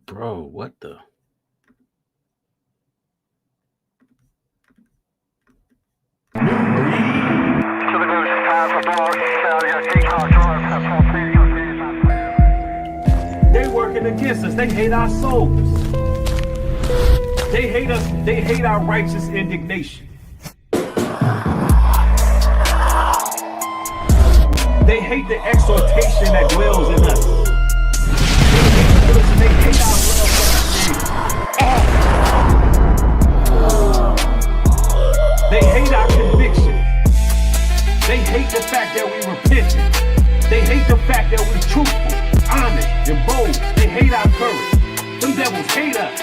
Bro, what the? They working against us. They hate our souls. They hate us. They hate our righteous indignation. They hate the exhortation that dwells in us. They hate our love for the They hate our conviction. They hate the fact that we repentant. They hate the fact that we're truthful, honest, and bold. They hate our courage. Them devils hate us.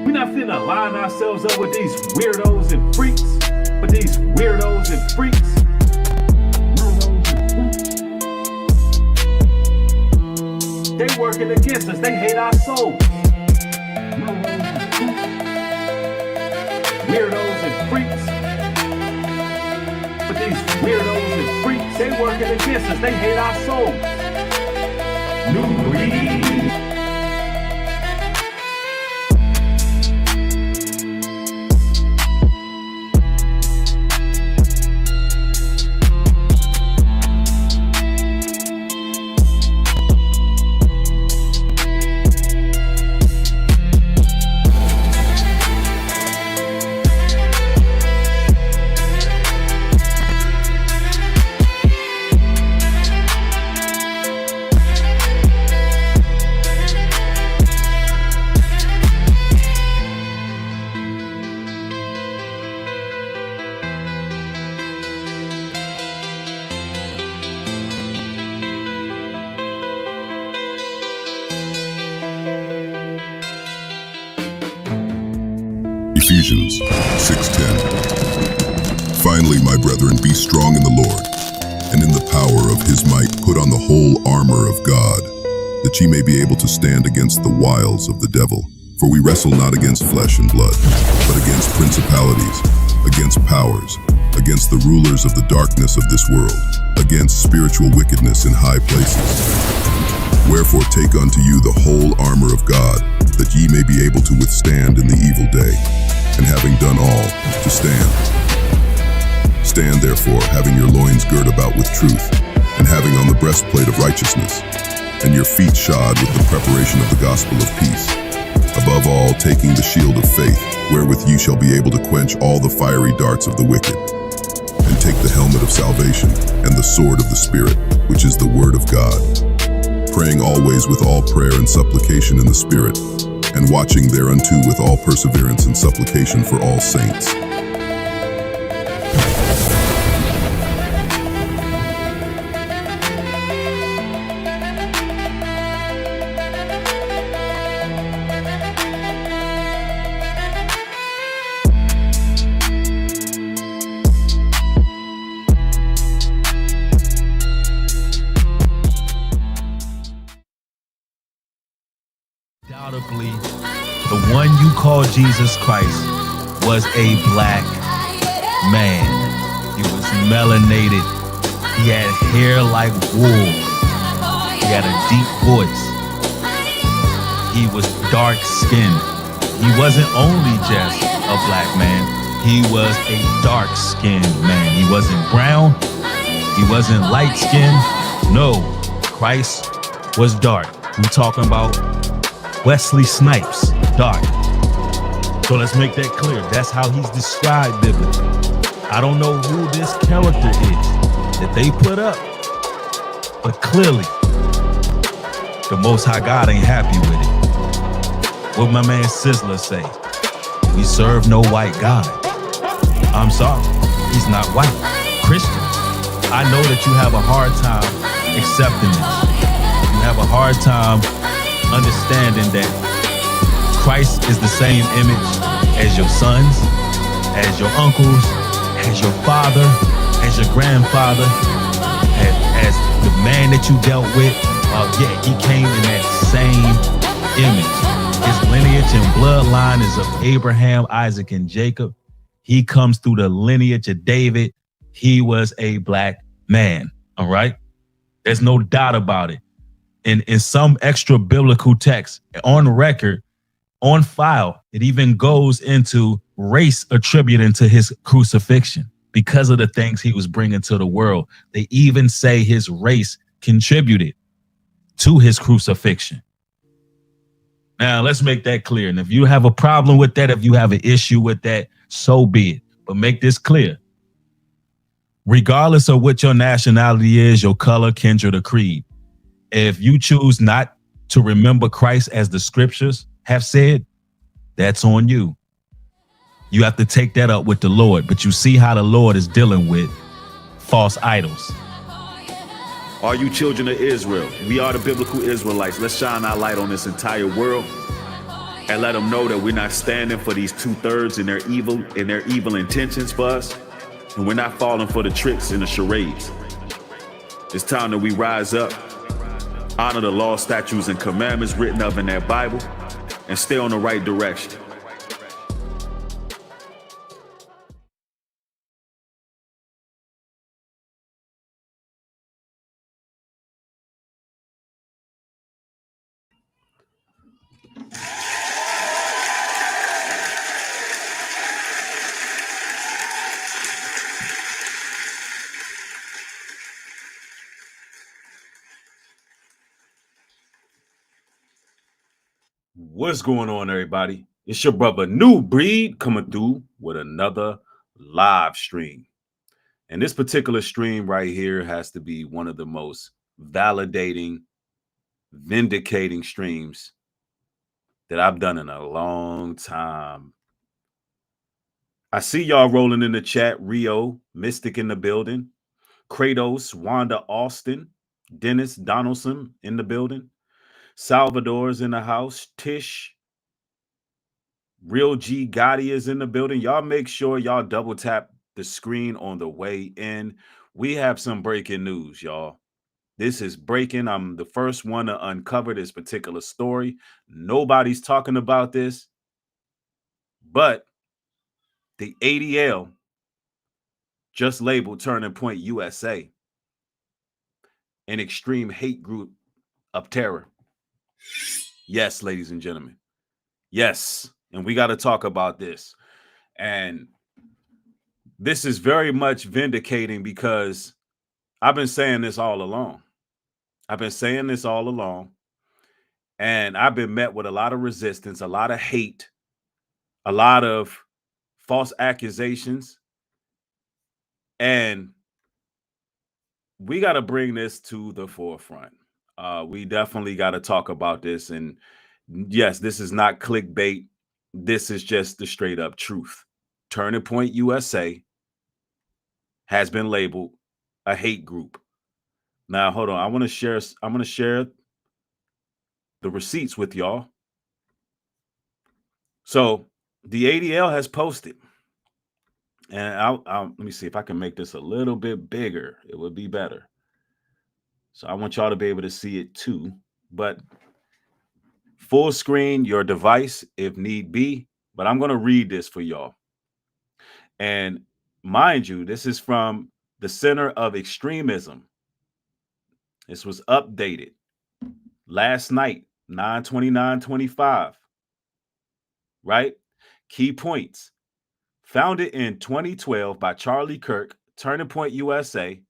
We're not finna line ourselves up with these weirdos and freaks. With these weirdos and freaks. They working against us. They hate our souls. Weirdos and freaks. But these weirdos and freaks, they working against us. They hate our souls. Nubreed. Ephesians 6:10. Finally, my brethren, be strong in the Lord, and in the power of his might put on the whole armor of God, that ye may be able to stand against the wiles of the devil. For we wrestle not against flesh and blood, but against principalities, against powers, against the rulers of the darkness of this world, against spiritual wickedness in high places. Wherefore take unto you the whole armor of God, that ye may be able to withstand in the evil day, and having done all, to stand. Stand therefore, having your loins girt about with truth, and having on the breastplate of righteousness, and your feet shod with the preparation of the gospel of peace. Above all, taking the shield of faith, wherewith ye shall be able to quench all the fiery darts of the wicked, and take the helmet of salvation, and the sword of the Spirit, which is the word of God, praying always with all prayer and supplication in the Spirit, and watching thereunto with all perseverance and supplication for all saints. Undoubtedly, the one you call Jesus Christ was a black man. He was melanated. He had hair like wool. He had a deep voice. He was dark-skinned. He wasn't only just a black man. He was a dark-skinned man. He wasn't brown. He wasn't light-skinned. No, Christ was dark. We're talking about Wesley Snipes, dark. So let's make that clear. That's how he's described biblically. I don't know who this character is that they put up, but clearly the Most High God ain't happy with it. What my man Sizzler say? We serve no white God. I'm sorry, he's not white. Christians, I know that you have a hard time accepting this. You have a hard time understanding that Christ is the same image as your sons, as your uncles, as your father, as your grandfather, as the man that you dealt with. Yeah, he came in that same image. His lineage and bloodline is of Abraham, Isaac, and Jacob. He comes through the lineage of David. He was a black man. All right. There's no doubt about it. In some extra biblical text on record, on file, it even goes into race attributing to his crucifixion because of the things he was bringing to the world. They even say his race contributed to his crucifixion. Now, let's make that clear. And if you have a problem with that, if you have an issue with that, so be it. But make this clear. Regardless of what your nationality is, your color, kindred, or creed, if you choose not to remember Christ as the scriptures have said, that's on you. You have to take that up with the Lord. But you see how the Lord is dealing with false idols. Are you children of Israel? We are the biblical Israelites. Let's shine our light on this entire world and let them know that we're not standing for these 2/3 and their evil intentions for us. And we're not falling for the tricks and the charades. It's time that we rise up, honor the law, statutes, and commandments written up in that Bible, and stay on the right direction. What's going on, everybody? It's your brother Nubreed coming through with another live stream. And this particular stream right here has to be one of the most validating, vindicating streams that I've done in a long time. I see y'all rolling in the chat. Rio, Mystic in the building. Kratos, Wanda Austin, Dennis Donaldson in the building. Salvador's in the house. Tish, Real G Gotti is in the building. Y'all make sure y'all double tap the screen on the way in. We have some breaking news, y'all. This is breaking. I'm the first one to uncover this particular story. Nobody's talking about this, but the ADL just labeled Turning Point USA an extreme hate group of terror. Yes, ladies and gentlemen. Yes. And we got to talk about this. And this is very much vindicating because I've been saying this all along. And I've been met with a lot of resistance, a lot of hate, a lot of false accusations. And we got to bring this to the forefront. We definitely got to talk about this. And yes, this is not clickbait. This is just the straight up truth. Turning Point USA has been labeled a hate group. Now, hold on. I'm going to share the receipts with y'all. So the ADL has posted, and I'll let me see if I can make this a little bit bigger. It would be better. So I want y'all to be able to see it too, but full screen your device if need be. But I'm going to read this for y'all. And mind you, this is from the Center of Extremism. This was updated last night, 9/29/25. Right? Key points. Founded in 2012 by Charlie Kirk, Turning Point USA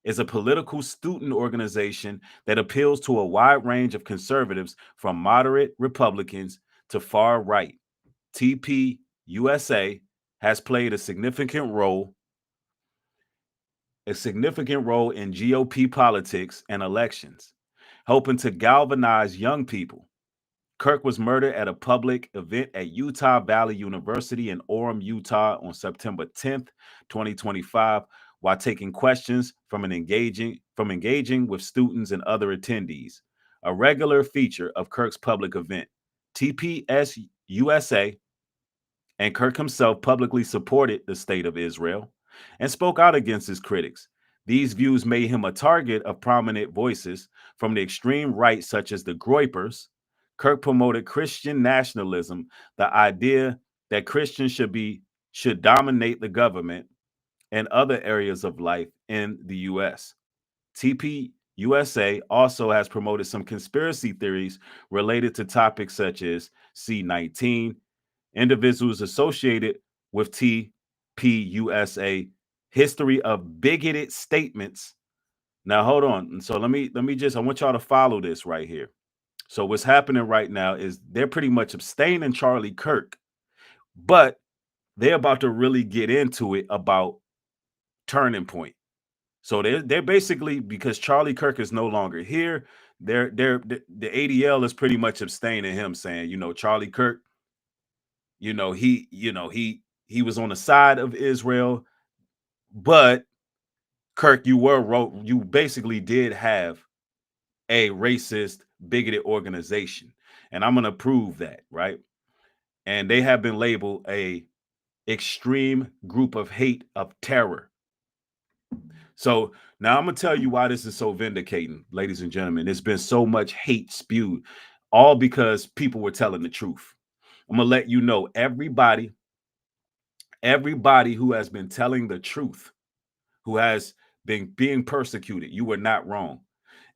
is a political student organization that appeals to a wide range of conservatives from moderate Republicans to far right. TP USA has played a significant role in GOP politics and elections, helping to galvanize young people. Kirk was murdered at a public event at Utah Valley University in Orem, Utah on September 10th, 2025, while taking questions from engaging with students and other attendees. A regular feature of Kirk's public event, TPS USA and Kirk himself publicly supported the state of Israel and spoke out against his critics. These views made him a target of prominent voices from the extreme right, such as the Groypers. Kirk promoted Christian nationalism, the idea that Christians should dominate the government, and other areas of life in the U.S. TP USA also has promoted some conspiracy theories related to topics such as C-19, individuals associated with TPUSA, history of bigoted statements. Now hold on. So let me just I want y'all to follow this right here. So what's happening right now is they're pretty much abstaining Charlie Kirk, but they're about to really get into it about Turning Point. So they're basically, because Charlie Kirk is no longer here, the ADL is pretty much abstaining him, saying, Charlie Kirk, he was on the side of Israel, but Kirk, you basically did have a racist, bigoted organization. And I'm gonna prove that, right? And they have been labeled a extreme group of hate of terror. So now I'm gonna tell you why this is so vindicating, ladies and gentlemen. There's been so much hate spewed, all because people were telling the truth. I'm gonna let you know, everybody who has been telling the truth, who has been being persecuted, you were not wrong.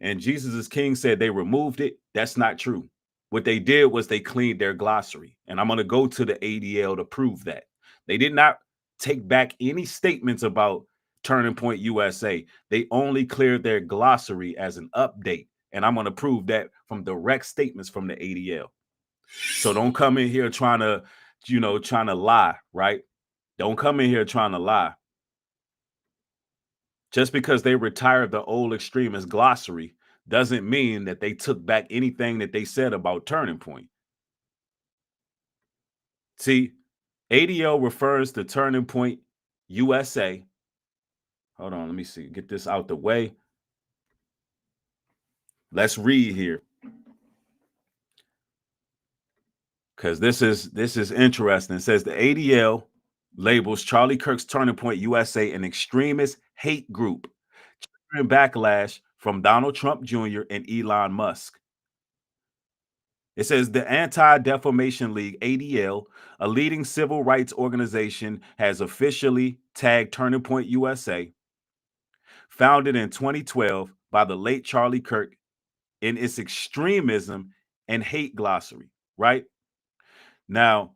And Jesus is King said they removed it. That's not true. What they did was they cleaned their glossary. And I'm going to go to the ADL to prove that. They did not take back any statements about Turning Point USA. They only cleared their glossary as an update. And I'm going to prove that from direct statements from the ADL. So don't come in here trying to lie, right? Don't come in here trying to lie. Just because they retired the old extremist glossary doesn't mean that they took back anything that they said about Turning Point. See, ADL refers to Turning Point USA. Hold on, let me see. Get this out the way. Let's read here, because this is interesting. It says the ADL labels Charlie Kirk's Turning Point USA an extremist hate group, triggering backlash from Donald Trump Jr. and Elon Musk. It says the Anti-Defamation League, ADL, a leading civil rights organization, has officially tagged Turning Point USA, founded in 2012 by the late Charlie Kirk, in its extremism and hate glossary, right? Now,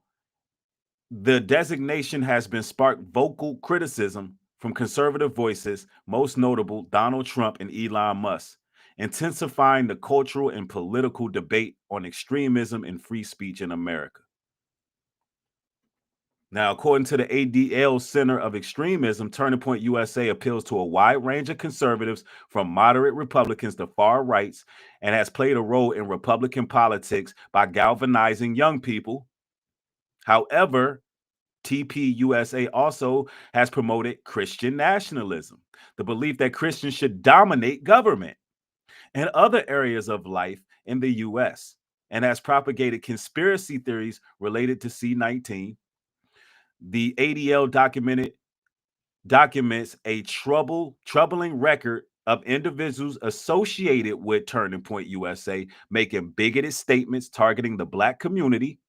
the designation has been sparked vocal criticism from conservative voices, most notable Donald Trump and Elon Musk, intensifying the cultural and political debate on extremism and free speech in America. Now, according to the ADL Center of Extremism, Turning Point USA appeals to a wide range of conservatives, from moderate Republicans to far rights, and has played a role in Republican politics by galvanizing young people. However, TPUSA also has promoted Christian nationalism, the belief that Christians should dominate government and other areas of life in the U.S., and has propagated conspiracy theories related to C-19. The ADL documents a troubling record of individuals associated with Turning Point USA making bigoted statements targeting the Black community,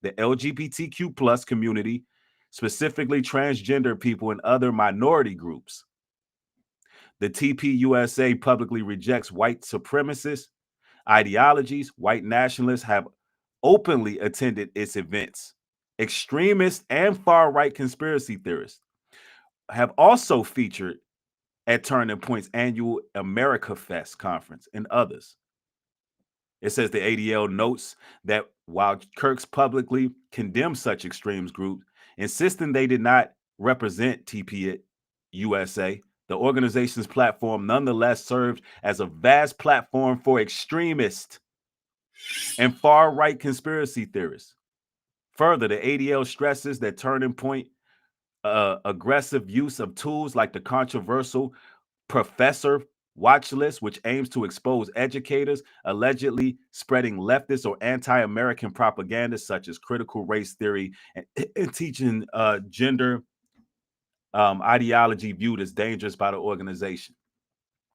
the LGBTQ plus community, specifically transgender people and other minority groups. The TPUSA publicly rejects white supremacist ideologies. White nationalists have openly attended its events. Extremists and far-right conspiracy theorists have also featured at Turning Point's annual America Fest conference and others. It says the ADL notes that while Kirk's publicly condemned such extremes groups, insisting they did not represent TPUSA, the organization's platform nonetheless served as a vast platform for extremists and far-right conspiracy theorists. Further, the ADL stresses that Turning Point aggressive use of tools like the controversial Professor Watch List, which aims to expose educators allegedly spreading leftist or anti-American propaganda such as critical race theory and teaching gender ideology viewed as dangerous by the organization.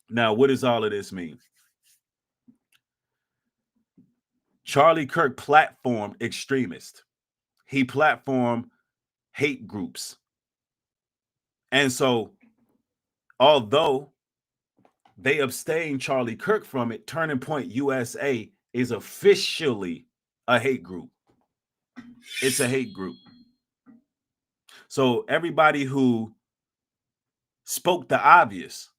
Now, what does all of this mean? Charlie Kirk platformed extremists. He platformed hate groups And so, although they abstained Charlie Kirk from it, Turning Point USA is officially a hate group. It's a hate group. So everybody who spoke the obvious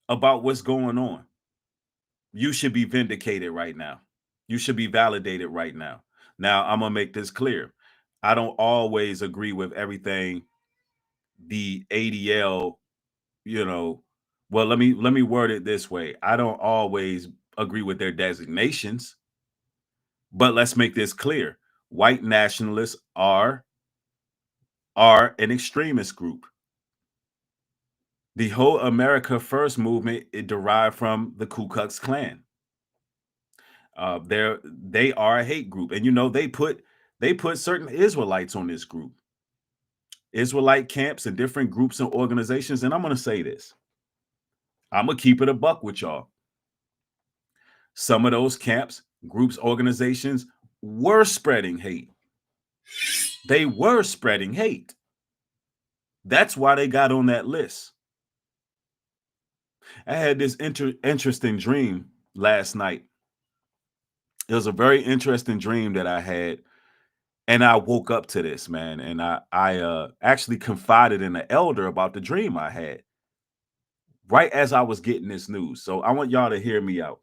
about what's going on, you should be vindicated right now. You should be validated right now. Now, I'm going to make this clear. I don't always agree with everything the ADL, well, let me word it this way. I don't always agree with their designations, but let's make this clear. White nationalists are an extremist group. The whole America First movement, it derived from the Ku Klux Klan. They are a hate group, and they put certain Israelites on this group, Israelite camps and different groups and organizations. And I'm going to say this, I'm going to keep it a buck with y'all. Some of those camps, groups, organizations were spreading hate. They were spreading hate. That's why they got on that list. I had this interesting dream last night. It was a very interesting dream that I had. And I woke up to this, man. And I actually confided in an elder about the dream I had right as I was getting this news. So I want y'all to hear me out.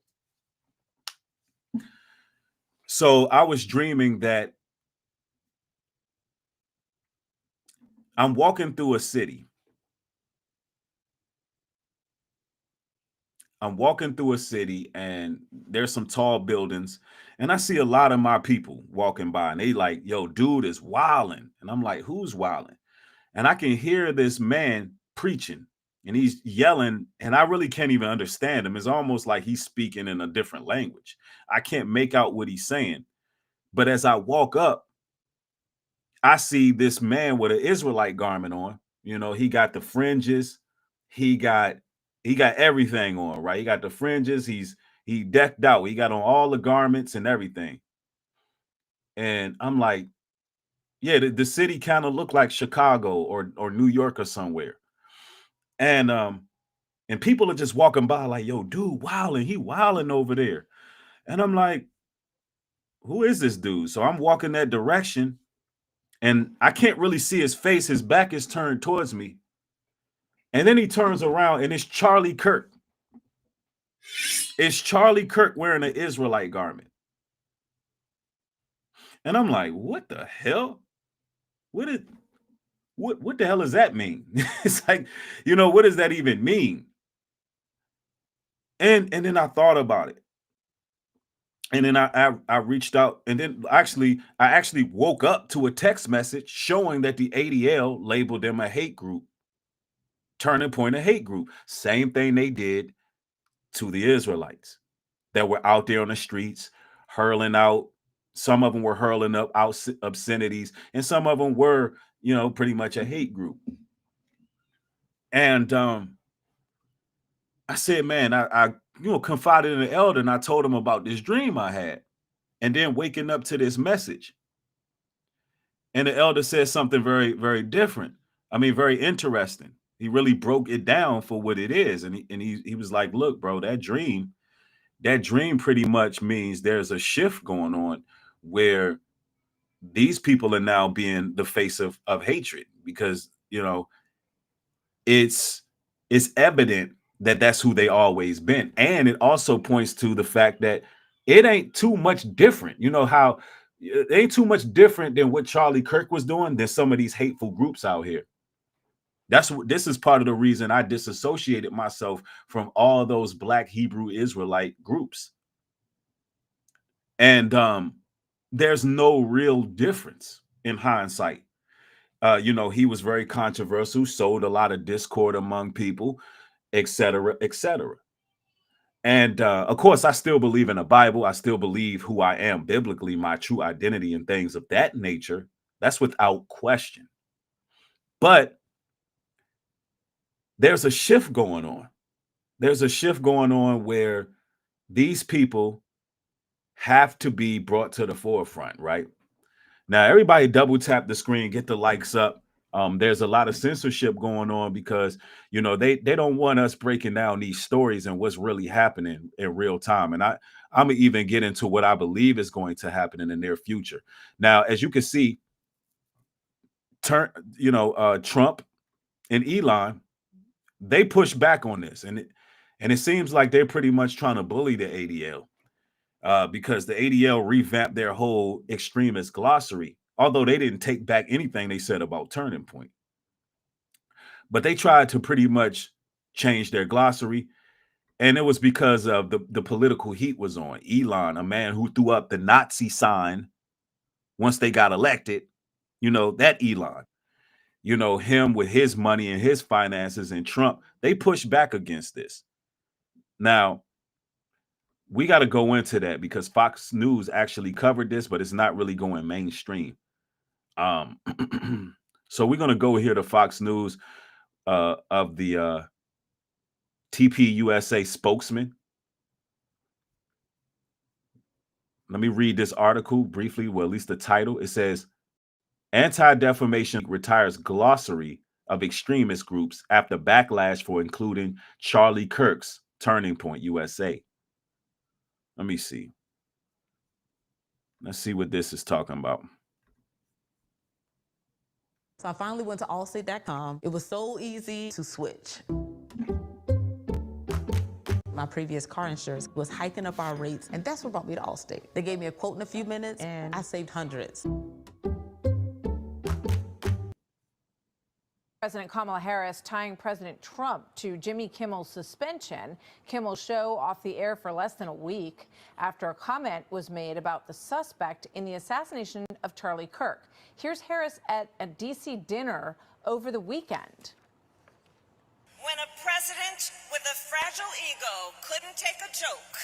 So I was dreaming that I'm walking through a city. I'm walking through a city and there's some tall buildings, and I see a lot of my people walking by, and they like, yo, dude is wilding. And I'm like, who's wilding? And I can hear this man preaching, and he's yelling, and I really can't even understand him. It's almost like he's speaking in a different language. I can't make out what he's saying. But as I walk up, I see this man with an Israelite garment on. He got the fringes, he got everything on, right? He got the fringes, he decked out, he got on all the garments and everything. And I'm like, yeah, the city kind of looked like Chicago or New York or somewhere. And people are just walking by like, yo, dude, he wilding over there. And I'm like, who is this dude? So I'm walking that direction, and I can't really see his face. His back is turned towards me. And then he turns around, and it's Charlie Kirk. It's Charlie Kirk wearing an Israelite garment. And I'm like, what the hell? What the hell does that mean? It's like, what does that even mean? And then I thought about it. And then I reached out, and then I actually woke up to a text message showing that the ADL labeled them a hate group. Turning Point a hate group. Same thing they did to the Israelites that were out there on the streets hurling out. Some of them were hurling up obscenities, and some of them were, pretty much a hate group. And I said, man, I confided in the elder, and I told him about this dream I had, and then waking up to this message. And the elder said something very, very different. I mean, very interesting. He really broke it down for what it is. And he was like, look, bro, that dream pretty much means there's a shift going on where these people are now being the face of hatred, because, it's evident that that's who they always been. And it also points to the fact that it ain't too much different. How it ain't too much different than what Charlie Kirk was doing than some of these hateful groups out here. This is part of the reason I disassociated myself from all those Black Hebrew Israelite groups. And there's no real difference in hindsight. He was very controversial, sowed a lot of discord among people, etc., etc. And of course, I still believe in the Bible. I still believe who I am biblically, my true identity, and things of that nature. That's without question. But there's a shift going on. There's a shift going on where these people have to be brought to the forefront, right? Now, everybody double tap the screen, get the likes up. There's a lot of censorship going on because, you know, they don't want us breaking down these stories and what's really happening in real time. And I'm gonna even get into what I believe is going to happen in the near future. Now, as you can see, Trump and Elon, they push back on this, and it seems like they're pretty much trying to bully the ADL because the ADL revamped their whole extremist glossary, although they didn't take back anything they said about Turning Point. But they tried to pretty much change their glossary, and it was because of the political heat was on. Elon, a man who threw up the Nazi sign once they got elected, you know, that Elon, you know, him with his money and his finances, and Trump, they pushed back against this. Now, we got to go into that because Fox News actually covered this, but it's not really going mainstream. So we're going to go here to Fox News of the TPUSA spokesman. Let me read this article briefly, well, at least the title. It says, Anti-Defamation retires glossary of extremist groups after backlash for including Charlie Kirk's Turning Point USA. Let me see. Let's see what this is talking about. So I finally went to allstate.com. It was so easy to switch. My previous car insurance was hiking up our rates, and that's what brought me to Allstate. They gave me a quote in a few minutes, and I saved hundreds. President Kamala Harris tying President Trump to Jimmy Kimmel's suspension. Kimmel's show off the air for less than a week after a comment was made about the suspect in the assassination of Charlie Kirk. Here's Harris at a D.C. dinner over the weekend. When a president with a fragile ego couldn't take a joke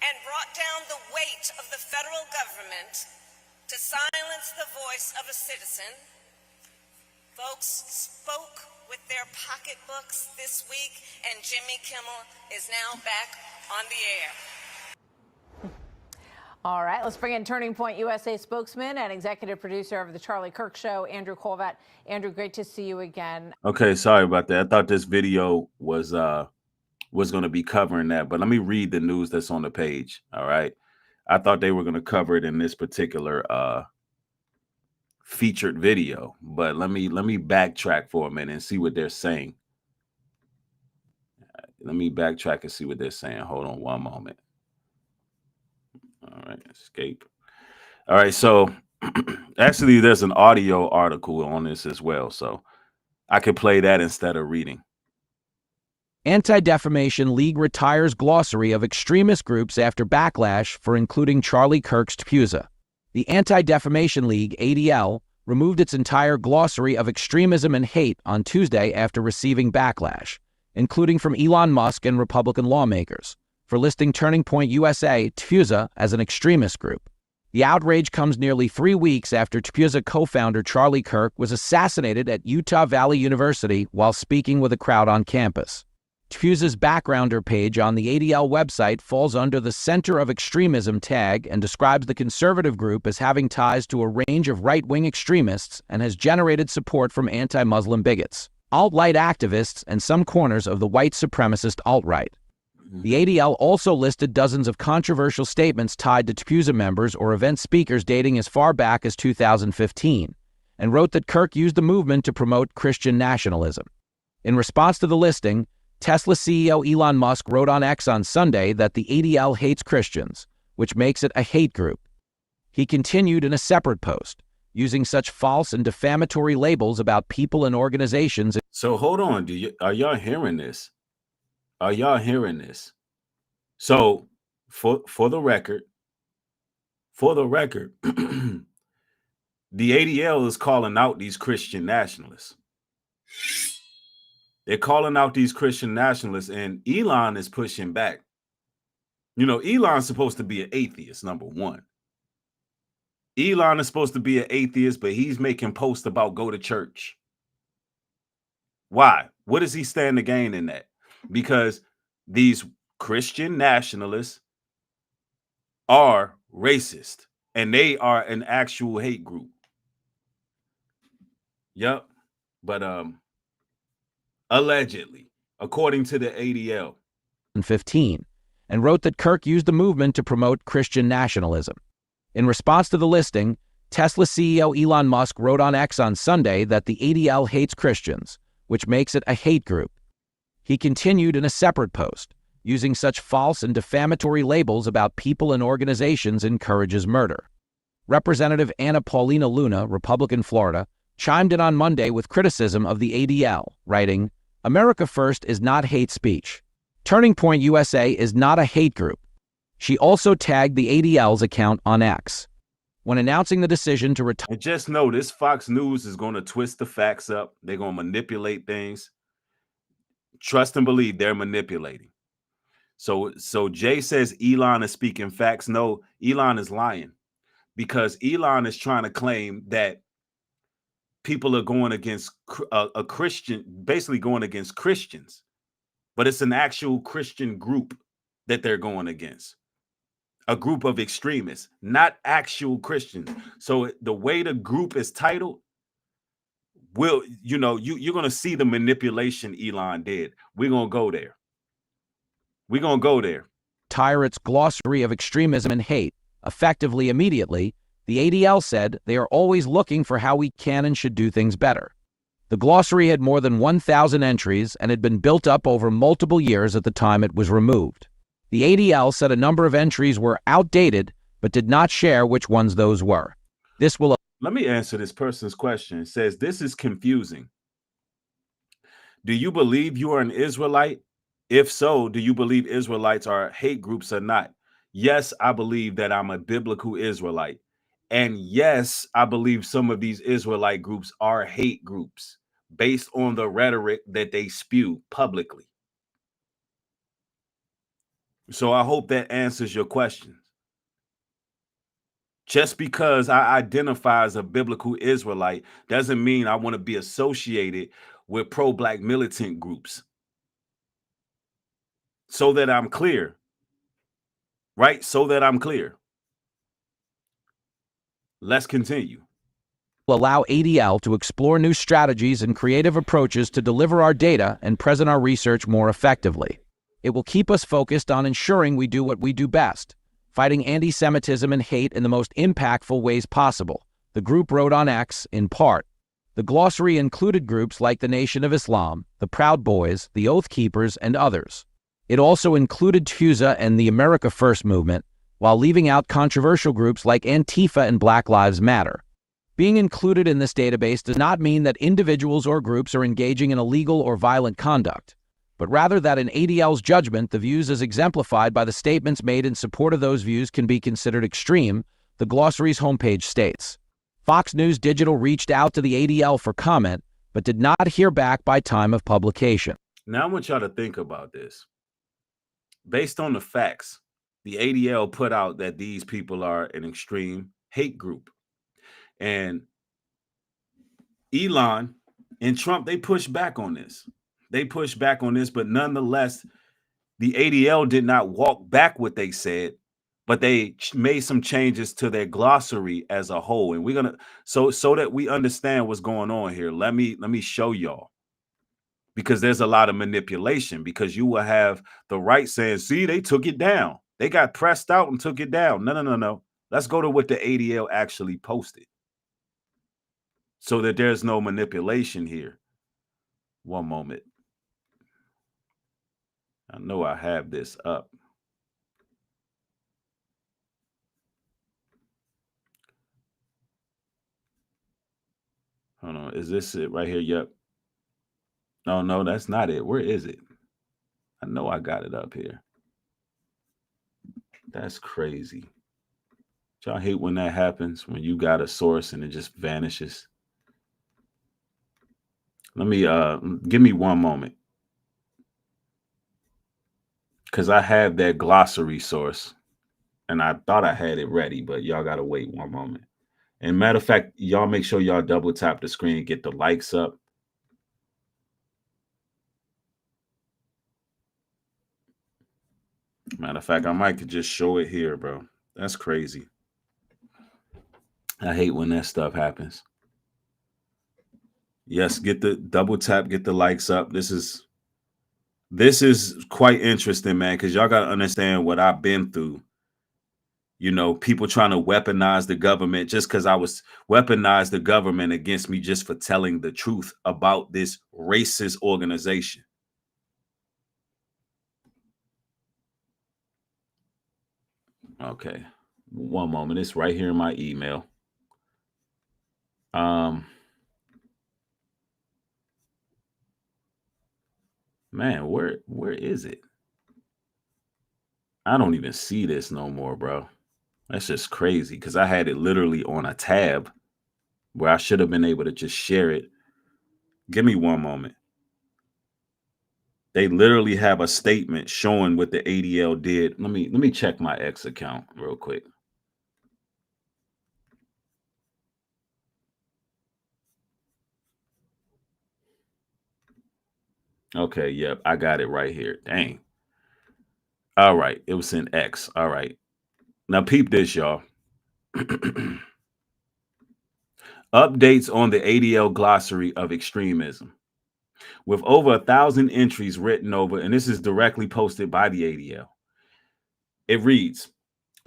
and brought down the weight of the federal government to silence the voice of a citizen, folks spoke with their pocketbooks this week, and Jimmy Kimmel is now back on the air. All right, let's bring in Turning Point USA spokesman and executive producer of the Charlie Kirk Show, Andrew Colvat. Andrew, great to see you again. Okay, sorry about that. I thought this video was going to be covering that, but let me read the news that's on the page. All right, I thought they were going to cover it in this particular featured video, but let me backtrack for a minute and see what they're saying. Let me backtrack and see what they're saying. Hold on one moment. All right, escape. All right, so actually there's an audio article on this as well, so I could play that instead of reading. Anti-Defamation League retires glossary of extremist groups after backlash for including Charlie Kirk's TPUSA. The Anti-Defamation League, ADL, removed its entire glossary of extremism and hate on Tuesday after receiving backlash, including from Elon Musk and Republican lawmakers, for listing Turning Point USA, TPUSA, as an extremist group. The outrage comes nearly 3 weeks after TPUSA co-founder Charlie Kirk was assassinated at Utah Valley University while speaking with a crowd on campus. TPUSA's backgrounder page on the ADL website falls under the Center of Extremism tag and describes the conservative group as having ties to a range of right-wing extremists and has generated support from anti-Muslim bigots, alt-right activists, and some corners of the white supremacist alt-right. The ADL also listed dozens of controversial statements tied to TPUSA members or event speakers dating as far back as 2015, and wrote that Kirk used the movement to promote Christian nationalism. In response to the listing, Tesla CEO Elon Musk wrote on X on Sunday that the ADL hates Christians, which makes it a hate group. He continued in a separate post, using such false and defamatory labels about people and organizations. So hold on, are y'all hearing this? Are y'all hearing this? So for the record, the ADL is calling out these Christian nationalists. They're calling out these Christian nationalists, and Elon is pushing back. You know, Elon's supposed to be an atheist, number one. Elon is supposed to be an atheist, but he's making posts about go to church. Why? What does he stand to gain in that? Because these Christian nationalists are racist, and they are an actual hate group. Yep. But allegedly, according to the ADL. 15, and wrote that Kirk used the movement to promote Christian nationalism. In response to the listing, Tesla CEO Elon Musk wrote on X on Sunday that the ADL hates Christians, which makes it a hate group. He continued in a separate post, using such false and defamatory labels about people and organizations encourages murder. Representative Anna Paulina Luna, Republican Florida, chimed in on Monday with criticism of the ADL, writing, "America First is not hate speech. Turning Point USA is not a hate group." She also tagged the ADL's account on X. When announcing the decision to retire... And just know this Fox News is going to twist the facts up. They're going to manipulate things. Trust and believe they're manipulating. So Jay says Elon is speaking facts. No, Elon is lying, because Elon is trying to claim that people are going against a Christian, basically going against Christians, but it's an actual Christian group that they're going against. A group of extremists, not actual Christians. So the way the group is titled, you're going to see the manipulation Elon did. We're going to go there. We're going to go there. Retire its glossary of extremism and hate, effectively immediately, the ADL said they are always looking for how we can and should do things better. The glossary had more than 1,000 entries and had been built up over multiple years at the time it was removed. The ADL said a number of entries were outdated, but did not share which ones those were. This will... Let me answer this person's question. It says, this is confusing. Do you believe you are an Israelite? If so, do you believe Israelites are hate groups or not? Yes, I believe that I'm a biblical Israelite. And yes, I believe some of these Israelite groups are hate groups based on the rhetoric that they spew publicly. So I hope that answers your question. Just because I identify as a biblical Israelite doesn't mean I want to be associated with pro-black militant groups. So that I'm clear, right? So that I'm clear. Let's continue. Allow ADL to explore new strategies and creative approaches to deliver our data and present our research more effectively. It will keep us focused on ensuring we do what we do best, fighting anti-Semitism and hate in the most impactful ways possible, the group wrote on X, in part. The glossary included groups like the Nation of Islam, the Proud Boys, the Oath Keepers, and others. It also included Tfuza and the America First movement, while leaving out controversial groups like Antifa and Black Lives Matter. Being included in this database does not mean that individuals or groups are engaging in illegal or violent conduct, but rather that in ADL's judgment, the views as exemplified by the statements made in support of those views can be considered extreme, the glossary's homepage states. Fox News Digital reached out to the ADL for comment, but did not hear back by time of publication. Now I want y'all to think about this. Based on the facts, the ADL put out that these people are an extreme hate group. And Elon and Trump, they pushed back on this. But nonetheless, the ADL did not walk back what they said, but they made some changes to their glossary as a whole. And we're gonna so that we understand what's going on here. Let me show y'all, because there's a lot of manipulation. Because you will have the right saying, "See, they took it down. They got pressed out and took it down." No. Let's go to what the ADL actually posted, so that there's no manipulation here. One moment. I know I have this up. Hold on. Is this it right here? Yep. No, that's not it. Where is it? I know I got it up here. That's crazy. Y'all hate when that happens, when you got a source and it just vanishes. Let me give me one moment, because I have that glossary source and I thought I had it ready, but y'all gotta wait one moment. And matter of fact, y'all make sure y'all double tap the screen and get the likes up. Matter of fact, I might could just show it here, bro. That's crazy. I hate when that stuff happens. Yes, get the double tap, get the likes up. This is quite interesting, man, because y'all gotta understand what I've been through. You know, people trying to weaponize the government just because I was weaponize the government against me just for telling the truth about this racist organization. Okay. One moment. It's right here in my email. Um Man, where is it? I don't even see this no more, bro. That's just crazy because I had it literally on a tab where I should have been able to just share it. Give me one moment. They literally have a statement showing what the ADL did. Let me check my X account real quick. Okay, yep, I got it right here. Dang. All right, it was in X. All right. Now peep this, y'all. Updates on the ADL glossary of extremism. With over 1,000 entries written over, and this is directly posted by the ADL. It reads,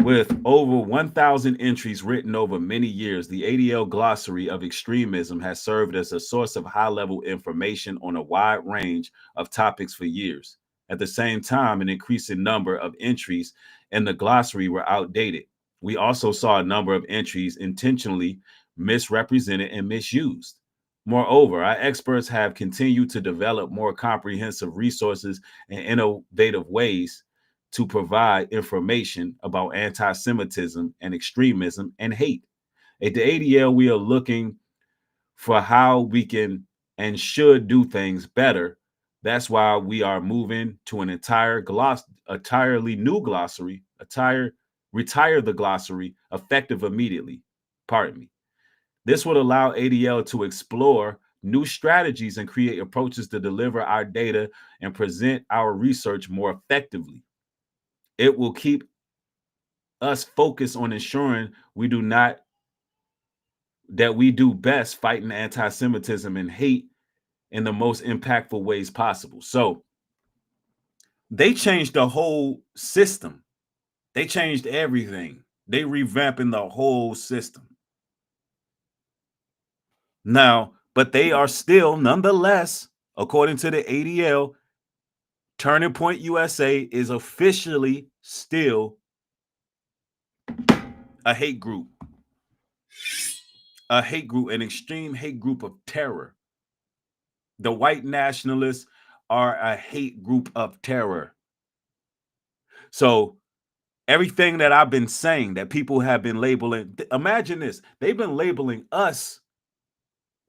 with over 1,000 entries written over many years, the ADL glossary of extremism has served as a source of high-level information on a wide range of topics for years. At the same time, an increasing number of entries in the glossary were outdated. We also saw a number of entries intentionally misrepresented and misused. Moreover, our experts have continued to develop more comprehensive resources and innovative ways to provide information about anti-Semitism and extremism and hate. At the ADL, we are looking for how we can and should do things better. That's why we are moving to an entirely new glossary, retire the glossary effective immediately. Pardon me. This would allow ADL to explore new strategies and create approaches to deliver our data and present our research more effectively. It will keep us focused on ensuring we do best fighting anti-Semitism and hate in the most impactful ways possible. So they changed the whole system. They changed everything. They revamping the whole system. Now, but they are still, nonetheless, according to the ADL, Turning Point USA is officially still a hate group. A hate group, an extreme hate group of terror. The white nationalists are a hate group of terror. So everything that I've been saying that people have been labeling, imagine this, they've been labeling us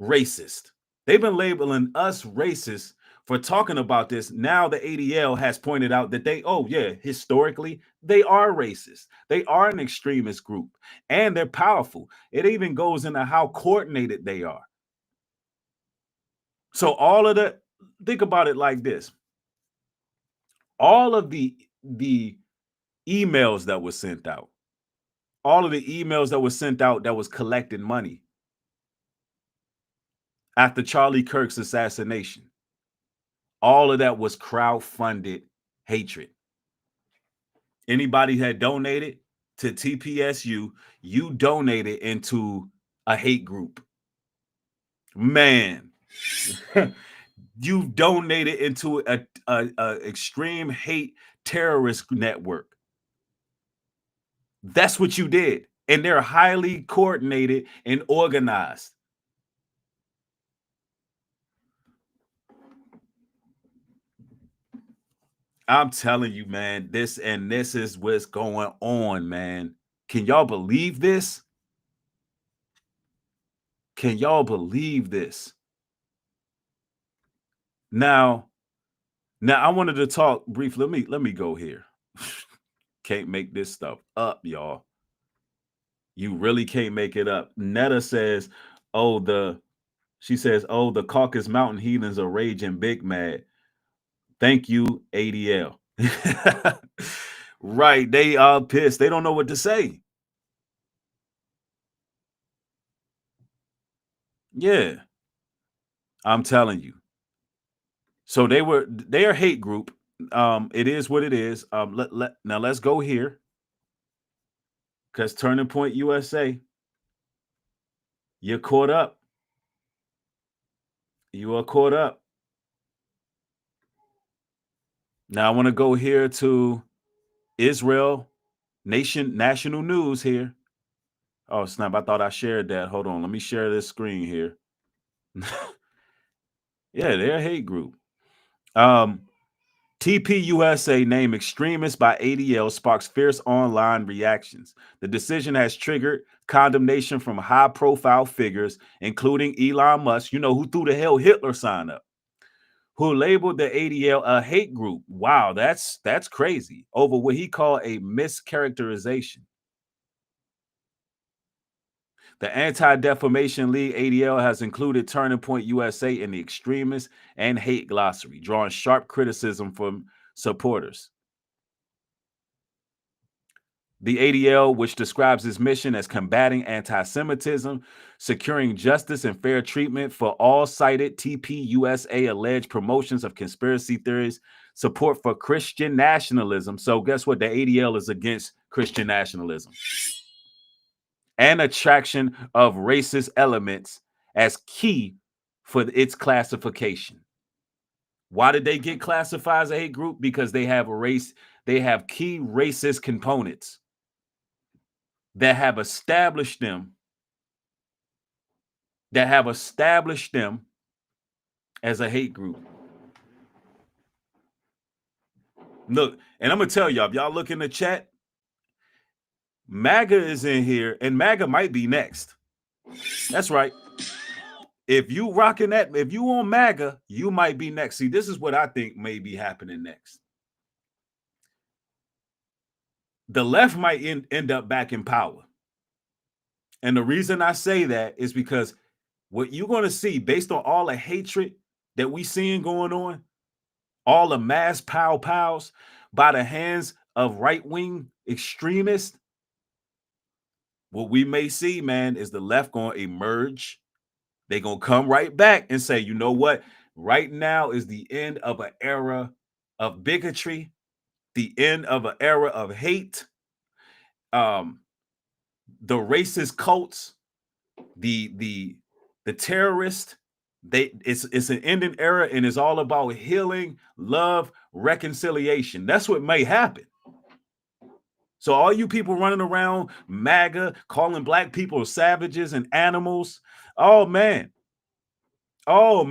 racist. They've been labeling us racist for talking about this. Now the ADL has pointed out that historically, they are racist. They are an extremist group and they're powerful. It even goes into how coordinated they are. So all of the, think about it like this. All of the emails that were sent out, all of the emails that were sent out that was collecting money after Charlie Kirk's assassination, all of that was crowdfunded hatred. Anybody had donated to TPSU, you donated into a hate group. Man, you donated into a extreme hate terrorist network. That's what you did. And they're highly coordinated and organized. I'm telling you, man, this is what's going on, man. Can y'all believe this? Can y'all believe this? Now I wanted to talk briefly. Let me go here. Can't make this stuff up, y'all. You really can't make it up. Netta says, the Caucasus Mountain heathens are raging big mad. Thank you, ADL. Right. They are pissed. They don't know what to say. Yeah. I'm telling you. So they are a hate group. It is what it is. Now let's go here. Because Turning Point USA, you're caught up. You are caught up. Now I want to go here to Israel national news here. Oh, snap. I thought I shared that. Hold on. Let me share this screen here. Yeah, they're a hate group. TPUSA name Extremist by ADL sparks fierce online reactions. The decision has triggered condemnation from high-profile figures, including Elon Musk, who threw the Hell Hitler sign up, who labeled the ADL a hate group. Wow, that's crazy, over what he called a mischaracterization. The Anti-Defamation League, ADL, has included Turning Point USA in the extremist and hate glossary, drawing sharp criticism from supporters. The ADL, which describes its mission as combating anti-Semitism, securing justice and fair treatment for all, cited TPUSA alleged promotions of conspiracy theories, support for Christian nationalism. So guess what? The ADL is against Christian nationalism. And attraction of racist elements as key for its classification. Why did they get classified as a hate group? Because they have key racist components that have established them as a hate group. Look, and I'm gonna tell y'all, if y'all look in the chat, MAGA is in here, and MAGA might be next. That's right. If you rocking that, if you on MAGA, you might be next. See, this is what I think may be happening next. The left might end up back in power. And the reason I say that is because what you're going to see, based on all the hatred that we seeing going on, all the mass pows by the hands of right-wing extremists, what we may see, man, is the left going to emerge. They're going to come right back and say, you know what? Right now is the end of an era of bigotry, the end of an era of hate, the racist cults, the terrorists. It's an ending era, and it's all about healing, love, reconciliation. That's what may happen. So all you people running around MAGA, calling black people savages and animals, oh man. Y'all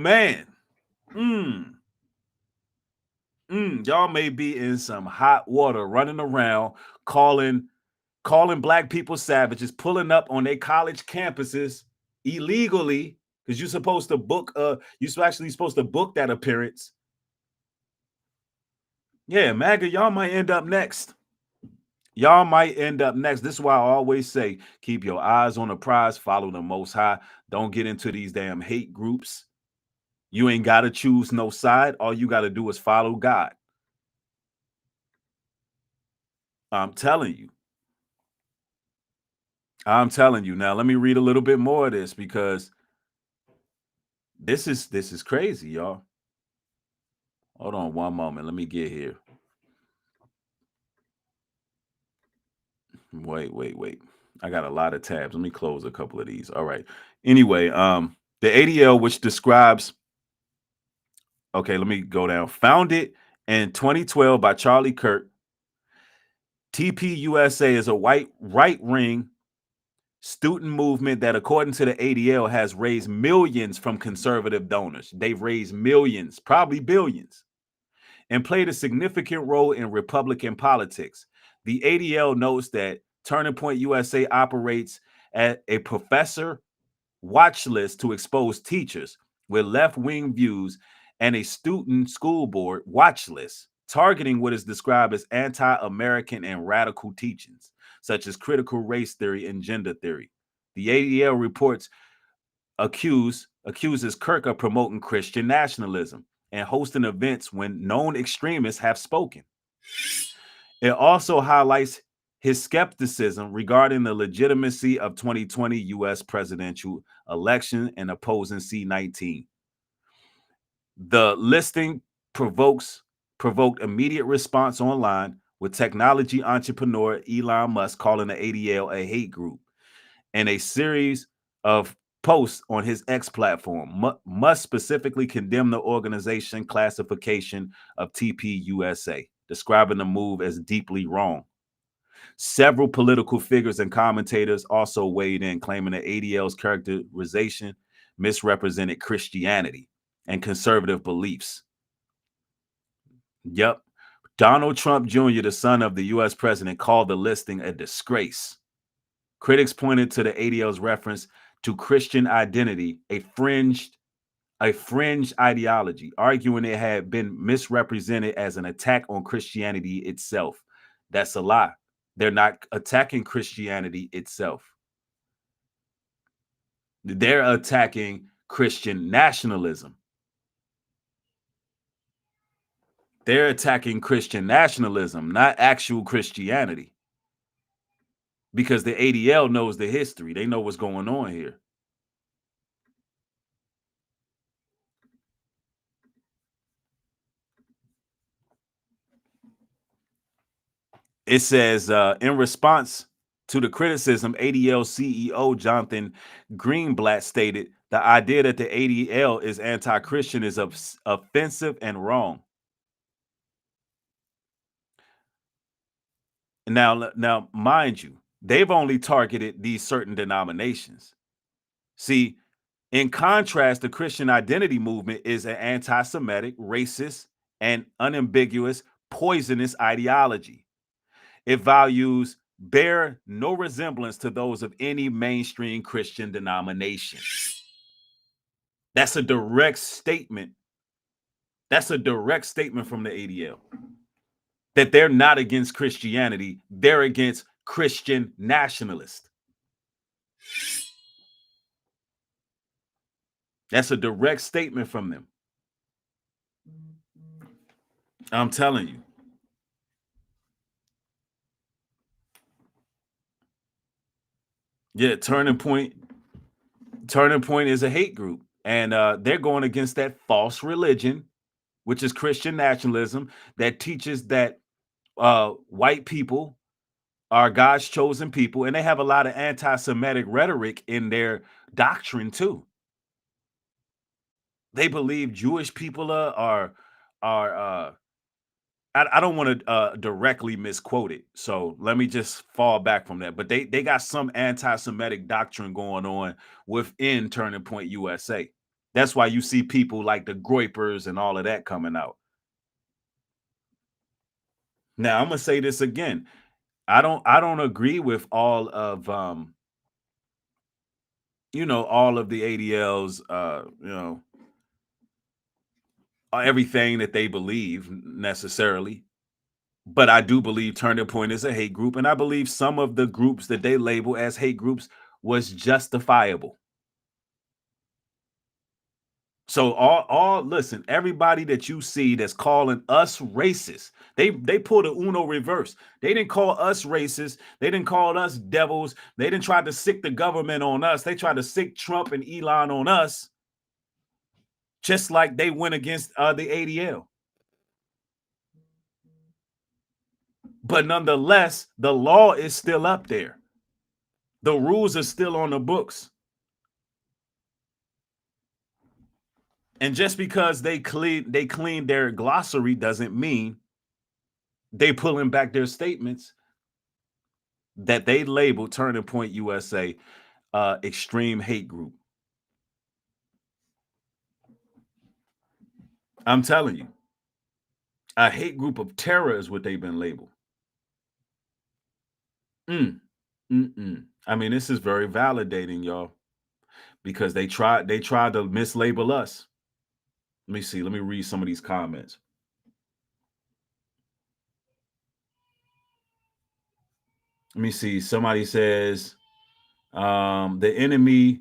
may be in some hot water, running around calling black people savages, pulling up on their college campuses illegally, because you're supposed to book you're actually supposed to book that appearance. Yeah, MAGA, y'all might end up next. This is why I always say, keep your eyes on the prize, follow the Most High. Don't get into these damn hate groups. You ain't got to choose no side. All you got to do is follow God. I'm telling you. Now, let me read a little bit more of this, because this is crazy, y'all. Hold on one moment. Let me get here. Wait. I got a lot of tabs. Let me close a couple of these. All right. Anyway, the ADL, which describes, okay, let me go down. Founded in 2012 by Charlie Kirk, TPUSA is a white right-wing student movement that, according to the ADL, has raised millions from conservative donors. They've raised millions, probably billions, and played a significant role in Republican politics. The ADL notes that Turning Point USA operates at a professor watch list to expose teachers with left-wing views, and a student school board watch list targeting what is described as anti-American and radical teachings, such as critical race theory and gender theory. The ADL reports accuses Kirk of promoting Christian nationalism and hosting events when known extremists have spoken. It also highlights his skepticism regarding the legitimacy of 2020 U.S. presidential election and opposing C-19. The listing provoked immediate response online, with technology entrepreneur Elon Musk calling the ADL a hate group, and a series of posts on his X platform. Musk specifically condemned the organization classification of TPUSA, describing the move as deeply wrong. Several political figures and commentators also weighed in, claiming that ADL's characterization misrepresented Christianity and conservative beliefs. Yep. Donald Trump Jr., the son of the U.S. president, called the listing a disgrace. Critics pointed to the ADL's reference to Christian identity, a fringe ideology, arguing it had been misrepresented as an attack on Christianity itself. That's a lie. They're not attacking Christianity itself. They're attacking Christian nationalism. They're attacking Christian nationalism, not actual Christianity. Because the ADL knows the history. They know what's going on here. It says, in response to the criticism, ADL CEO Jonathan Greenblatt stated, the idea that the ADL is anti-Christian is offensive and wrong. Now, mind you, they've only targeted these certain denominations. See, in contrast, the Christian identity movement is an anti-Semitic, racist, and unambiguous, poisonous ideology. It values bear no resemblance to those of any mainstream Christian denomination. That's a direct statement. That's a direct statement from the ADL. That they're not against Christianity, they're against Christian nationalists. That's a direct statement from them. I'm telling you. Yeah, Turning Point is a hate group, and they're going against that false religion, which is Christian nationalism, that teaches that white people are God's chosen people, and they have a lot of anti-Semitic rhetoric in their doctrine too. They believe Jewish people are I don't want to directly misquote it, so let me just fall back from that. But they got some anti-Semitic doctrine going on within Turning Point USA. That's why you see people like the Groypers and all of that coming out. Now I'm gonna say this again. I don't agree with all of all of the ADLs, everything that they believe necessarily. But I do believe Turning Point is a hate group, and I believe some of the groups that they label as hate groups was justifiable. So listen, everybody that you see that's calling us racist, they pulled a Uno reverse. They didn't call us racist. They didn't call us devils. They didn't try to sick the government on us. They tried to sick Trump and Elon on us, just like they went against the ADL. But nonetheless, the law is still up there. The rules are still on the books. And just because they clean their glossary doesn't mean they pulling back their statements that they labeled Turning Point USA extreme hate group. I'm telling you, a hate group of terror is what they've been labeled. I mean, this is very validating, y'all, because they tried to mislabel us. Let me see. Let me read some of these comments. Let me see. Somebody says the enemy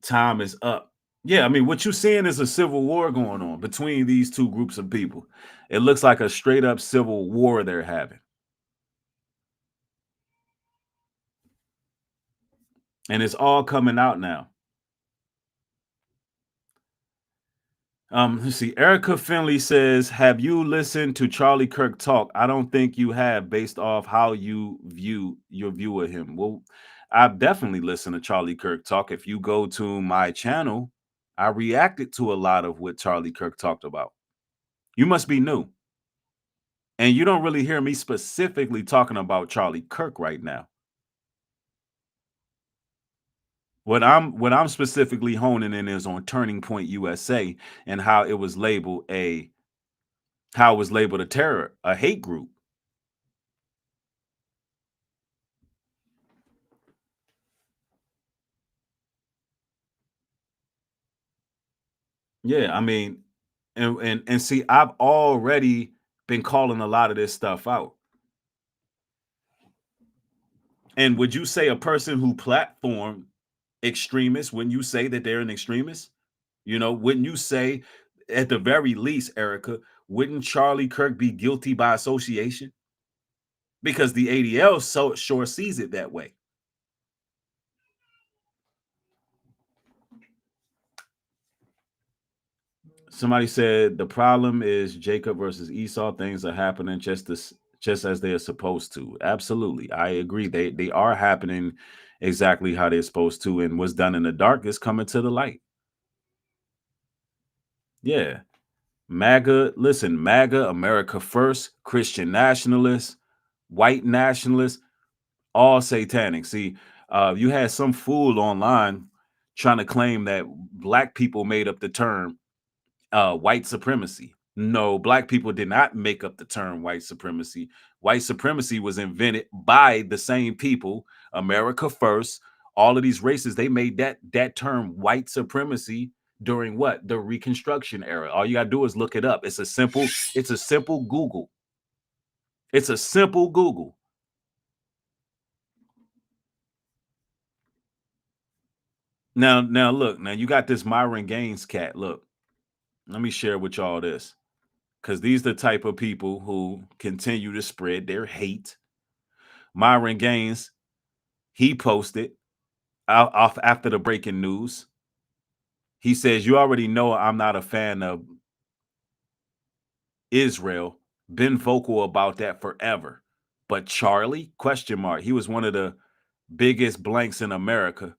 time is up. Yeah, I mean, what you're seeing is a civil war going on between these two groups of people. It looks like a straight up civil war they're having. And it's all coming out now. Let's see. Erica Finley says, "Have you listened to Charlie Kirk talk? I don't think you have, based off how you view your view of him." Well, I've definitely listened to Charlie Kirk talk. If you go to my channel, I reacted to a lot of what Charlie Kirk talked about. You must be new, and you don't really hear me specifically talking about Charlie Kirk right now. What I'm specifically honing in is on Turning Point USA and how it was labeled a terror, a hate group. Yeah, I mean, and see, I've already been calling a lot of this stuff out. And would you say a person who platformed extremists, wouldn't you say that they're an extremist? Wouldn't you say, at the very least, Erica, wouldn't Charlie Kirk be guilty by association? Because the ADL so sure sees it that way. Somebody said the problem is Jacob versus Esau. Things are happening just as they are supposed to. Absolutely, I agree. They are happening exactly how they're supposed to, and what's done in the dark is coming to the light. Yeah, MAGA. Listen, MAGA, America First, Christian nationalists, white nationalists, all satanic. See, you had some fool online trying to claim that black people made up the term white supremacy. No, black people did not make up the term white supremacy. White supremacy was invented by the same people, America First. All of these races, they made that term white supremacy during what? The Reconstruction era. All you gotta do is look it up. It's a simple Google. It's a simple Google. Now look, now you got this Myron Gaines cat. Look, let me share with y'all this. Because these are the type of people who continue to spread their hate. Myron Gaines, he posted off after the breaking news. He says, "You already know I'm not a fan of Israel. Been vocal about that forever. But Charlie, question mark. He was one of the biggest blanks in America,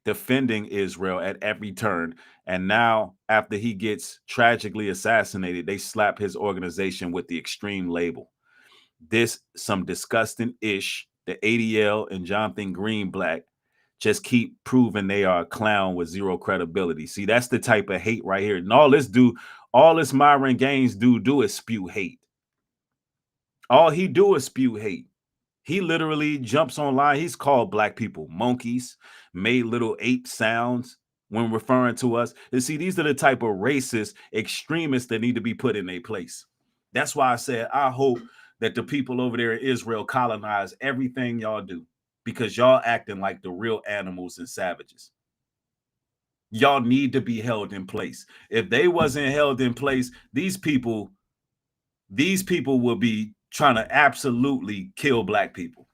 defending Israel at every turn. And now, after he gets tragically assassinated, they slap his organization with the extreme label. This some disgusting ish. The ADL and Jonathan Greenblatt just keep proving they are a clown with zero credibility." See, that's the type of hate right here. And all this Myron Gaines do is spew hate. All he do is spew hate. He literally jumps online. He's called black people monkeys, made little ape sounds when referring to us. And see, these are the type of racist extremists that need to be put in their place. That's why I said, I hope that the people over there in Israel colonize everything y'all do, because y'all acting like the real animals and savages. Y'all need to be held in place. If they wasn't held in place, these people will be trying to absolutely kill black people,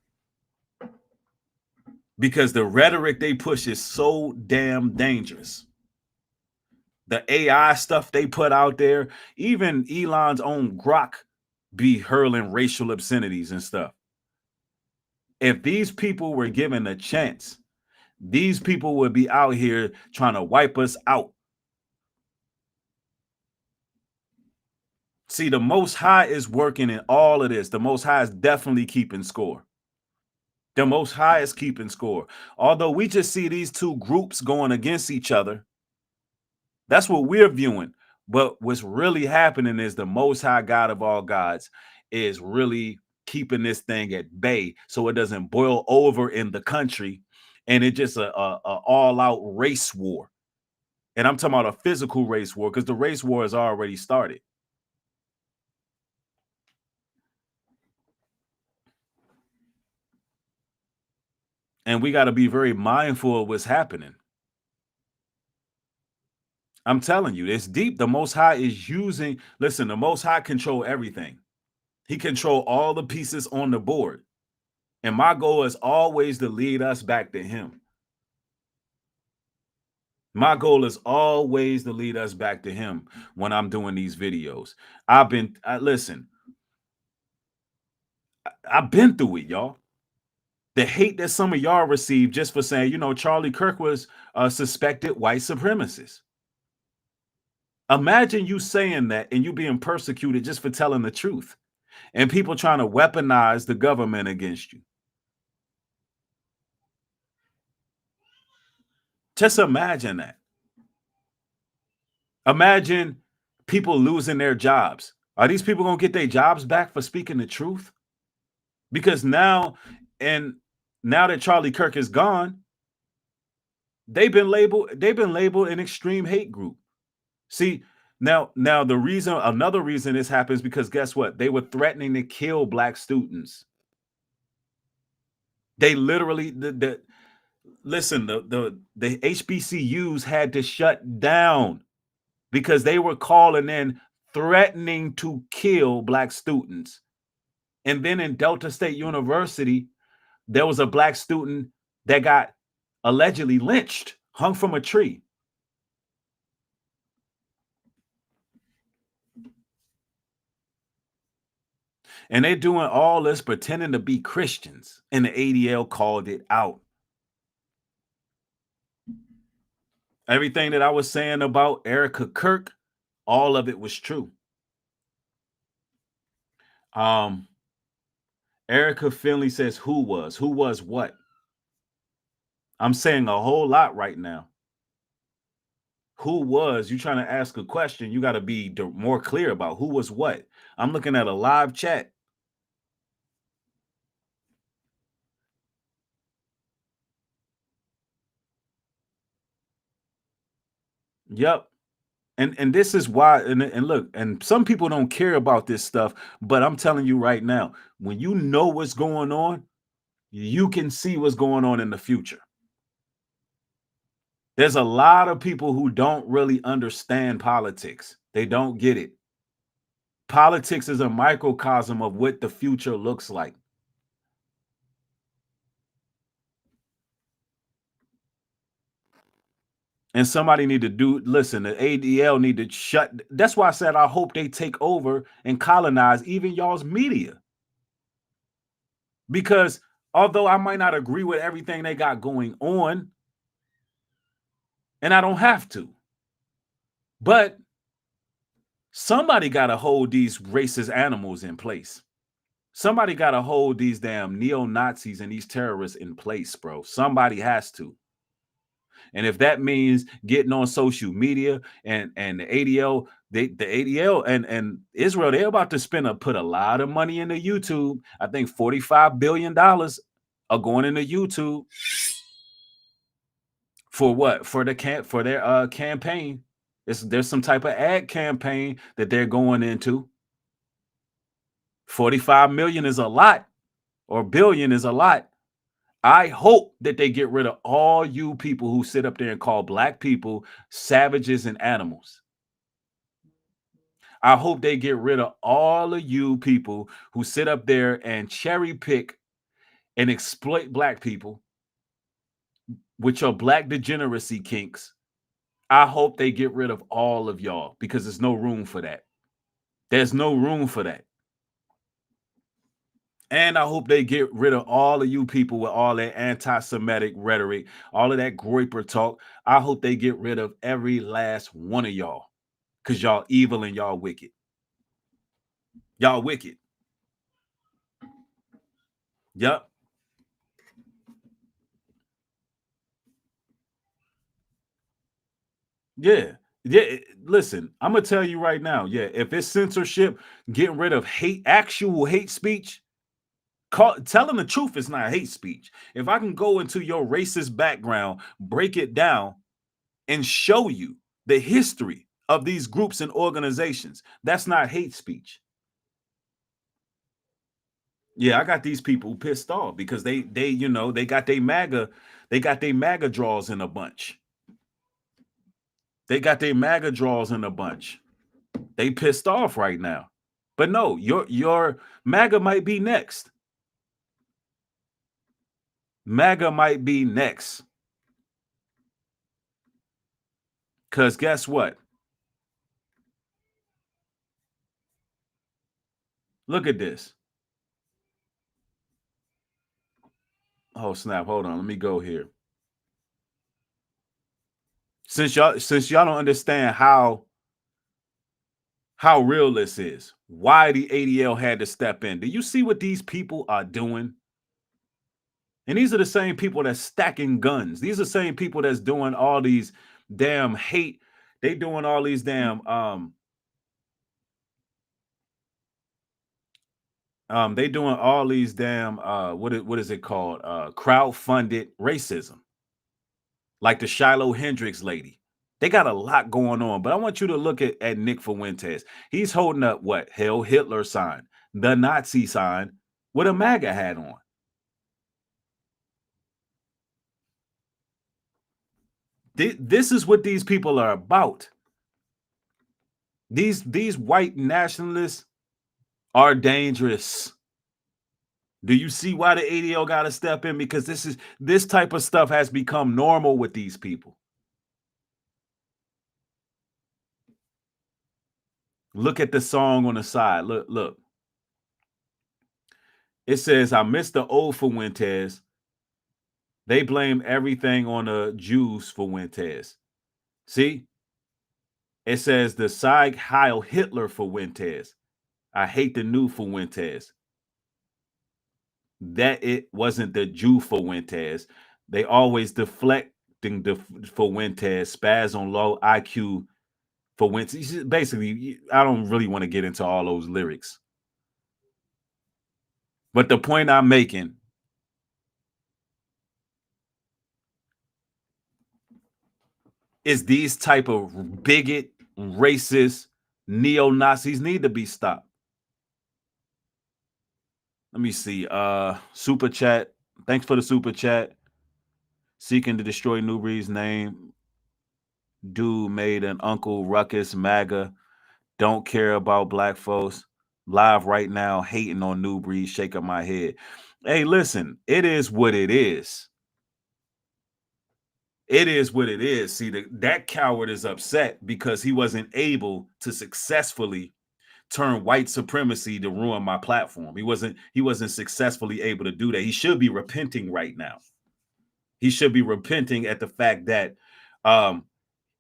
because the rhetoric they push is so damn dangerous. The AI stuff they put out there, even Elon's own Grok be hurling racial obscenities and stuff. If these people were given a chance, these people would be out here trying to wipe us out. See, the Most High is working in all of this. The Most High is definitely keeping score. The Most High is keeping score. Although we just see these two groups going against each other, that's what we're viewing. But what's really happening is the Most High God of all gods is really keeping this thing at bay so it doesn't boil over in the country and it just a all-out race war. And I'm talking about a physical race war, because the race war has already started. And we got to be very mindful of what's happening. I'm telling you, it's deep. The Most High is using, listen, the Most High control everything. He control all the pieces on the board. And my goal is always to lead us back to him. My goal is always to lead us back to him when I'm doing these videos. Listen, I've been through it, y'all. The hate that some of y'all received just for saying, Charlie Kirk was a suspected white supremacist. Imagine you saying that and you being persecuted just for telling the truth, and people trying to weaponize the government against you. Just imagine that. Imagine people losing their jobs. Are these people going to get their jobs back for speaking the truth? Because now that Charlie Kirk is gone, they've been labeled an extreme hate group. See, now another reason this happens, because guess what? They were threatening to kill black students. They literally listen, the HBCUs had to shut down because they were calling in threatening to kill black students. And then in Delta State University, there was a black student that got allegedly lynched, hung from a tree. And they're doing all this pretending to be Christians, and the ADL called it out. Everything that I was saying about Erica Kirk, all of it was true. Erica Finley says, who was what? I'm saying a whole lot right now. Who was? You trying to ask a question, you got to be more clear about who was what. I'm looking at a live chat. Yep. And this is why, and look, and some people don't care about this stuff, but I'm telling you right now, when you know what's going on, you can see what's going on in the future. There's a lot of people who don't really understand politics. They don't get it. Politics is a microcosm of what the future looks like. And somebody need to listen, the ADL need to shut. That's why I said I hope they take over and colonize even y'all's media. Because although I might not agree with everything they got going on, and I don't have to, but somebody got to hold these racist animals in place. Somebody got to hold these damn neo-Nazis and these terrorists in place, bro. Somebody has to. And if that means getting on social media and the ADL, the ADL and Israel, they're about to put a lot of money into YouTube. I think $45 billion are going into YouTube. For what? For their campaign. There's some type of ad campaign that they're going into. 45 million is a lot, or billion is a lot. I hope that they get rid of all you people who sit up there and call black people savages and animals. I hope they get rid of all of you people who sit up there and cherry pick and exploit black people with your black degeneracy kinks. I hope they get rid of all of y'all, because there's no room for that. There's no room for that. And I hope they get rid of all of you people with all that anti-Semitic rhetoric, all of that groiper talk. I hope they get rid of every last one of y'all, because y'all evil and y'all wicked. Y'all wicked. Yep. Yeah. Yeah. Listen, I'm going to tell you right now. Yeah. If it's censorship, getting rid of actual hate speech, telling the truth is not hate speech. If I can go into your racist background, break it down, and show you the history of these groups and organizations, that's not hate speech. Yeah, I got these people pissed off because they got their MAGA draws in a bunch. They got their MAGA draws in a bunch. They pissed off right now. But no, your MAGA might be next. MAGA might be next. Because guess what? Look at this. Oh, snap. Hold on. Let me go here. Since y'all don't understand how real this is, why the ADL had to step in. Do you see what these people are doing? And these are the same people that's stacking guns. These are the same people that's doing all these damn hate. They doing all these damn they doing all these damn what is it called? Crowd-funded racism. Like the Shiloh Hendricks lady. They got a lot going on, but I want you to look at Nick Fuentes. He's holding up what? Hail Hitler sign, the Nazi sign, with a MAGA hat on. This is what these people are about. These white nationalists are dangerous. Do you see why the ADL got to step in? Because this type of stuff has become normal with these people. Look at the song on the side. Look. It says, I miss the old Fuentes. They blame everything on the Jews Fuentes. See? It says the Sieg Heil Hitler Fuentes. I hate the new Fuentes. That it wasn't the Jew Fuentes. They always deflecting the Fuentes, spaz on low IQ Fuentes. Basically, I don't really want to get into all those lyrics. But the point I'm making is these type of bigot, racist, neo-Nazis need to be stopped. Let me see. Super chat. Thanks for the super chat. Seeking to destroy Nubreed's name. Dude made an Uncle Ruckus MAGA. Don't care about black folks. Live right now, hating on Nubreed, shaking my head. Hey, listen, it is what it is. It is what it is. See, that coward is upset because he wasn't able to successfully turn white supremacy to ruin my platform. He wasn't successfully able to do that. He should be repenting right now. He should be repenting at the fact that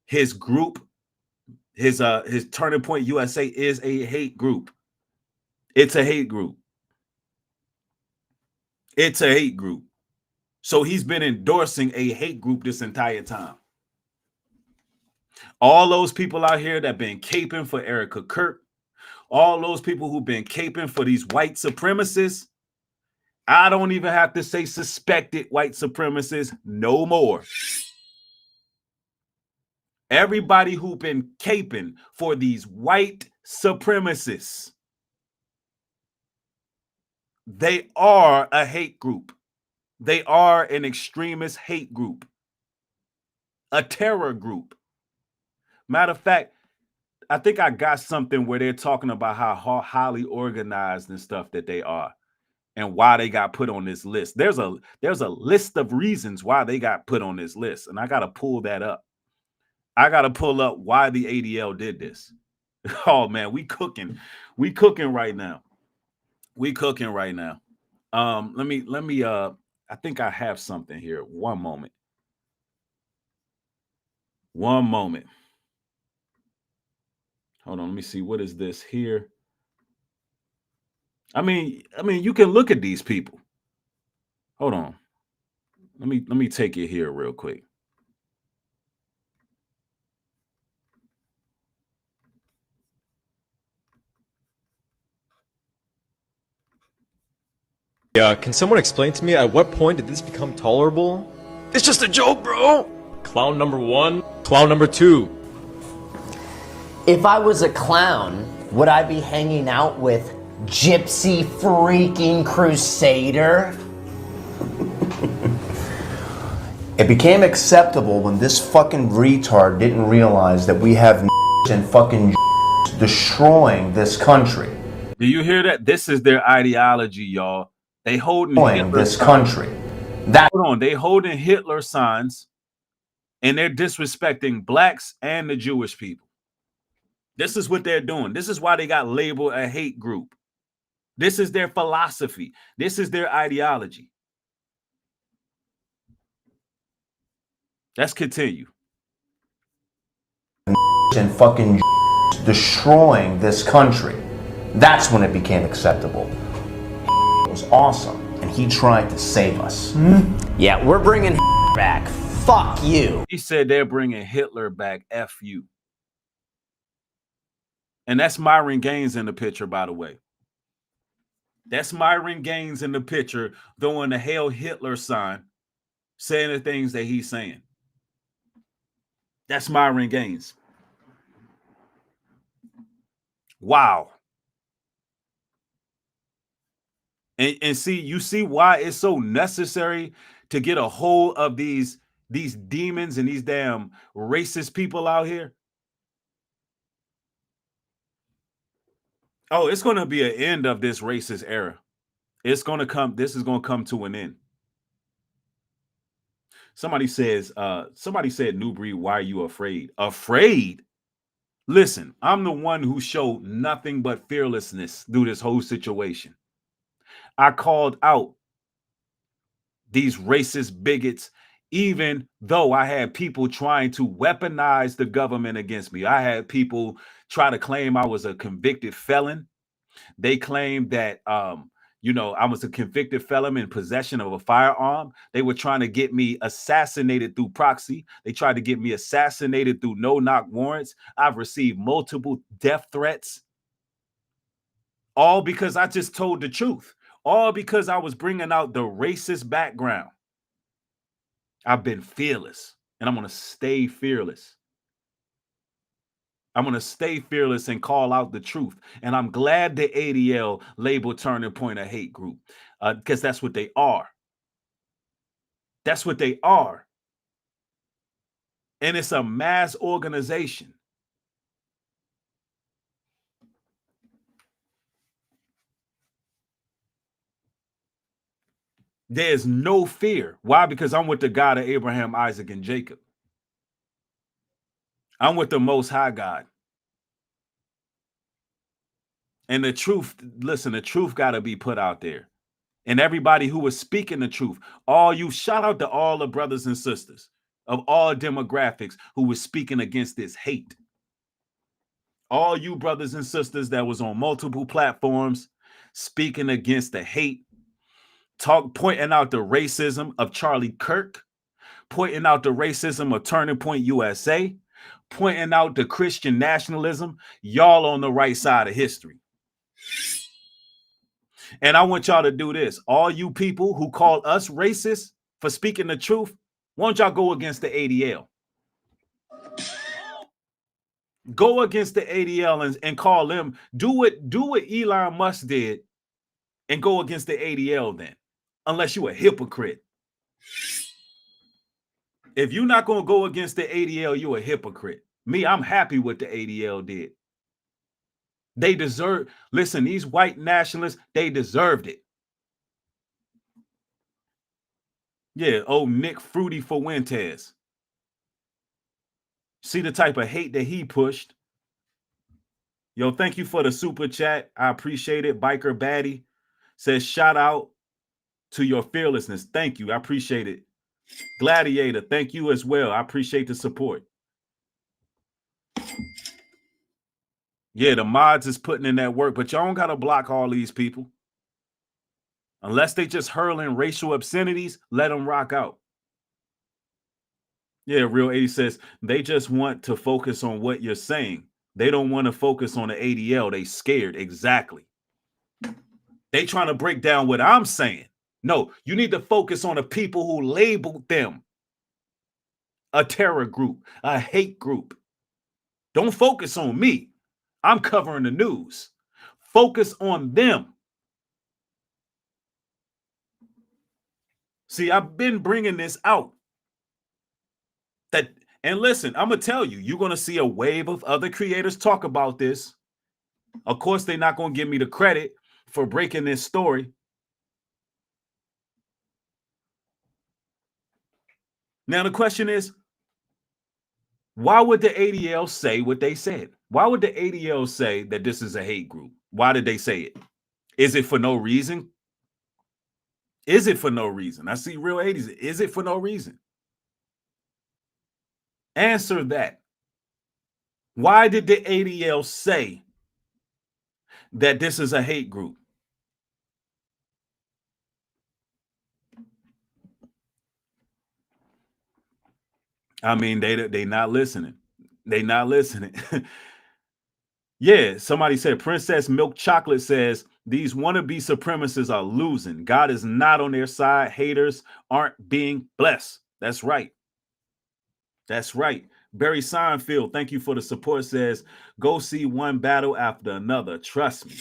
his group, his Turning Point USA is a hate group. It's a hate group. It's a hate group. So he's been endorsing a hate group this entire time. All those people out here that have been caping for Erica Kirk, all those people who've been caping for these white supremacists, I don't even have to say suspected white supremacists no more. Everybody who've been caping for these white supremacists, they are a hate group. They are an extremist hate group, a terror group. Matter of fact, I think I got something where they're talking about how highly organized and stuff that they are and why they got put on this list. There's a list of reasons why they got put on this list, and I got to pull that up. I got to pull up why the ADL did this. Oh man, we cooking right now. We cooking right now. Let me I think I have something here. One moment. Hold on, let me see. What is this here? I mean, you can look at these people. Hold on. Let me take it here real quick. Yeah, can someone explain to me at what point did this become tolerable? It's just a joke, bro! Clown number 1, clown number 2. If I was a clown, would I be hanging out with Gypsy freaking Crusader? It became acceptable when this fucking retard didn't realize that we have and fucking destroying this country. Do you hear that? This is their ideology, y'all. They holding Hitler this country. Hold on, they holding Hitler signs And they're disrespecting blacks and the Jewish people. This is what they're doing. This is why they got labeled a hate group. This is their philosophy. This is their ideology. Let's continue. And fucking destroying this country. That's when it became acceptable. It was awesome, and he tried to save us. Yeah, we're bringing back. Fuck you. He said they're bringing Hitler back. F you. And that's Myron Gaines in the picture, by the way. That's Myron Gaines in the picture throwing the Hail Hitler sign, saying the things that he's saying. That's Myron Gaines. Wow. And see, you see why it's so necessary to get a hold of these demons and these damn racist people out here. Oh, it's going to be an end of this racist era. It's going to come. This is going to come to an end. Somebody said, Nubreed, why are you afraid? Afraid? Listen, I'm the one who showed nothing but fearlessness through this whole situation. I called out these racist bigots, even though I had people trying to weaponize the government against me. I had people try to claim I was a convicted felon. They claimed that, I was a convicted felon in possession of a firearm. They were trying to get me assassinated through proxy. They tried to get me assassinated through no-knock warrants. I've received multiple death threats. All because I just told the truth. All because I was bringing out the racist background. I've been fearless, and I'm going to stay fearless. I'm going to stay fearless and call out the truth. And I'm glad the ADL labeled Turning Point a hate group, because that's what they are. That's what they are. And it's a mass organization. There's no fear. Why? Because I'm with the God of Abraham, Isaac, and Jacob. I'm with the Most High God. And the truth, listen, the truth got to be put out there. And everybody who was speaking the truth, shout out to all the brothers and sisters of all demographics who was speaking against this hate. All you brothers and sisters that was on multiple platforms speaking against the hate, pointing out the racism of Charlie Kirk, pointing out the racism of Turning Point USA, pointing out the Christian nationalism. Y'all on the right side of history. And I want y'all to do this. All you people who call us racist for speaking the truth, why don't y'all go against the ADL? Go against the ADL and call them. Do what Elon Musk did and go against the ADL then. Unless you a hypocrite. If you're not going to go against the ADL, you're a hypocrite. Me, I'm happy what the ADL did. They deserve, listen, these white nationalists, they deserved it. Yeah, old Nick Fruity Fuentes. See the type of hate that he pushed. Yo, thank you for the super chat. I appreciate it. Biker Baddie says, shout out to your fearlessness. Thank you. I appreciate it. Gladiator, thank you as well. I appreciate the support. Yeah, the mods is putting in that work, but y'all don't got to block all these people. Unless they just hurling racial obscenities, let them rock out. Yeah, Real 80 says, they just want to focus on what you're saying. They don't want to focus on the ADL. They scared. Exactly. They trying to break down what I'm saying. No, you need to focus on the people who labeled them a terror group, a hate group. Don't focus on me. I'm covering the news. Focus on them. See, I've been bringing this out. And listen, I'm going to tell you, you're going to see a wave of other creators talk about this. Of course, they're not going to give me the credit for breaking this story. Now, the question is, Why would the ADL say what they said? Why would the ADL say that this is a hate group? Why did they say it? Is it for no reason? Is it for no reason? I see real 80s. Is it for no reason? Answer that. Why did the ADL say that this is a hate group? I mean, they not listening. They not listening. Yeah, somebody said Princess Milk Chocolate says these wannabe supremacists are losing. God is not on their side. Haters aren't being blessed. That's right. That's right. Barry Seinfeld, thank you for the support, says go see one battle after another. Trust me.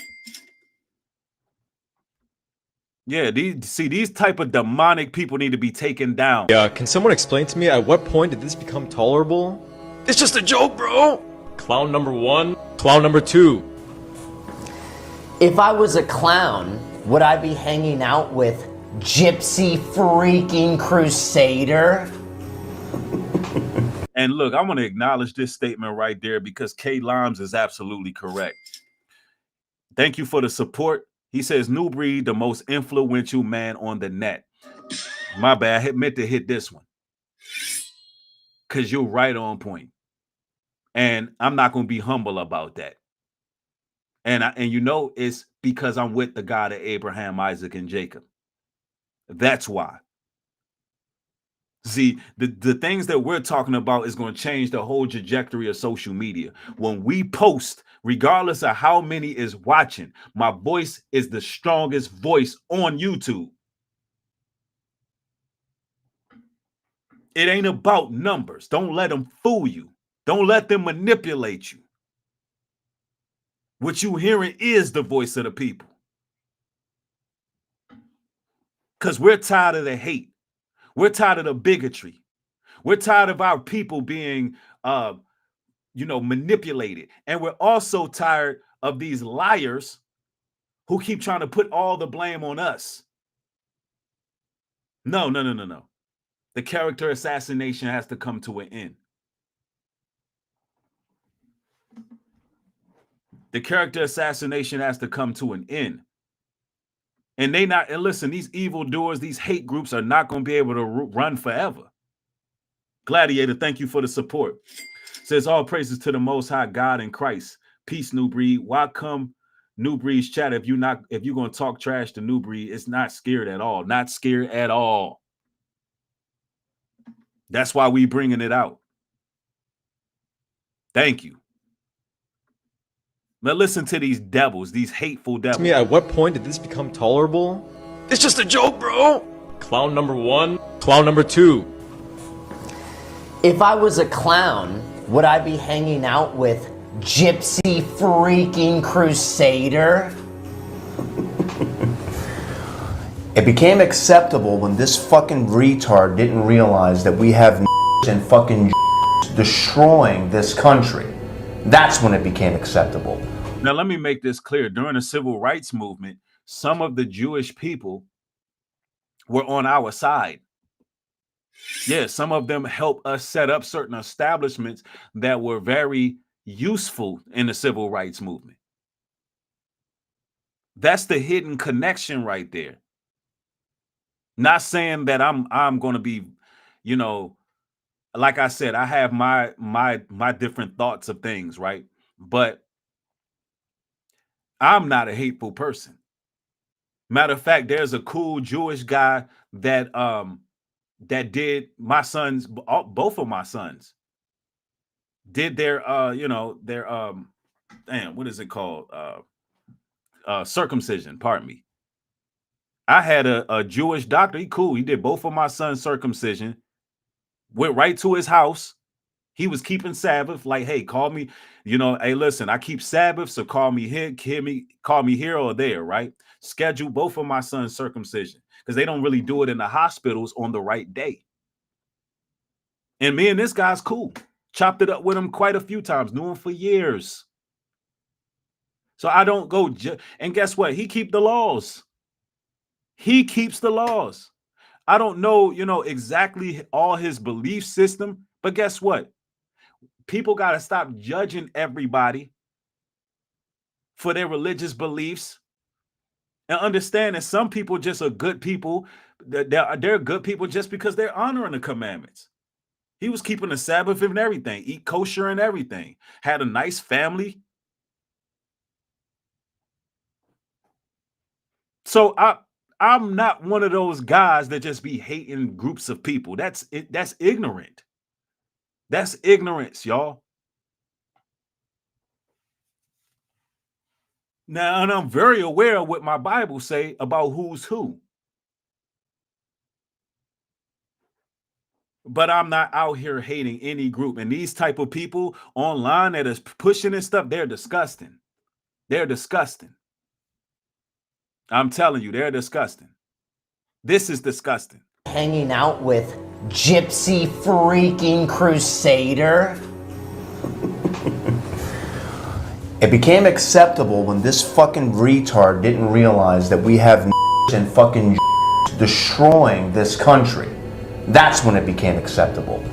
Yeah, these type of demonic people need to be taken down. Yeah, can someone explain to me at what point did this become tolerable? It's just a joke, bro! Clown number 1, clown number 2. If I was a clown, would I be hanging out with Gypsy freaking Crusader? And look, I want to acknowledge this statement right there because K Limes is absolutely correct. Thank you for the support. He says, Nubreed, the most influential man on the net. My bad. I meant to hit this one. Because you're right on point. And I'm not going to be humble about that. And you know, it's because I'm with the God of Abraham, Isaac, and Jacob. That's why. See, the things that we're talking about is going to change the whole trajectory of social media. When we post, regardless of how many is watching, my voice is the strongest voice on YouTube. It ain't about numbers. Don't let them fool you. Don't let them manipulate you. What you hearing is the voice of the people. Because we're tired of the hate. We're tired of the bigotry. We're tired of our people being manipulated. And we're also tired of these liars who keep trying to put all the blame on us. No. The character assassination has to come to an end. The character assassination has to come to an end. And listen, these evildoers, these hate groups are not going to be able to run forever. Gladiator, thank you for the support. Says all praises to the Most High God in Christ. Peace, Nubreed. Why come Nubreed's chat if you're going to talk trash to Nubreed? It's not scared at all. Not scared at all. That's why we bringing it out. Thank you. Now listen to these devils, these hateful devils. To me, at what point did this become tolerable? It's just a joke, bro! Clown number 1, clown number 2. If I was a clown, would I be hanging out with Gypsy freaking Crusader? It became acceptable when this fucking retard didn't realize that we have and fucking destroying this country. That's when it became acceptable. Now, let me make this clear. During the civil rights movement, some of the Jewish people were on our side. Yeah, some of them helped us set up certain establishments that were very useful in the civil rights movement. That's the hidden connection right there. Not saying that I'm going to be, like I said, I have my different thoughts of things, right? But I'm not a hateful person. Matter of fact, there's a cool Jewish guy that did my sons, both of my sons did their what is it called? Circumcision, pardon me. I had a Jewish doctor. He cool. He did both of my sons' circumcision. Went right to his house. He was keeping Sabbath. Like, hey, call me. Hey, listen, I keep Sabbath, so call me here. Call me here or there. Right? Schedule both of my sons' circumcision because they don't really do it in the hospitals on the right day. And me and this guy's cool. Chopped it up with him quite a few times. Knew him for years. So I don't go. And guess what? He keep the laws. He keeps the laws. I don't know, exactly all his belief system, but guess what? people got to stop judging everybody for their religious beliefs and understand that some people just are good people. They're good people just because they're honoring the commandments. He was keeping the Sabbath and everything, eat kosher and everything, had a nice family. So I'm not one of those guys that just be hating groups of people. That's ignorant. That's ignorance, y'all. Now, and I'm very aware of what my Bible say about who's who. But I'm not out here hating any group. And these type of people online that is pushing and stuff, they're disgusting. They're disgusting. I'm telling you, they're disgusting. This is disgusting. Hanging out with Gypsy freaking Crusader. It became acceptable when this fucking retard didn't realize that we have and fucking destroying this country. That's when it became acceptable.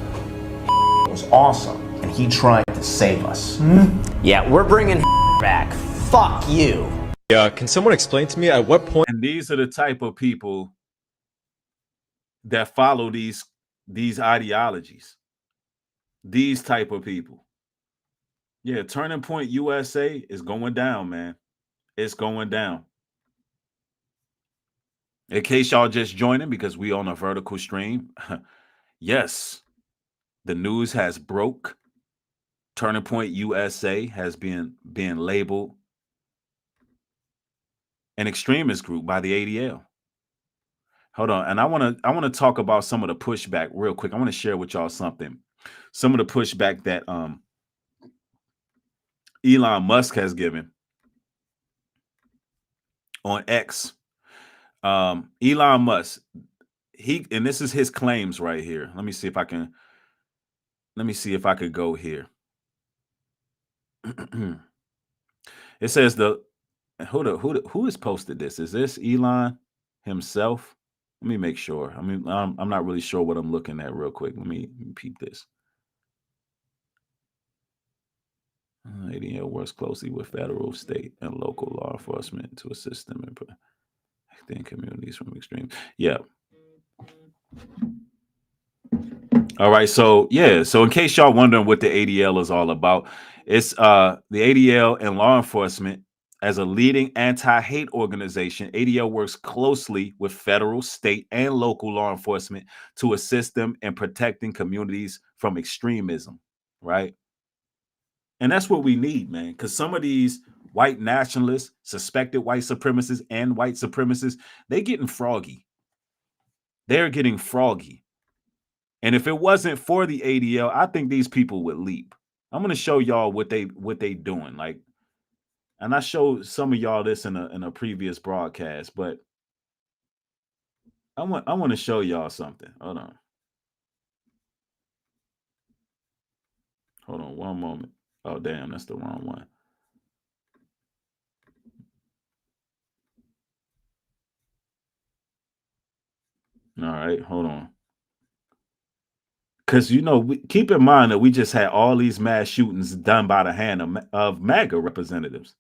It was awesome, and he tried to save us. Yeah, we're bringing back. Fuck you. Yeah, can someone explain to me at what point? And these are the type of people that follow these ideologies. These type of people. Yeah, Turning Point USA is going down, man. It's going down. In case y'all just joining, because we on a vertical stream, yes, the news has broke. Turning Point USA has been labeled an extremist group by the ADL. Hold on, and I want to talk about some of the pushback real quick. I want to share with y'all something. Some of the pushback that Elon Musk has given on X. Elon Musk, and this is his claims right here. Let me see if I could go here. It says who has posted this? Is this Elon himself? Let me make sure. I mean, I'm not really sure what I'm looking at real quick. Let me peep this. ADL works closely with federal, state, and local law enforcement to assist them in protecting communities from extreme. Yeah. All right. So, yeah. So in case y'all wondering what the ADL is all about, it's the ADL and law enforcement. As a leading anti-hate organization, ADL works closely with federal, state, and local law enforcement to assist them in protecting communities from extremism, right? And that's what we need, man, because some of these white nationalists, suspected white supremacists, and white supremacists, they're getting froggy. They're getting froggy. And if it wasn't for the ADL, I think these people would leap. I'm going to show y'all what they doing, like. And I showed some of y'all this in a previous broadcast, but I want to show y'all something. Hold on one moment. Oh, damn, that's the wrong one. All right, hold on. Because, keep in mind that we just had all these mass shootings done by the hand of MAGA representatives.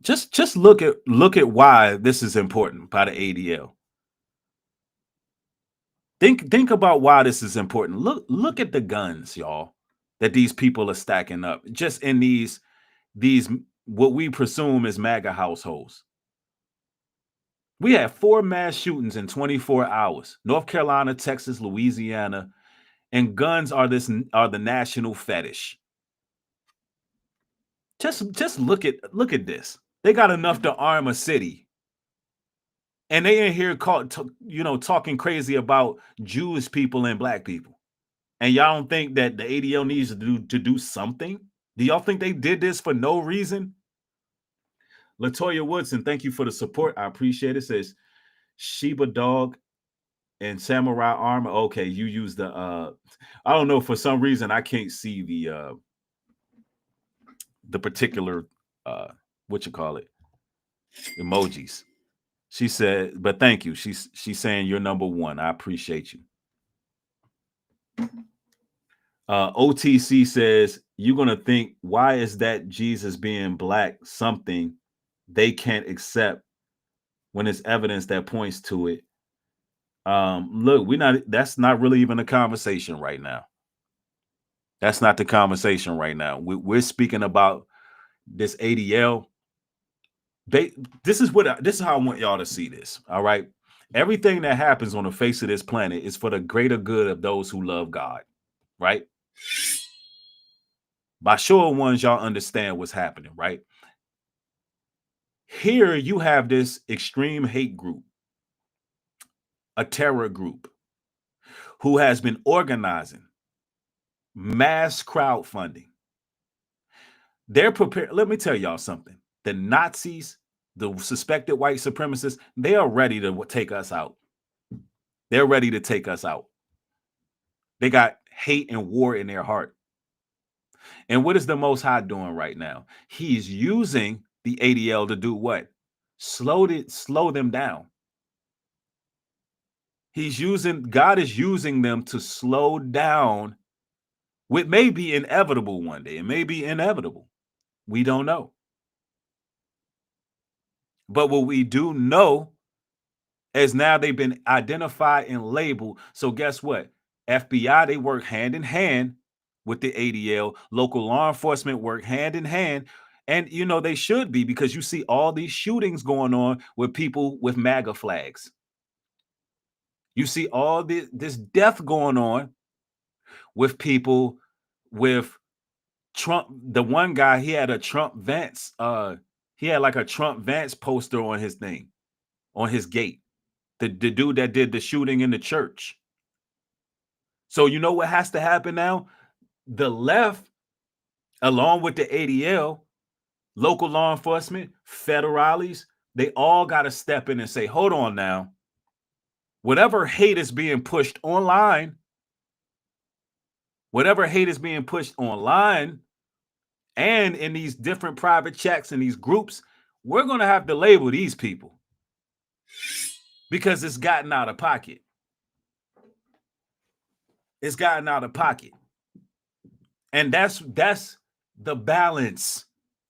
Just look at why this is important by the ADL. Think about why this is important. Look at the guns, y'all, that these people are stacking up just in these what we presume is MAGA households. We had 4 mass shootings in 24 hours. North Carolina, Texas, Louisiana, and guns are the national fetish. Just look at this. They got enough to arm a city. And they in here talking crazy about Jewish people and black people. And y'all don't think that the ADL needs to do something? Do y'all think they did this for no reason? Latoya Woodson, thank you for the support. I appreciate it. Says Sheba Dog and Samurai Armor. Okay, you use the I don't know, for some reason I can't see the particular what you call it, emojis. She said, but thank you. She's saying you're number one. I appreciate you. OTC says, you're going to think, why is that Jesus being black something they can't accept when it's evidence that points to it? Look, that's not really even a conversation right now. That's not the conversation right now. We're speaking about this ADL. This is how I want y'all to see this. All right. Everything that happens on the face of this planet is for the greater good of those who love God. Right. By show of ones, y'all understand what's happening, right? Here you have this extreme hate group, a terror group, who has been organizing mass crowdfunding. They're prepared. Let me tell y'all something. The Nazis, the suspected white supremacists, they are ready to take us out. They're ready to take us out. They got hate and war in their heart. And what is the Most High doing right now? He's using the ADL to do what? Slow them down. God is using them to slow down what may be inevitable one day. It may be inevitable. We don't know. But what we do know is now they've been identified and labeled. So guess what? FBI, they work hand in hand with the ADL. Local law enforcement work hand in hand. And, they should be, because you see all these shootings going on with people with MAGA flags. You see all this death going on with people with Trump. The one guy, he had a Trump Vance. He had like a Trump Vance poster on his thing, on his gate. The dude that did the shooting in the church. So you know what has to happen now? The left, along with the ADL, local law enforcement, federales, they all got to step in and say, hold on now. Whatever hate is being pushed online, and in these different private chats and these groups, we're going to have to label these people because it's gotten out of pocket. It's gotten out of pocket. And that's the balance.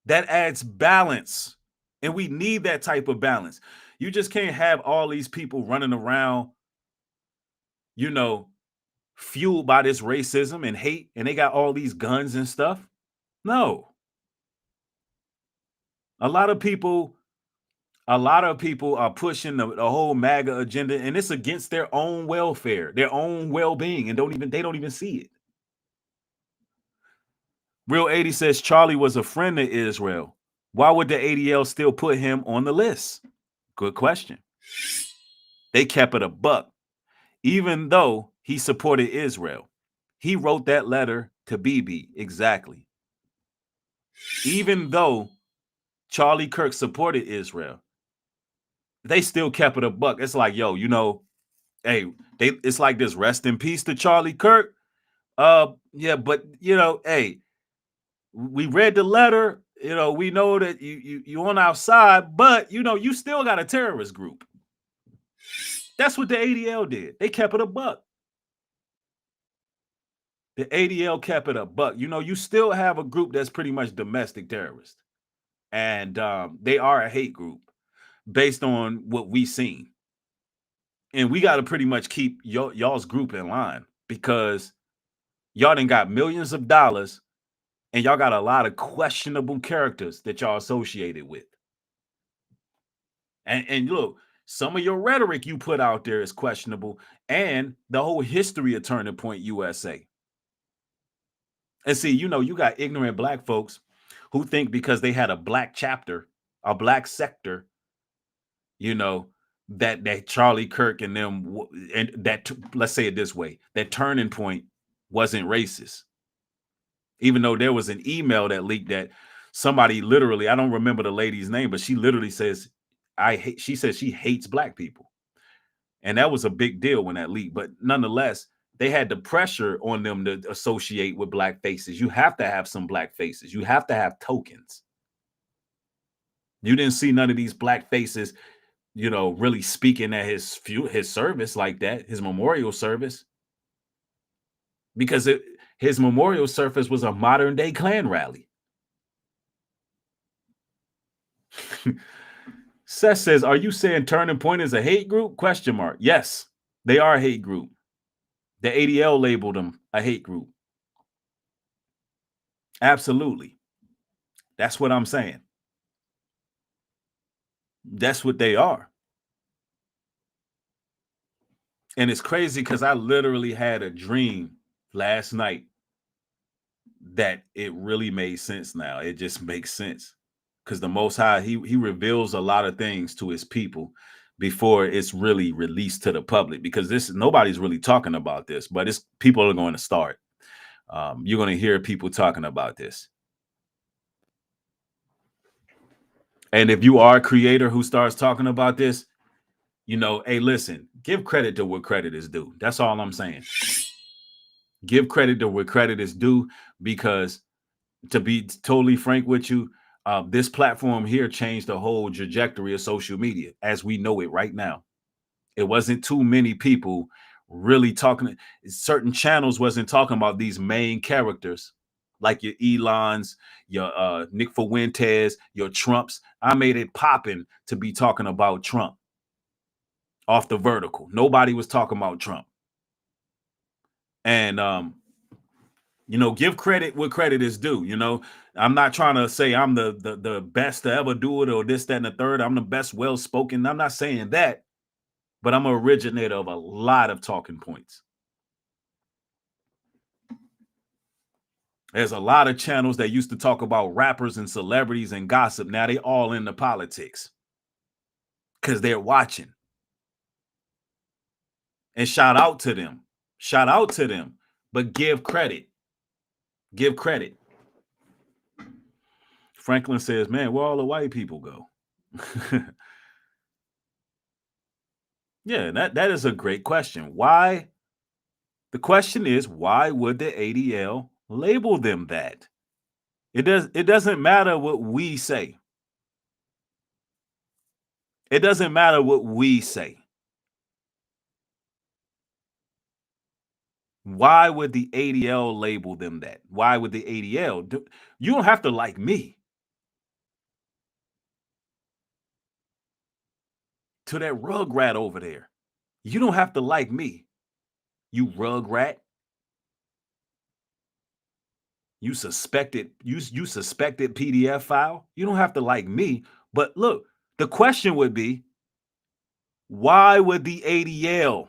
That adds balance. And we need that type of balance. You just can't have all these people running around, fueled by this racism and hate, and they got all these guns and stuff. No. A lot of people are pushing the whole MAGA agenda, and it's against their own welfare, their own well-being, and they don't even see it. Real 80 says Charlie was a friend to Israel. Why would the ADL still put him on the list? Good question. They kept it a buck, even though he supported Israel. He wrote that letter to Bibi, exactly. Even though Charlie Kirk supported Israel, they still kept it a buck. It's like, hey, it's like this. Rest in peace to Charlie Kirk. Yeah, but hey, we read the letter. We know that you on our side, but you still got a terrorist group. That's what the ADL did. They kept it a buck. The ADL kept it a buck. You still have a group that's pretty much domestic terrorist, and they are a hate group based on what we've seen. And we got to pretty much keep y'all's group in line, because y'all done got millions of dollars and y'all got a lot of questionable characters that y'all associated with. And look, some of your rhetoric you put out there is questionable, and the whole history of Turning Point USA. And see, you got ignorant black folks who think because they had a black chapter, a black sector, that Charlie Kirk and them, and that, let's say it this way, that Turning Point wasn't racist. Even though there was an email that leaked that somebody literally, I don't remember the lady's name, but she literally says, she says she hates black people. And that was a big deal when that leaked. But nonetheless, they had the pressure on them to associate with black faces. You have to have some black faces. You have to have tokens. You didn't see none of these black faces, really speaking at his service like that, his memorial service. because his memorial service was a modern day Klan rally. Seth says, are you saying Turning Point is a hate group? Question mark. Yes, they are a hate group. The ADL labeled them a hate group. Absolutely. That's what I'm saying. That's what they are. And it's crazy because I literally had a dream last night that it really made sense now. It just makes sense. Because the Most High, he reveals a lot of things to his people before it's really released to the public. Because nobody's really talking about this, but people are going to start. You're going to hear people talking about this. And if you are a creator who starts talking about this, hey, listen, give credit to what credit is due. That's all I'm saying. Give credit to what credit is due, because to be totally frank with you, this platform here changed the whole trajectory of social media as we know it right now. It wasn't too many people really talking. Certain channels wasn't talking about these main characters like your Elons, your Nick Fuentes, your Trumps. I made it popping to be talking about Trump off the vertical. Nobody was talking about Trump. And give credit what credit is due. I'm not trying to say I'm the best to ever do it or this, that, and the third. I'm the best well-spoken. I'm not saying that, but I'm an originator of a lot of talking points. There's a lot of channels that used to talk about rappers and celebrities and gossip. Now they all into politics because they're watching. And shout out to them. Shout out to them. But give credit. Give credit. Franklin says, man, where all the white people go? Yeah, that is a great question. Why? The question is, why would the ADL label them that? It doesn't matter what we say. It doesn't matter what we say. Why would the ADL label them that? Why would the ADL do? You don't have to like me. To that rugrat over there. You don't have to like me. You rugrat. You suspected PDF file. You don't have to like me. But look, the question would be, why would the ADL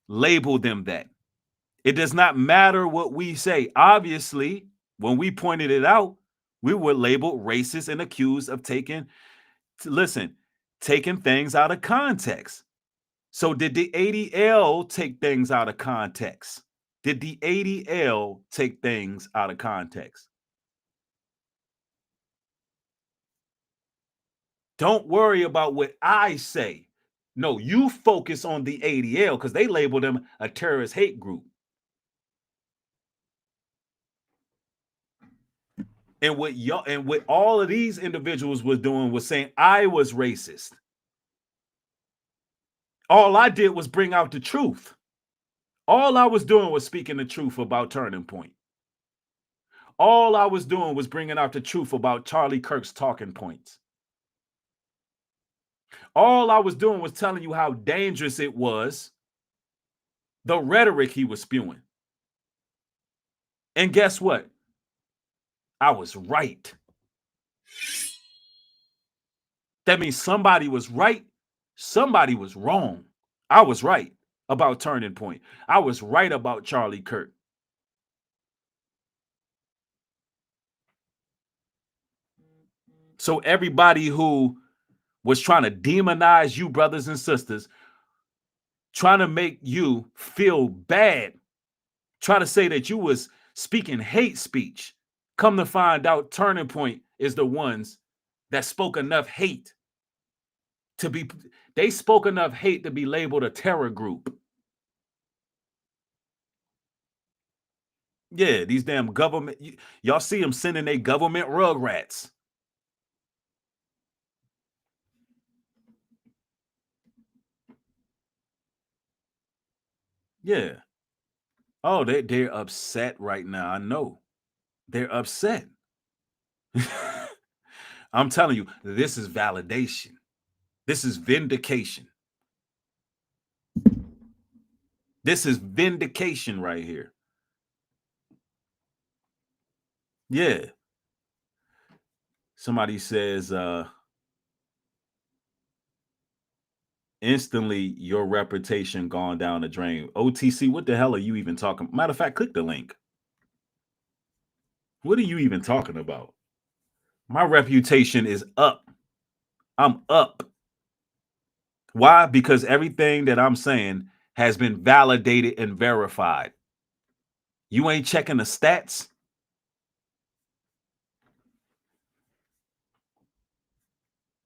label them that? It does not matter what we say. Obviously, when we pointed it out, we were labeled racist and accused of taking things out of context. So did the ADL take things out of context? Did the ADL take things out of context? Don't worry about what I say. No, you focus on the ADL because they labeled them a terrorist hate group. And what all of these individuals was doing was saying I was racist. All I did was bring out the truth. All I was doing was speaking the truth about Turning Point. All I was doing was bringing out the truth about Charlie Kirk's talking points. All I was doing was telling you how dangerous it was, the rhetoric he was spewing. And guess what? I was right. That means somebody was right, somebody was wrong. I was right about Turning Point. I was right about Charlie Kirk. So everybody who was trying to demonize you, brothers and sisters, trying to make you feel bad, try to say that you was speaking hate speech, come to find out Turning Point is the ones that spoke enough hate to be, they spoke enough hate to be labeled a terror group. Yeah, these damn government, y'all see them sending their government rugrats. Yeah. Oh, they're upset right now. I know. They're upset. I'm telling you, this is validation. This is vindication. This is vindication right here. Yeah. Somebody says, instantly your reputation gone down the drain. OTC, what the hell are you even talking? Matter of fact, click the link. What are you even talking about? My reputation is up. I'm up. Why? Because everything that I'm saying has been validated and verified. You ain't checking the stats.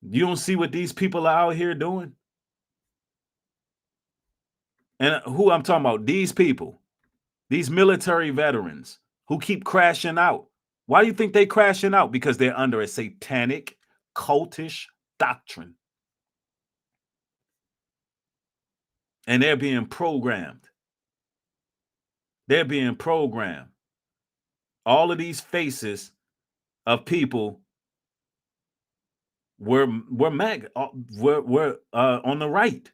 You don't see what these people are out here doing? And who I'm talking about, these people, these military veterans who keep crashing out. Why do you think they crashing out? Because they're under a satanic, cultish doctrine. And they're being programmed. They're being programmed. All of these faces of people were on the right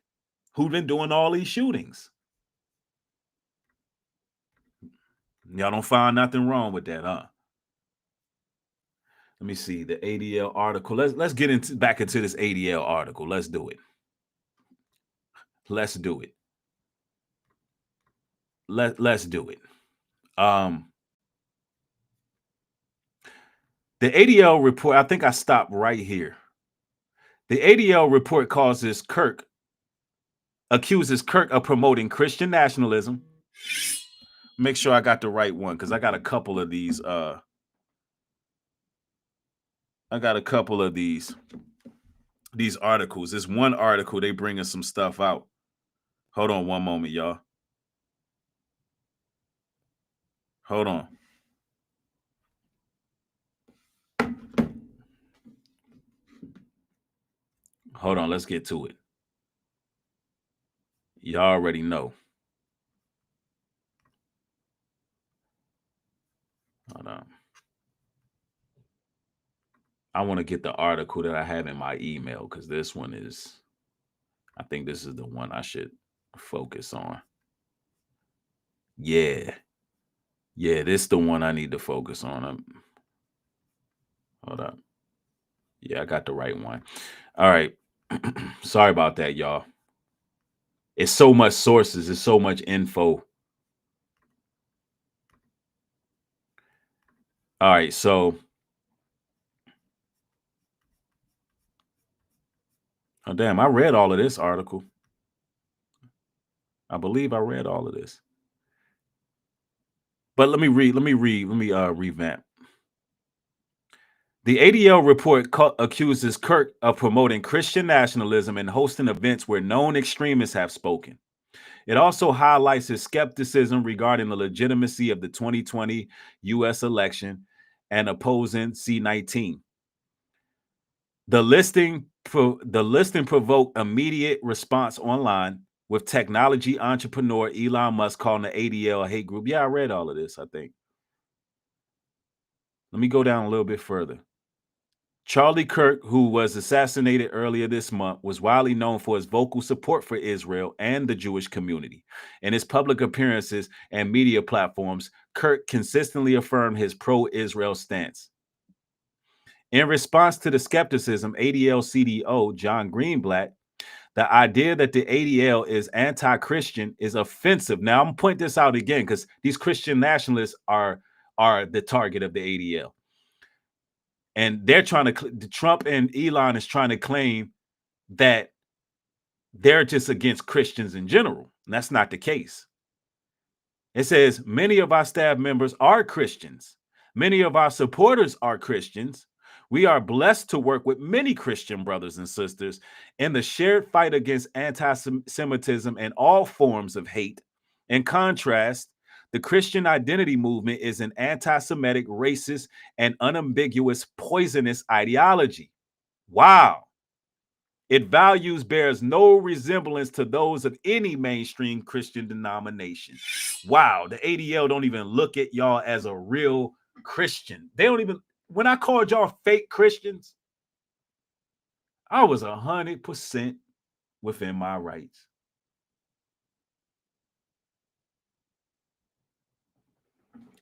who've been doing all these shootings. Y'all don't find nothing wrong with that, huh? Let me see the ADL article. Let's get back into this ADL article. Let's do it. Let's do it. Let's do it. The ADL report, I think I stopped right here. The ADL report accuses Kirk of promoting Christian nationalism. Make sure I got the right one because I got a couple of these. These articles. This one article, they bringing some stuff out. Hold on one moment, y'all. Hold on. Hold on, let's get to it. Y'all already know. Hold on. I want to get the article that I have in my email because this one is, I think this is the one I should focus on. Yeah, this is the one I need to focus on. Hold up. Yeah, I got the right one. All right. Sorry about that, y'all. It's so much sources. It's so much info. All right. So, oh, damn, I read all of this article. I believe I read all of this. But let me revamp. The ADL report accuses Kirk of promoting Christian nationalism and hosting events where known extremists have spoken. It also highlights his skepticism regarding the legitimacy of the 2020 U.S. election and opposing C-19. The listing provoked immediate response online, with technology entrepreneur Elon Musk calling the ADL a hate group. Yeah, I read all of this, I think. Let me go down a little bit further. Charlie Kirk, who was assassinated earlier this month, was widely known for his vocal support for Israel and the Jewish community. In his public appearances and media platforms, Kirk consistently affirmed his pro-Israel stance. In response to the skepticism, ADL CDO John Greenblatt, the idea that the ADL is anti-Christian is offensive. Now, I'm going to point this out again because these Christian nationalists are the target of the ADL. And they're trying to, Trump and Elon is trying to claim that they're just against Christians in general. And that's not the case. It says many of our staff members are Christians. Many of our supporters are Christians. We are blessed to work with many Christian brothers and sisters in the shared fight against anti-Semitism and all forms of hate. In contrast, the Christian identity movement is an anti-Semitic, racist, and unambiguous poisonous ideology. Wow. It values bears no resemblance to those of any mainstream Christian denomination. Wow, the ADL don't even look at y'all as a real Christian. They don't even, when I called y'all fake Christians, I was 100% within my rights.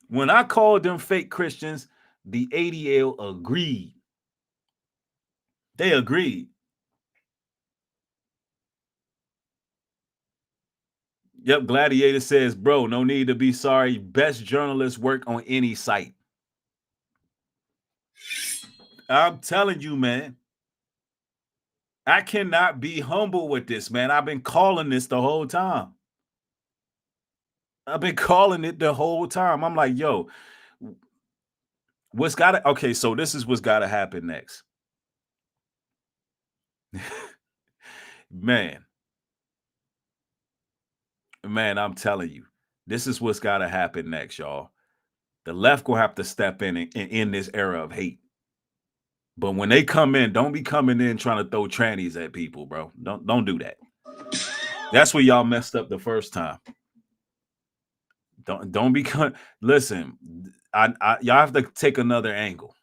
When I called them fake Christians, the ADL agreed. They agreed. Yep, Gladiator says, bro, no need to be sorry. Best journalists work on any site. I'm telling you, man. I cannot be humble with this, man. I've been calling this the whole time. I've been calling it the whole time. I'm like, yo, what's gotta, okay, so this is what's gotta happen next. Man, I'm telling you, this is what's gotta happen next, y'all. The left will have to step in and end this era of hate. But when they come in, don't be coming in trying to throw trannies at people, bro. Don't do that. That's where y'all messed up the first time. Don't be listen. Y'all have to take another angle.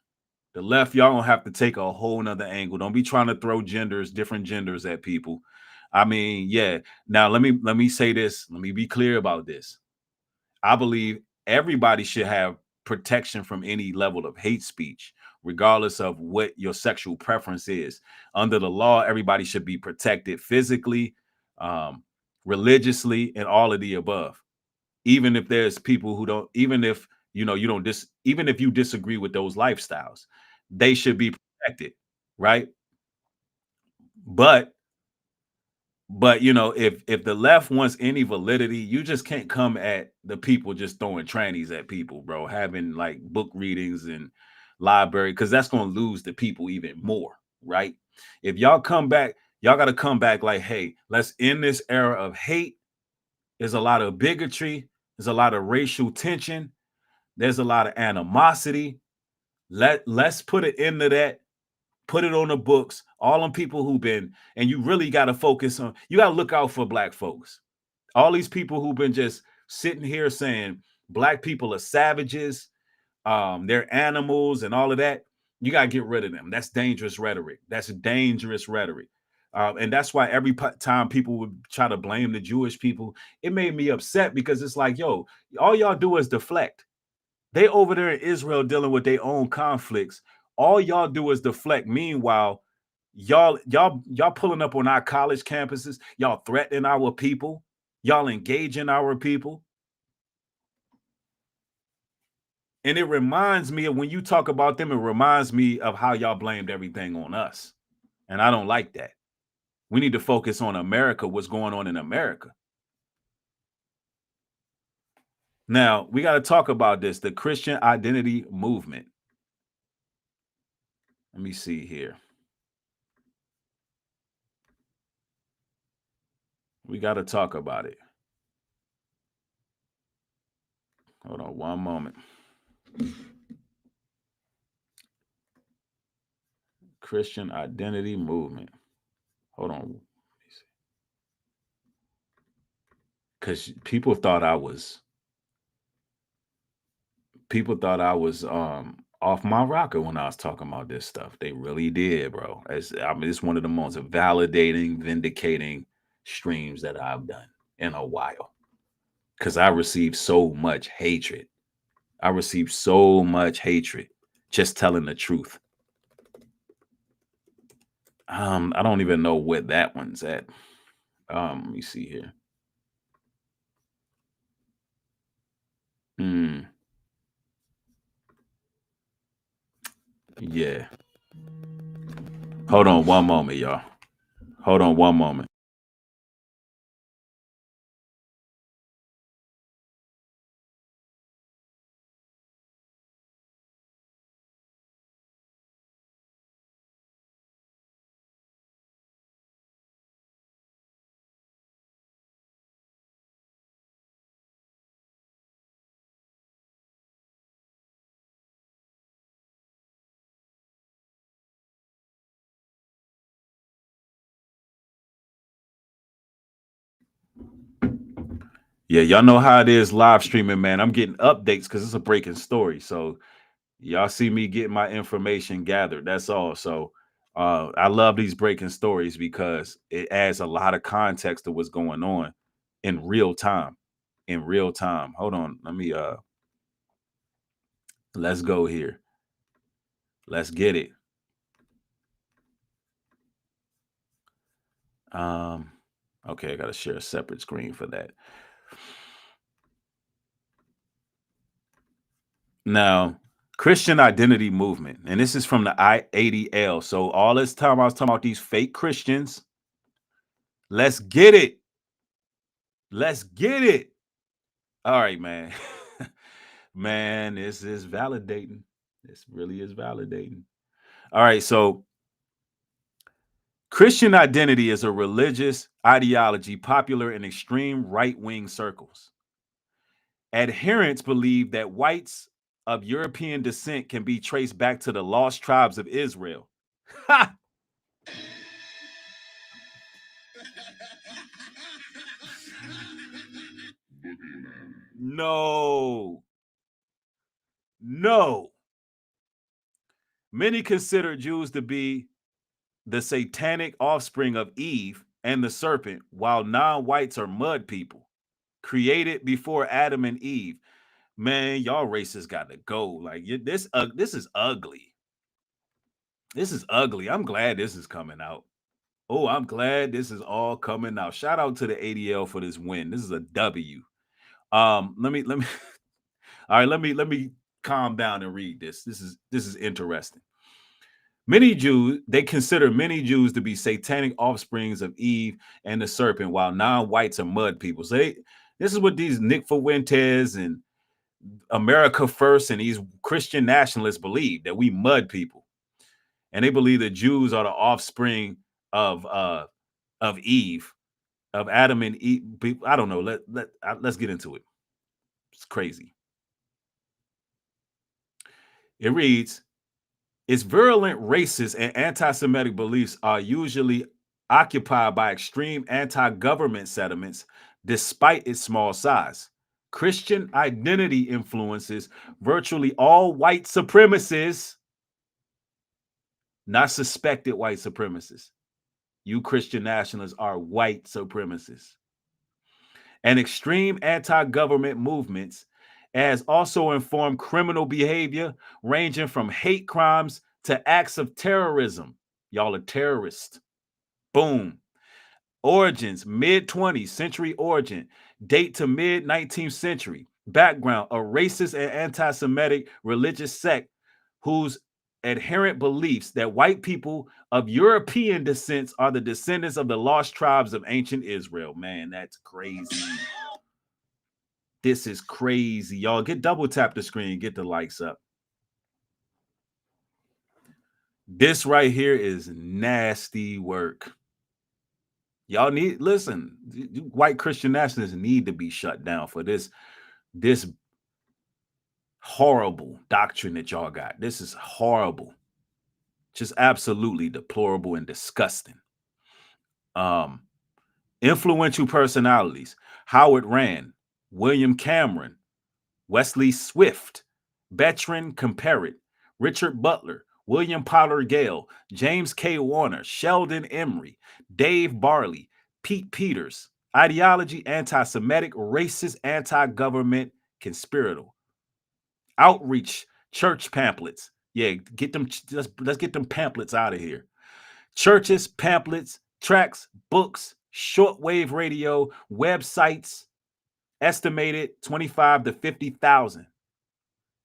The left, y'all gonna have to take a whole nother angle. Don't be trying to throw different genders at people. I mean, yeah. Now let me say this. Let me be clear about this. I believe everybody should have protection from any level of hate speech, regardless of what your sexual preference is. Under the law, everybody should be protected physically, religiously, and all of the above. Even if there's people who don't, even if you don't even if you disagree with those lifestyles, they should be protected, right? But if the left wants any validity, you just can't come at the people just throwing trannies at people, bro. Having like book readings and library, because that's going to lose the people even more, right? If y'all come back, y'all got to come back like, hey, let's end this era of hate. There's a lot of bigotry. There's a lot of racial tension. There's a lot of animosity. Let's put an end to that. Put it on the books. All them people who've been, and you really got to focus on, you got to look out for black folks. All these people who've been just sitting here saying black people are savages, they're animals and all of that. You got to get rid of them. That's dangerous rhetoric. That's dangerous rhetoric. And that's why every time people would try to blame the Jewish people, it made me upset because it's like, yo, all y'all do is deflect. They over there in Israel dealing with their own conflicts. All y'all do is deflect. Meanwhile, y'all pulling up on our college campuses. Y'all threatening our people. Y'all engaging our people. And it reminds me of when you talk about them, it reminds me of how y'all blamed everything on us. And I don't like that. We need to focus on America, what's going on in America. Now, we got to talk about this, the Christian identity movement. Let me see here. We got to talk about it. Hold on one moment. Christian identity movement. Hold on. Because people thought I was off my rocker when I was talking about this stuff. They really did, bro. It's one of the most validating, vindicating streams that I've done in a while. Because I received so much hatred. I received so much hatred just telling the truth. I don't even know what that one's at. Let me see here. Yeah. Hold on one moment, y'all. Hold on one moment. Yeah, y'all know how it is live streaming, man. I'm getting updates because it's a breaking story. So y'all see me getting my information gathered. That's all. So I love these breaking stories because it adds a lot of context to what's going on in real time. In real time. Hold on. Let's go here. Let's get it. Okay, I gotta share a separate screen for that. Now, Christian identity movement, and this is from the ADL. So all this time I was talking about these fake Christians. Let's get it. Let's get it. All right, man. Man, this is validating. This really is validating. All right, so Christian identity is a religious ideology popular in extreme right-wing circles. Adherents believe that whites of European descent can be traced back to the lost tribes of Israel. Ha! No. No. Many consider Jews to be the satanic offspring of Eve and the serpent, while non-whites are mud people created before Adam and Eve. Man, y'all racists got to go. Like this is ugly. This is ugly. I'm glad this is coming out. Oh, I'm glad this is all coming out. Shout out to the ADL for this win. This is a W. Let me all right, let me calm down and read this. This is interesting. Many Jews, they consider many Jews to be satanic offsprings of Eve and the serpent, while non-whites are mud people. So this is what these Nick Fuentes and America First and these Christian nationalists believe, that we mud people. And they believe that Jews are the offspring of Eve, of Adam and Eve. I don't know. Let's get into it. It's crazy. It reads, its virulent racist and anti-Semitic beliefs are usually occupied by extreme anti-government sentiments despite its small size. Christian identity influences virtually all white supremacists, not suspected white supremacists. You Christian nationalists are white supremacists. And extreme anti-government movements has also informed criminal behavior ranging from hate crimes to acts of terrorism. Y'all are terrorists. Boom. Origins, mid-20th century origin, date to mid-19th century. Background, a racist and anti-Semitic religious sect whose adherent beliefs that white people of European descent are the descendants of the lost tribes of ancient Israel. Man, that's crazy. This is crazy. Y'all get double tap the screen, get the likes up. This right here is nasty work. Y'all need, listen, white Christian nationalists need to be shut down for this horrible doctrine that y'all got. This is horrible. Just absolutely deplorable and disgusting. Influential personalities: Howard Rand, William Cameron, Wesley Swift, Bertrand Comparet, Richard Butler, William Potter Gale, James K. Warner, Sheldon Emery, Dave Barley, Pete Peters. Ideology: anti-Semitic, racist, anti-government, conspiratorial. Outreach: church pamphlets. Yeah, get them. Let's get them pamphlets out of here. Churches, pamphlets, tracts, books, shortwave radio, websites. Estimated 25 to 50,000.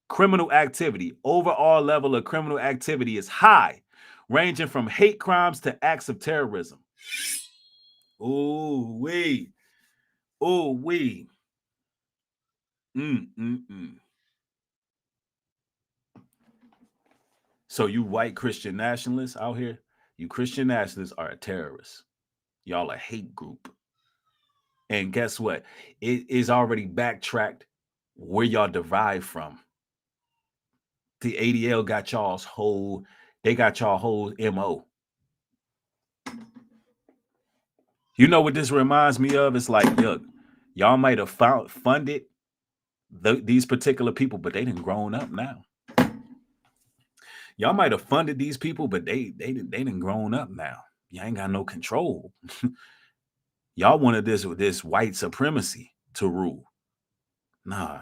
Criminal activity. Overall level of criminal activity is high, ranging from hate crimes to acts of terrorism. Ooh wee. Ooh wee. So you white Christian nationalists out here, you Christian nationalists are a terrorist. Y'all a hate group. And guess what? It is already backtracked where y'all derive from. The ADL got y'all's whole, they got y'all whole MO. You know what this reminds me of? It's like, look, Y'all might have funded these particular people, but they done grown up now. Y'all might have funded these people, but they done grown up now. You ain't got no control. Y'all wanted this white supremacy to rule. Nah,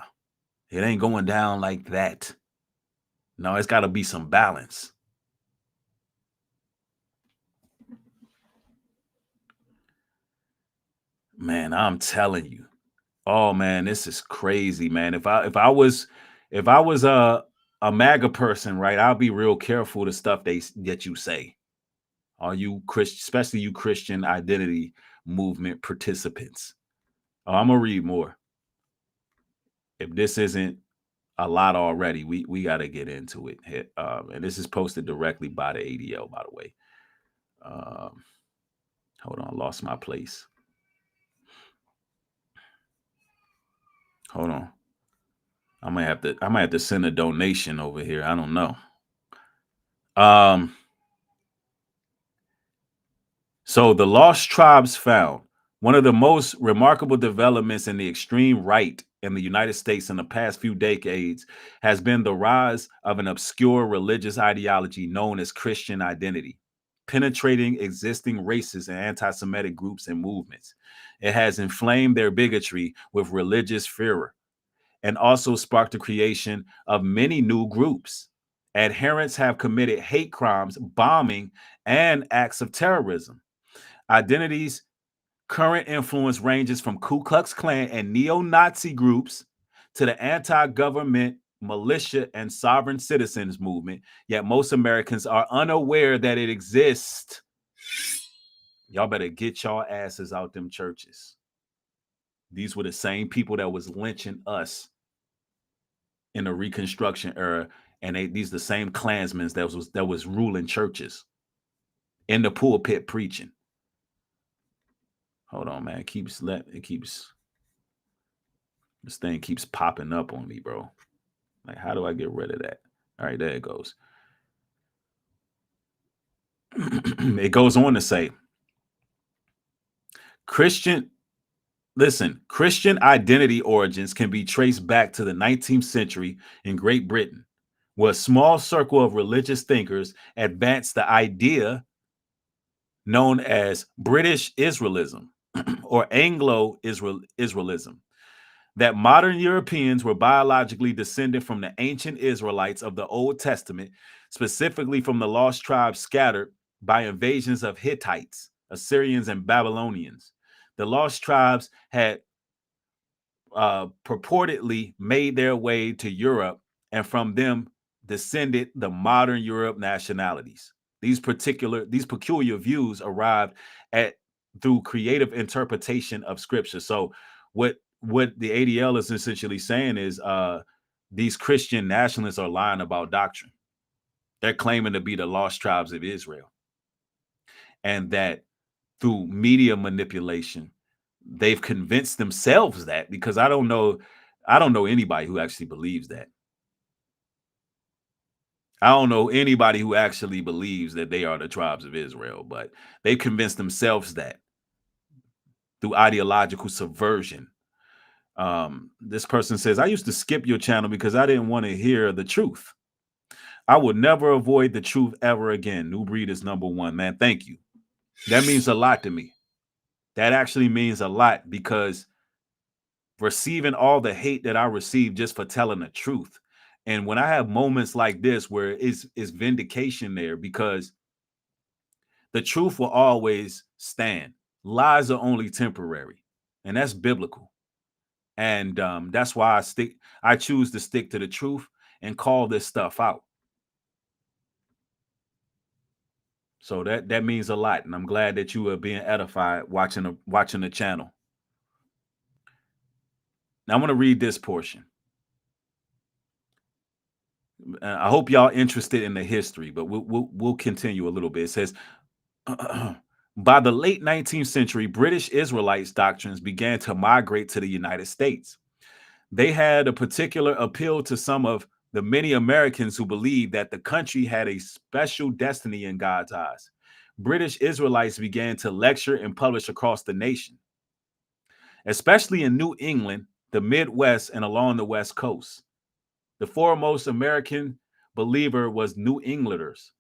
it ain't going down like that. No, it's got to be some balance. Man, I'm telling you. Oh man, this is crazy, man. If I was a MAGA person, right, I'll be real careful the stuff that you say. Are you Christian, especially you Christian identity movement participants? Oh, I'm gonna read more. If this isn't a lot already, we got to get into it. And this is posted directly by the ADL, by the way. Hold on, lost my place. Hold on. I might have to send a donation over here. I don't know. So the Lost Tribes found one of the most remarkable developments in the extreme right in the United States in the past few decades has been the rise of an obscure religious ideology known as Christian identity, penetrating existing races and anti-Semitic groups and movements. It has inflamed their bigotry with religious fervor and also sparked the creation of many new groups. Adherents have committed hate crimes, bombing, and acts of terrorism. Identity's current influence ranges from Ku Klux Klan and neo-Nazi groups to the anti-government militia and sovereign citizens movement, yet most Americans are unaware that it exists. Y'all better get y'all asses out them churches. These were the same people that was lynching us in the Reconstruction era, and these the same Klansmen that was ruling churches in the pulpit preaching. Hold on, man. This thing keeps popping up on me, bro. Like, how do I get rid of that? All right, there it goes. It goes on to say, Christian identity origins can be traced back to the 19th century in Great Britain, where a small circle of religious thinkers advanced the idea known as British Israelism or Anglo-Israelism, that modern Europeans were biologically descended from the ancient Israelites of the Old Testament, specifically from the lost tribes scattered by invasions of Hittites, Assyrians, and Babylonians. The lost tribes had purportedly made their way to Europe, and from them descended the modern Europe nationalities. These peculiar views arrived through creative interpretation of scripture. So what the ADL is essentially saying is these Christian nationalists are lying about doctrine. They're claiming to be the lost tribes of Israel. And that through media manipulation, they've convinced themselves that, because I don't know anybody who actually believes that. I don't know anybody who actually believes that they are the tribes of Israel, but they convinced themselves that through ideological subversion. This person says, I used to skip your channel because I didn't want to hear the truth. I will never avoid the truth ever again. Nubreed is #1, man. Thank you. That means a lot to me. That actually means a lot, because receiving all the hate that I received just for telling the truth. And when I have moments like this where it's vindication there, because the truth will always stand. Lies are only temporary, and that's biblical. And that's why I choose to stick to the truth and call this stuff out. So that means a lot, and I'm glad that you are being edified watching the channel. Now I'm going to read this portion. I hope y'all interested in the history, but we'll continue a little bit. It says, by the late 19th century, British Israelites doctrines began to migrate to the United States. They had a particular appeal to some of the many Americans who believed that the country had a special destiny in God's eyes. British Israelites began to lecture and publish across the nation. especially in New England, the Midwest, and along the West Coast. The foremost American believer was New Englanders,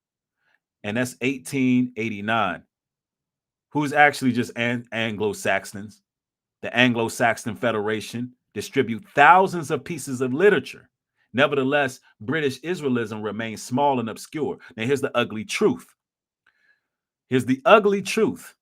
and that's 1889, who's actually just Anglo-Saxons. The Anglo-Saxon Federation distribute thousands of pieces of literature. Nevertheless, British Israelism remains small and obscure. Now, here's the ugly truth. Here's the ugly truth.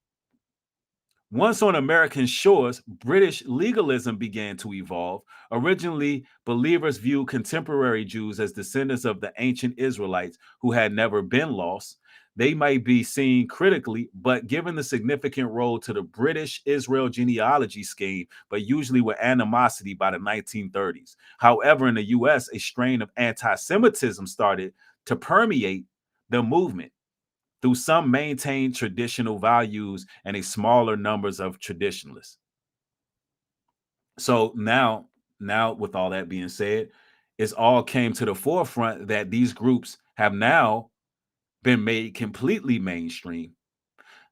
Once on American shores, British legalism began to evolve. Originally, believers viewed contemporary Jews as descendants of the ancient Israelites who had never been lost. They might be seen critically, but given the significant role to the British Israel genealogy scheme, but usually with animosity by the 1930s. However, in the US, a strain of anti-Semitism started to permeate the movement. Through some maintained traditional values and a smaller numbers of traditionalists. So now with all that being said, it's all came to the forefront that these groups have now been made completely mainstream.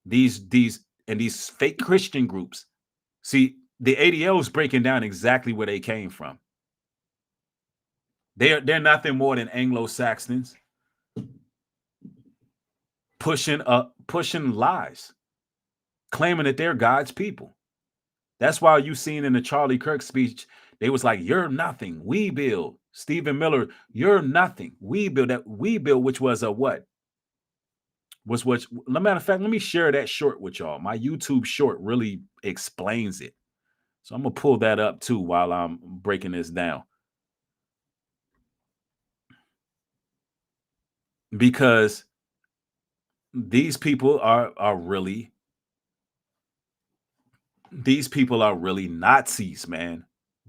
These fake Christian groups. See, the ADL is breaking down exactly where they came from. They're nothing more than Anglo-Saxons pushing lies, claiming that they're God's people. That's why you seen in the Charlie Kirk speech, they was like, "You're nothing, we build." Stephen Miller, "You're nothing, we build." That we build, which was a what? Matter of fact, let me share that short with y'all. My YouTube short really explains it. So I'm gonna pull that up too while I'm breaking this down. Because these people are really Nazis, man.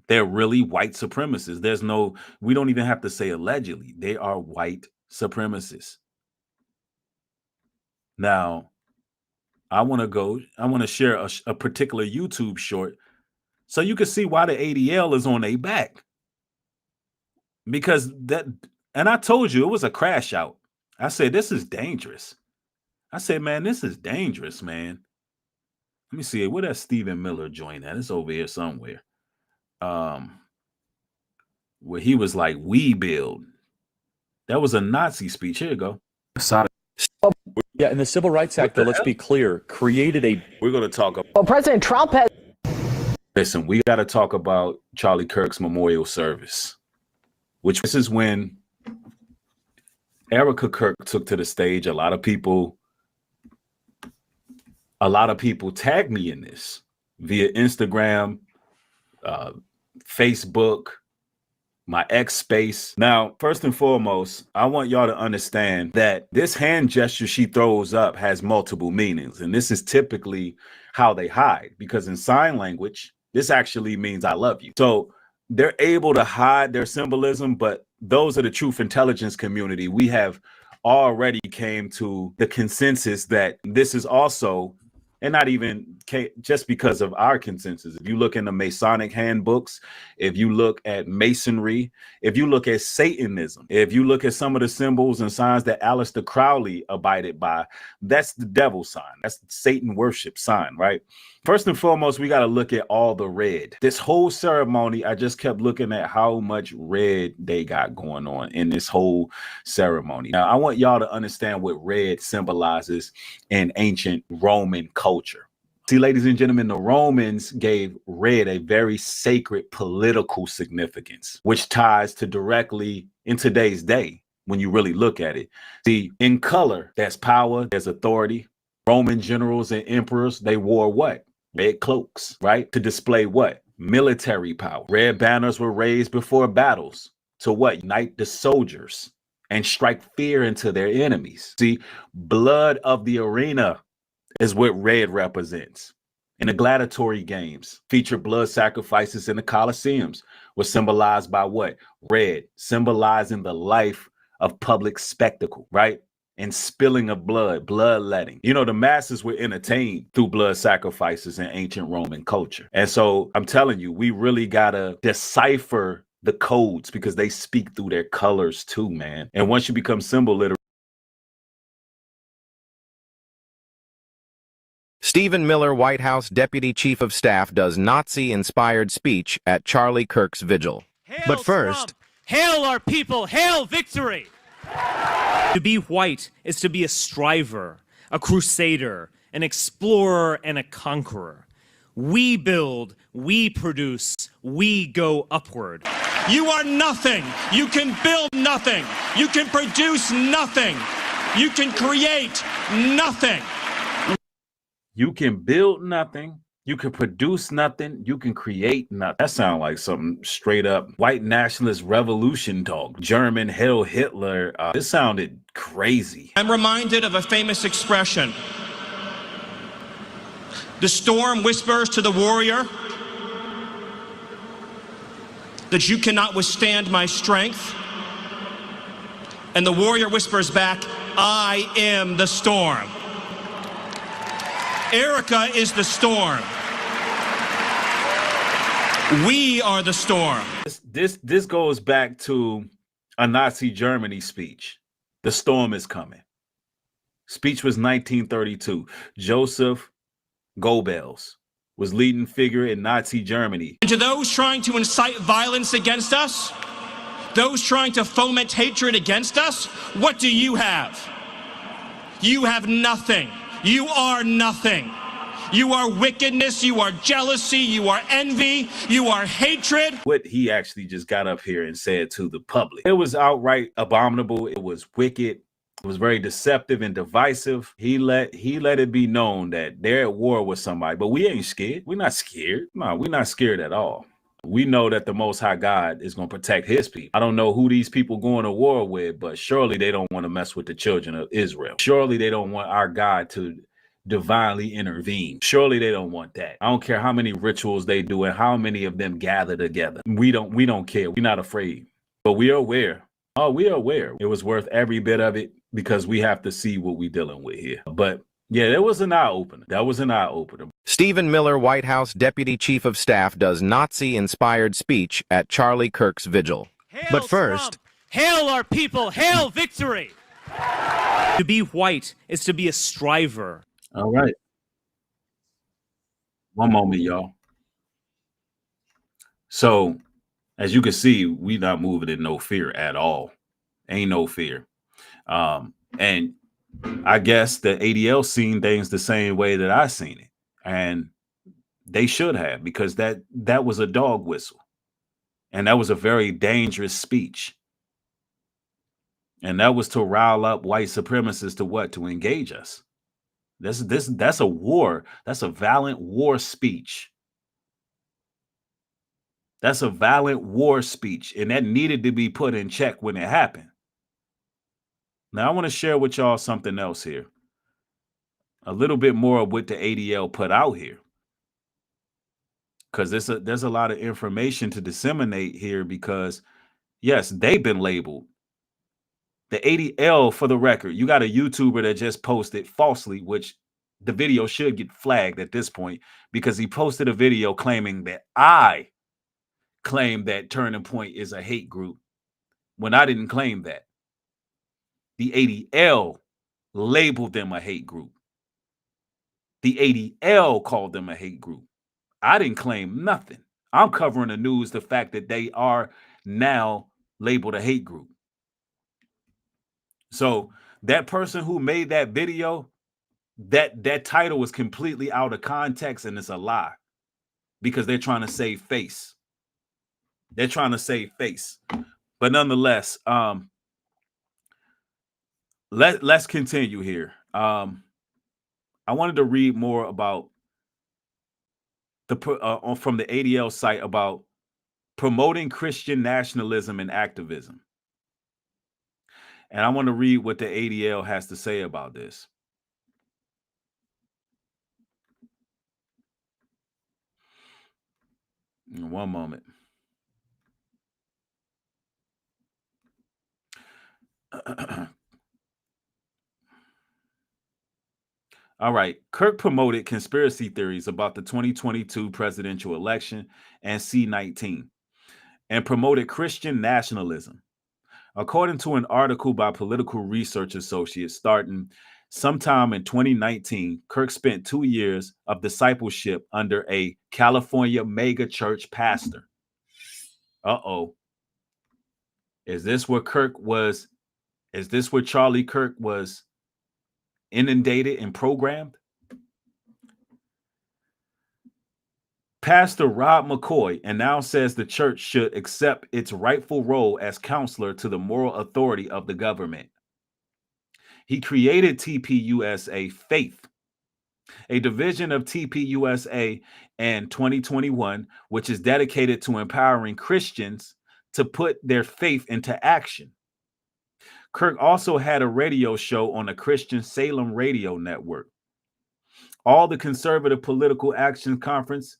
They're really white supremacists. We don't even have to say allegedly. They are white supremacists. Now, I want to share a particular YouTube short so you can see why the ADL is on their back. Because and I told you it was a crash out. I said, this is dangerous. I said, man, this is dangerous, man. Let me see. Where that Stephen Miller joint at? It's over here somewhere. Where he was like, "We build." That was a Nazi speech. Here you go. Yeah, in the Civil Rights Act, though, let's be clear, created a... We're going to talk about... Well, President Trump has... Listen, we got to talk about Charlie Kirk's memorial service, which this is when Erica Kirk took to the stage. A lot of people tagged me in this via Instagram, Facebook, my X space. Now, first and foremost, I want y'all to understand that this hand gesture she throws up has multiple meanings. And this is typically how they hide, because in sign language, this actually means I love you. So they're able to hide their symbolism, but those are the truth intelligence community. We have already came to the consensus that this is also, and not even just because of our consensus. If you look in the Masonic handbooks, if you look at Masonry, if you look at Satanism, if you look at some of the symbols and signs that Aleister Crowley abided by, that's the devil sign. That's the Satan worship sign, right? First and foremost, we got to look at all the red. This whole ceremony, I just kept looking at how much red they got going on in this whole ceremony. Now, I want y'all to understand what red symbolizes in ancient Roman culture. See, ladies and gentlemen, the Romans gave red a very sacred political significance, which ties to directly in today's day when you really look at it. See, in color, there's power, there's authority. Roman generals and emperors, they wore what? Red cloaks, right? To display what? Military power. Red banners were raised before battles to what? Unite the soldiers and strike fear into their enemies. See, blood of the arena is what red represents. In the gladiatory games, featured blood sacrifices in the Colosseums were symbolized by what? Red, symbolizing the life of public spectacle, right? And spilling of blood, bloodletting. You know, the masses were entertained through blood sacrifices in ancient Roman culture. And so I'm telling you, we really gotta decipher the codes because they speak through their colors too, man. And once you become symbol literate, Stephen Miller, White House Deputy Chief of Staff, does Nazi-inspired speech at Charlie Kirk's vigil. But first, hail our people, hail victory! To be white is to be a striver, a crusader, an explorer, and a conqueror. We build, we produce, we go upward. You are nothing. You can build nothing. You can produce nothing. You can create nothing. You can build nothing. You can produce nothing. You can create nothing. That sounds like some straight up white nationalist revolution talk. German, Hail Hitler. This sounded crazy. I'm reminded of a famous expression. The storm whispers to the warrior that you cannot withstand my strength. And the warrior whispers back, I am the storm. Erica is the storm. We are the storm. This goes back to a Nazi Germany speech. The storm is coming. Speech was 1932. Joseph Goebbels was leading figure in Nazi Germany. And to those trying to incite violence against us, those trying to foment hatred against us, what do you have? You have nothing. You are nothing. You are wickedness, you are jealousy, you are envy, you are hatred. What he actually just got up here and said to the public. It was outright abominable. It was wicked. It was very deceptive and divisive. He let it be known that they're at war with somebody, but we ain't scared. We're not scared. No, we're not scared at all. We know that the Most High God is going to protect his people. I don't know who these people going to war with, but surely they don't want to mess with the children of Israel. Surely they don't want our God to divinely intervene. Surely they don't want that. I don't care how many rituals they do and how many of them gather together. We don't care. We're not afraid. But we are aware. Oh, we are aware. It was worth every bit of it because we have to see what we're dealing with here. But yeah, that was an eye-opener. That was an eye-opener. Stephen Miller, White House Deputy Chief of Staff, does Nazi-inspired speech at Charlie Kirk's vigil. But first, hail our people, hail victory! To be white is to be a striver. All right. One moment, y'all. So, as you can see, we not moving in no fear at all. Ain't no fear. And I guess the ADL seen things the same way that I seen it. And they should have, because that was a dog whistle. And that was a very dangerous speech. And that was to rile up white supremacists to what? To engage us. That's a war. That's a violent war speech. That's a violent war speech. And that needed to be put in check when it happened. Now, I want to share with y'all something else here. A little bit more of what the ADL put out here. Because there's a lot of information to disseminate here because, yes, they've been labeled. The ADL, for the record, you got a YouTuber that just posted falsely, which the video should get flagged at this point because he posted a video claiming that I claim that Turning Point is a hate group when I didn't claim that. The ADL labeled them a hate group. The ADL called them a hate group. I didn't claim nothing. I'm covering the news, the fact that they are now labeled a hate group. So that person who made that video, that title was completely out of context and it's a lie because they're trying to save face. They're trying to save face. But nonetheless, let's continue here. I wanted to read more about from the ADL site about promoting Christian nationalism and activism. And I want to read what the ADL has to say about this. One moment. All right. Kirk promoted conspiracy theories about the 2022 presidential election and C-19 and promoted Christian nationalism. According to an article by Political Research Associates starting Sometime in 2019, Kirk spent 2 years of discipleship under a California mega church pastor. Uh-oh. Is this where Kirk was? Is this where Charlie Kirk was inundated and programmed? Pastor Rob McCoy and now says the church should accept its rightful role as counselor to the moral authority of the government. He created TPUSA Faith, a division of TPUSA in 2021, which is dedicated to empowering Christians to put their faith into action. Kirk also had a radio show on the Christian Salem Radio Network. All the Conservative Political Action Conference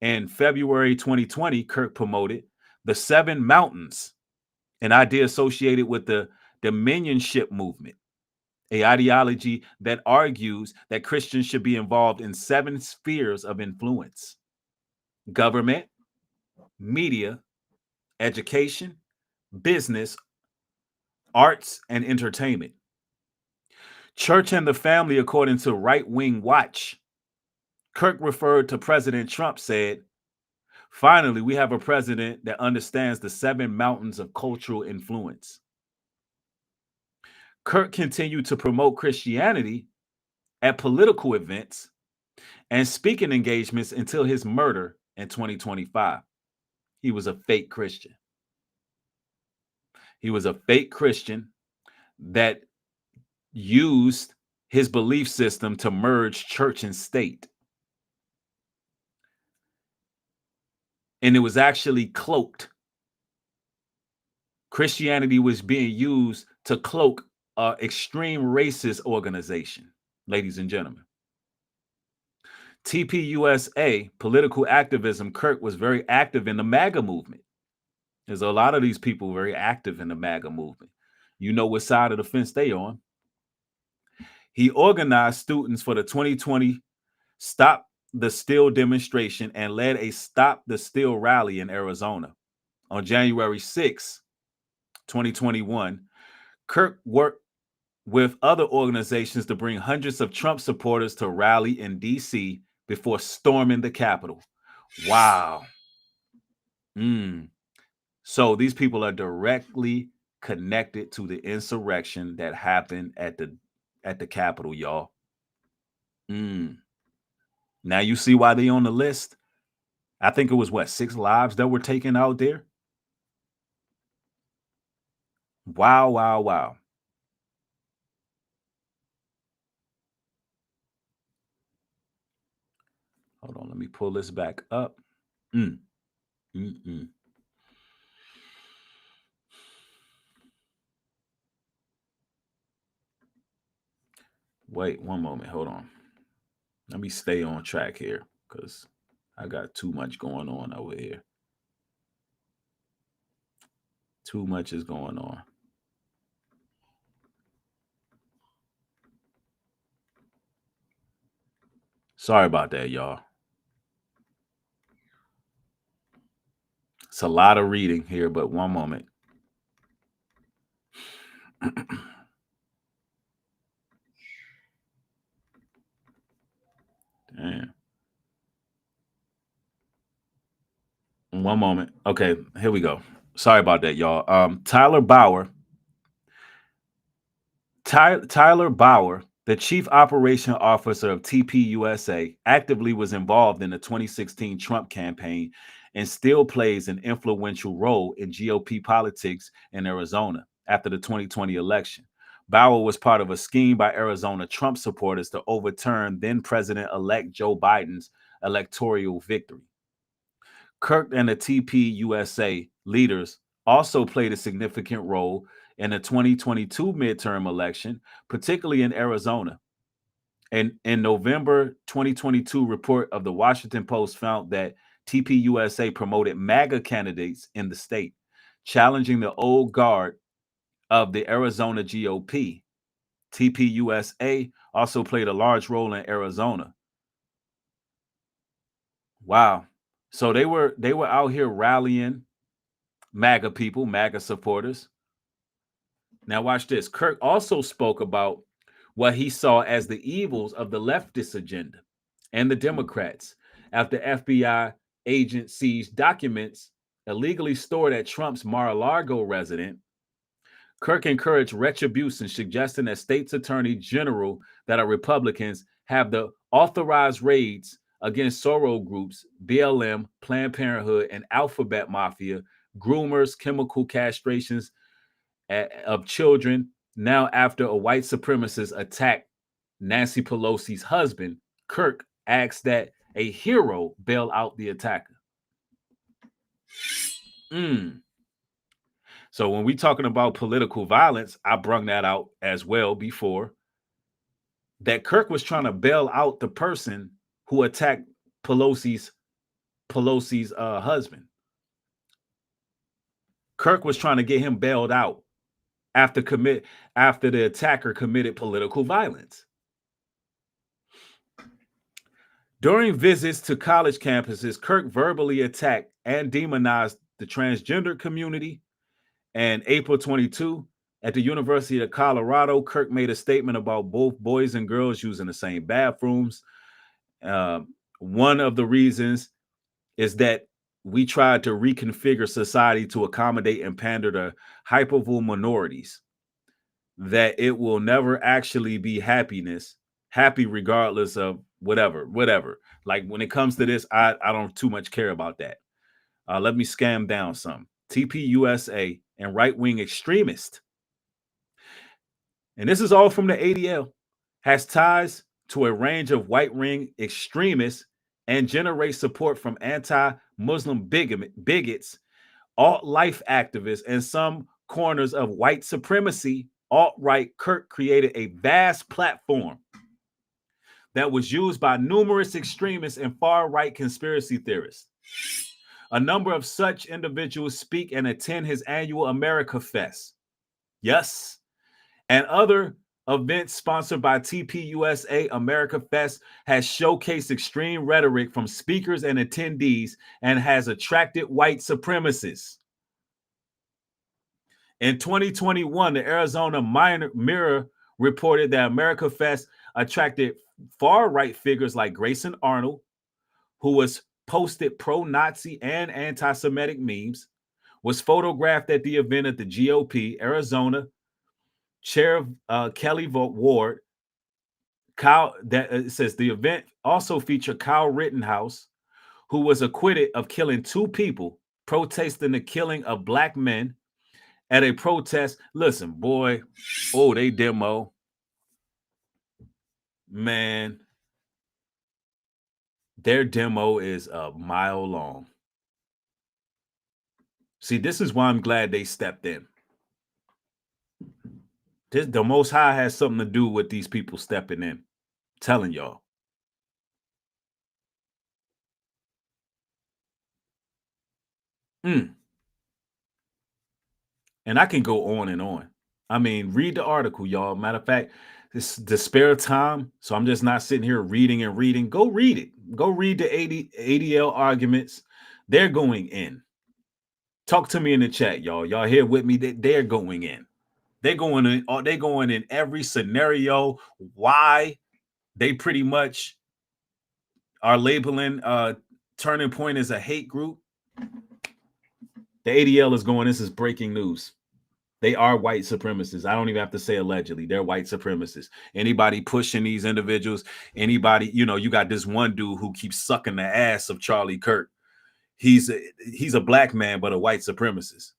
in February 2020, Kirk promoted the 7 Mountains, an idea associated with the dominionship movement, an ideology that argues that Christians should be involved in 7 spheres of influence: government, media, education, business, arts, and entertainment. Church and the family, according to Right Wing Watch. Kirk referred to President Trump, said, "Finally, we have a president that understands the 7 mountains of cultural influence." Kirk continued to promote Christianity at political events and speaking engagements until his murder in 2025. He was a fake Christian. He was a fake Christian that used his belief system to merge church and state. And it was actually cloaked. Christianity was being used to cloak an extreme racist organization, ladies and gentlemen. TPUSA, political activism. Kirk was very active in the MAGA movement. There's a lot of these people very active in the MAGA movement. You know what side of the fence they on. He organized students for the 2020 Stop the Steal demonstration and led a Stop the Steal rally in Arizona. On January 6, 2021, Kirk worked with other organizations to bring hundreds of Trump supporters to rally in D.C. before storming the Capitol. Wow. So these people are directly connected to the insurrection that happened at the Capitol, y'all. Now you see why they on the list. I think it was 6 lives that were taken out there. Wow, wow, wow. Hold on, let me pull this back up. Wait, one moment. Hold on. Let me stay on track here because I got too much going on over here. Too much is going on. Sorry about that, y'all. It's a lot of reading here, but one moment. Damn. One moment. Okay, here we go. Sorry about that, y'all. Tyler Bauer, the chief operation officer of TPUSA, actively was involved in the 2016 Trump campaign and still plays an influential role in GOP politics in Arizona after the 2020 election. Bauer was part of a scheme by Arizona Trump supporters to overturn then President-elect Joe Biden's electoral victory. Kirk and the TPUSA leaders also played a significant role in the 2022 midterm election, particularly in Arizona. And in November 2022 report of the Washington Post found that TPUSA promoted MAGA candidates in the state, challenging the old guard of the Arizona GOP. TPUSA also played a large role in Arizona. Wow. So they were out here rallying MAGA people, MAGA supporters. Now watch this. Kirk also spoke about what he saw as the evils of the leftist agenda and the Democrats after FBI agent seized documents illegally stored at Trump's Mar-a-Lago residence. Kirk encouraged retribution, suggesting that states attorney general that are Republicans have the authorized raids against Soros groups, BLM, Planned Parenthood, and Alphabet Mafia, groomers, chemical castrations of children. Now, after a white supremacist attacked Nancy Pelosi's husband, Kirk asked that a hero bail out the attacker. So when we talking about political violence, I brung that out as well before, that Kirk was trying to bail out the person who attacked Pelosi's husband. Kirk was trying to get him bailed out after the attacker committed political violence. During visits to college campuses, Kirk verbally attacked and demonized the transgender community. And April 22, at the University of Colorado, Kirk made a statement about both boys and girls using the same bathrooms. One of the reasons is that we tried to reconfigure society to accommodate and pander to hypervol minorities, that it will never actually be happy regardless of whatever. Like when it comes to this, I don't too much care about that. Let me scam down some. TPUSA and right-wing extremist, and this is all from the ADL, has ties to a range of right-wing extremists and generates support from anti-Muslim bigots, alt-life activists, and some corners of white supremacy. Alt-right Kirk created a vast platform that was used by numerous extremists and far-right conspiracy theorists. A number of such individuals speak and attend his annual America Fest. Yes. And other events sponsored by TPUSA. America Fest has showcased extreme rhetoric from speakers and attendees and has attracted white supremacists. In 2021, the Arizona Mirror reported that America Fest attracted far-right figures like Grayson Arnold, who was posted pro-Nazi and anti-Semitic memes, was photographed at the event at the GOP Arizona Chair Kelly Ward. It says the event also featured Kyle Rittenhouse, who was acquitted of killing 2 people protesting the killing of black men at a protest. Listen, boy, they demo. Man, their demo is a mile long. See, this is why I'm glad they stepped in. The Most High has something to do with these people stepping in. I'm telling y'all. And I can go on and on. I mean, read the article, y'all. Matter of fact, this the spare time, so I'm just not sitting here reading and reading. Go read it. Go read the ADL arguments. They're going in. Talk to me in the chat, y'all. Y'all here with me? They're going in. They're going in every scenario. Why they pretty much are labeling Turning Point as a hate group. The ADL is going, this is breaking news. They are white supremacists. I don't even have to say allegedly. They're white supremacists. Anybody pushing these individuals, anybody, you got this one dude who keeps sucking the ass of Charlie Kirk. He's a black man, but a white supremacist.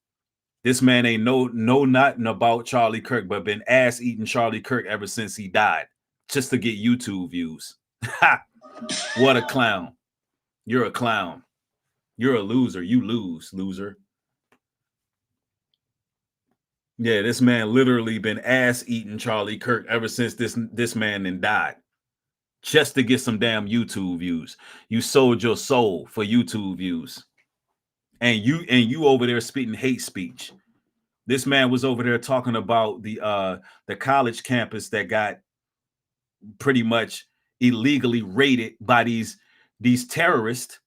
This man ain't know nothing about Charlie Kirk, but been ass eating Charlie Kirk ever since he died, just to get YouTube views. Ha! What a clown. You're a clown. You're a loser. You lose, loser. Yeah, this man literally been ass eating Charlie Kirk ever since this man then died, just to get some damn YouTube views. You sold your soul for YouTube views, and you over there spitting hate speech. This man was over there talking about the college campus that got pretty much illegally raided by these terrorists.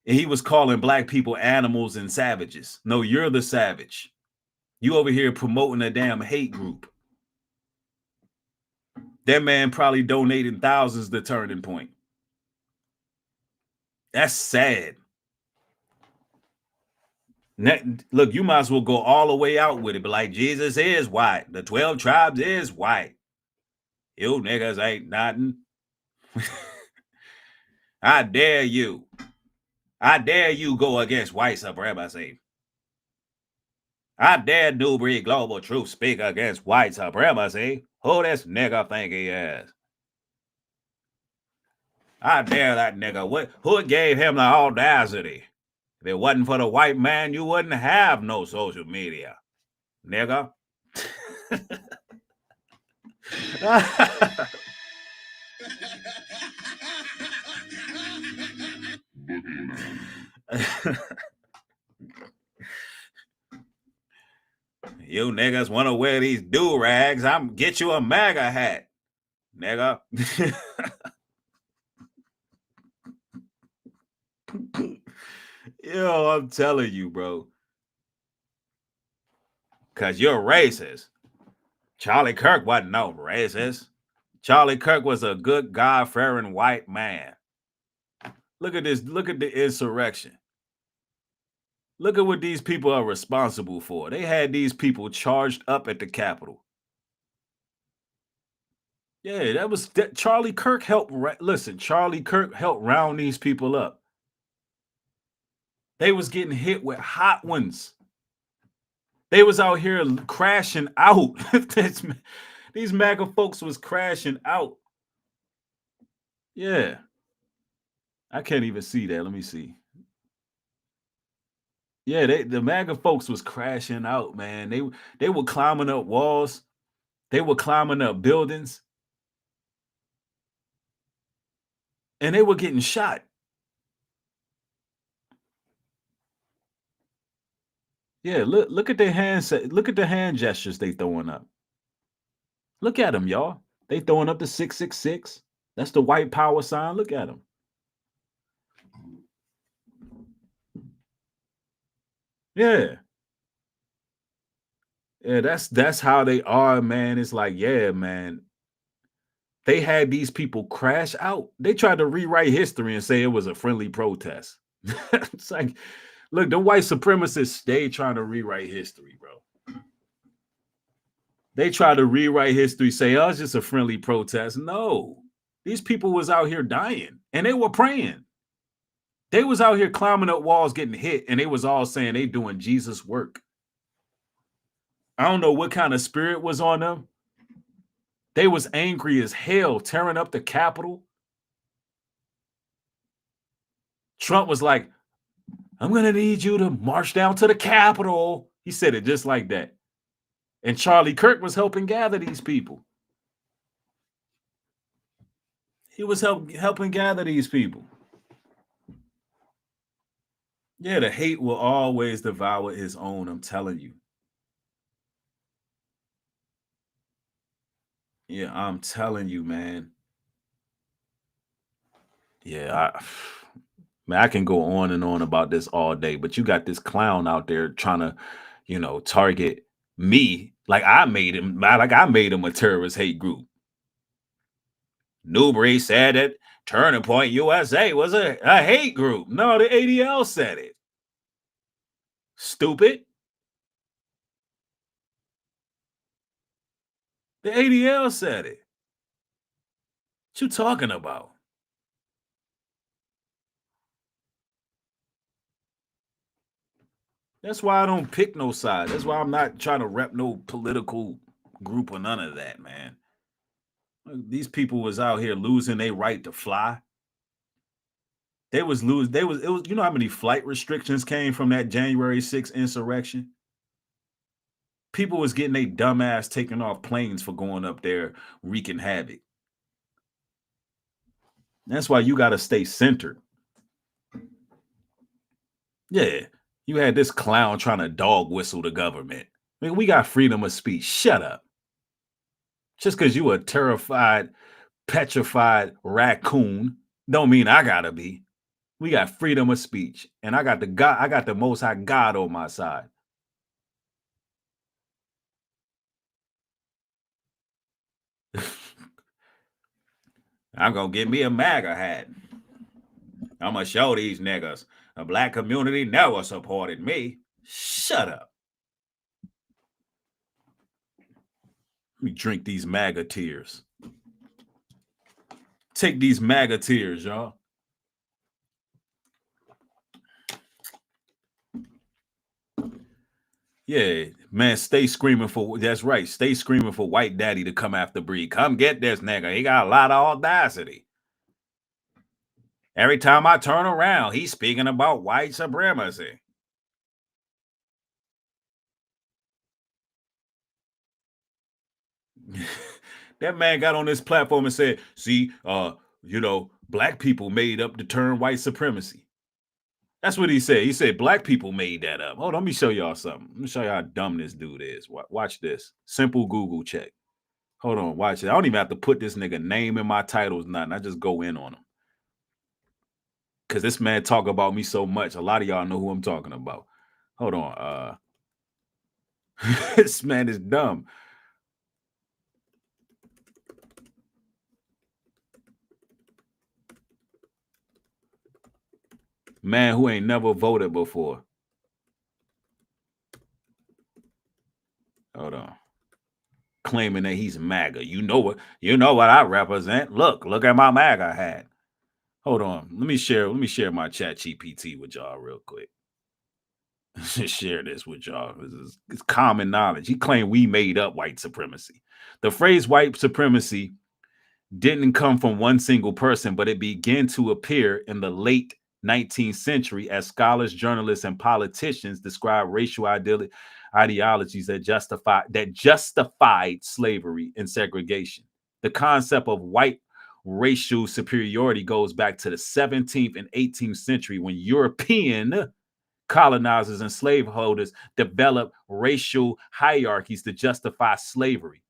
And he was calling black people animals and savages. No, you're the savage. You over here promoting a damn hate group. That man probably donated thousands to Turning Point. That's sad. Look, you might as well go all the way out with it, but like Jesus is white. The 12 tribes is white. You niggas ain't nothing. I dare you. I dare you go against white supremacy. I dare Nubreed Global Truth speak against white supremacy. Who this nigga think he is? I dare that nigga. Who gave him the audacity? If it wasn't for the white man, you wouldn't have no social media, nigga. You niggas want to wear these do-rags, I'm get you a MAGA hat, nigga. Yo, I'm telling you, bro. Because you're racist. Charlie Kirk wasn't no racist. Charlie Kirk was a good, God-fearing white man. Look at this. Look at the insurrection. Look at what these people are responsible for. They had these people charged up at the Capitol. Yeah, that Charlie Kirk helped. Listen, Charlie Kirk helped round these people up. They was getting hit with hot ones. They was out here crashing out. These MAGA folks was crashing out. Yeah. I can't even see that. Let me see. Yeah, the MAGA folks was crashing out, man. They were climbing up walls. They were climbing up buildings. And they were getting shot. Yeah, look at their hands. Look at the hand gestures they throwing up. Look at them, y'all. They throwing up the 666. That's the white power sign. Look at them. Yeah. Yeah, that's how they are, man. It's like, yeah, man. They had these people crash out. They tried to rewrite history and say it was a friendly protest. It's like, look, the white supremacists stay trying to rewrite history, bro. They try to rewrite history, say, oh, it's just a friendly protest. No, these people was out here dying and they were praying. They was out here climbing up walls, getting hit, and they was all saying they doing Jesus work. I don't know what kind of spirit was on them. They was angry as hell, tearing up the Capitol. Trump was like, I'm going to need you to march down to the Capitol. He said it just like that. And Charlie Kirk was helping gather these people. He was helping gather these people. Yeah, the hate will always devour his own, I'm telling you. Yeah, I'm telling you, man. Yeah, I can go on and on about this all day, but you got this clown out there trying to, target me like I made him a terrorist hate group. Nubreed said that Turning Point USA was a hate group. No, the ADL said it. Stupid. The ADL said it. What you talking about? That's why I don't pick no side. That's why I'm not trying to rep no political group or none of that, man. These people was out here losing their right to fly. It was you know how many flight restrictions came from that January 6th insurrection? People was getting their dumb ass taken off planes for going up there wreaking havoc. That's why you got to stay centered. Yeah, you had this clown trying to dog whistle the government. I mean, we got freedom of speech. Shut up. Just because you a terrified, petrified raccoon don't mean I gotta be. We got freedom of speech, and I got the Most High God on my side. I'm gonna get me a MAGA hat. I'm gonna show these niggas the black community never supported me. Shut up. Let me drink these MAGA tears. Take these MAGA tears, y'all. Yeah, man, stay screaming for, that's right, stay screaming for white daddy to come after Breed. Come get this nigga. He got a lot of audacity. Every time I turn around, he's speaking about white supremacy. That man got on this platform and said, see, black people made up the term white supremacy. That's what he said. He said black people made that up. Hold on, let me show y'all something. Let me show you how dumb this dude is. Watch this. Simple Google check. Hold on, watch it. I don't even have to put this nigga name in my titles, nothing. I just go in on him. Because this man talk about me so much. A lot of y'all know who I'm talking about. Hold on. This man is dumb. Man who ain't never voted before. Hold on. Claiming that he's MAGA. You know what I represent. Look at my MAGA hat. Hold on. Let me share my chat GPT with y'all real quick. Just share this with y'all. It's common knowledge. He claimed we made up white supremacy. The phrase white supremacy didn't come from one single person, but it began to appear in the late 19th century as scholars, journalists, and politicians described racial ideologies that justified slavery and segregation. The concept of white racial superiority goes back to the 17th and 18th century when European colonizers and slaveholders developed racial hierarchies to justify slavery.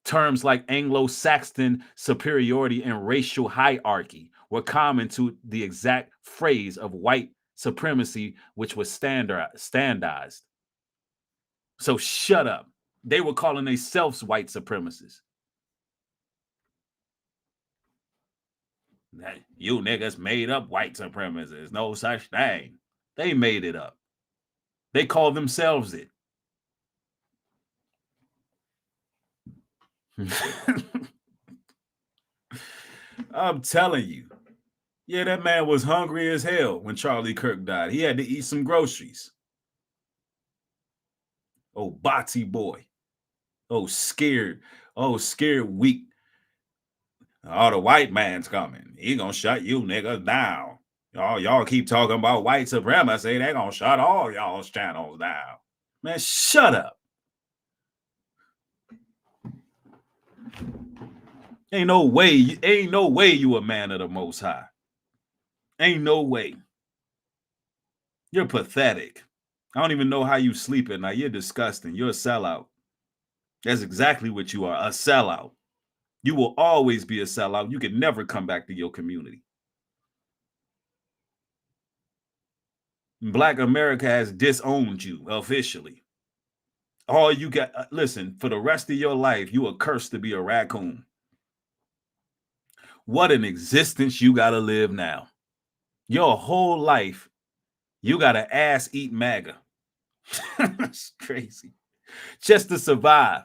Terms like Anglo-Saxon superiority and racial hierarchy were common to the exact phrase of white supremacy, which was standardized. So shut up. They were calling themselves white supremacists. You niggas made up white supremacists. No such thing. They made it up. They call themselves it. I'm telling you. Yeah, that man was hungry as hell when Charlie Kirk died. He had to eat some groceries. Oh, Botsy boy. Oh, scared. Oh, scared weak. Oh, the white man's coming. He gonna shut you niggas down. Y'all keep talking about white supremacy. They gonna shut all y'all's channels down. Man, shut up. Ain't no way you a man of the Most High. Ain't no way. You're pathetic. I don't even know how you sleep at night. You're disgusting. You're a sellout. That's exactly what you are, a sellout. You will always be a sellout. You can never come back to your community. Black America has disowned you officially. All you got, listen, for the rest of your life, you are cursed to be a raccoon. What an existence you got to live now. Your whole life, you got to ass eat MAGA. That's crazy. Just to survive.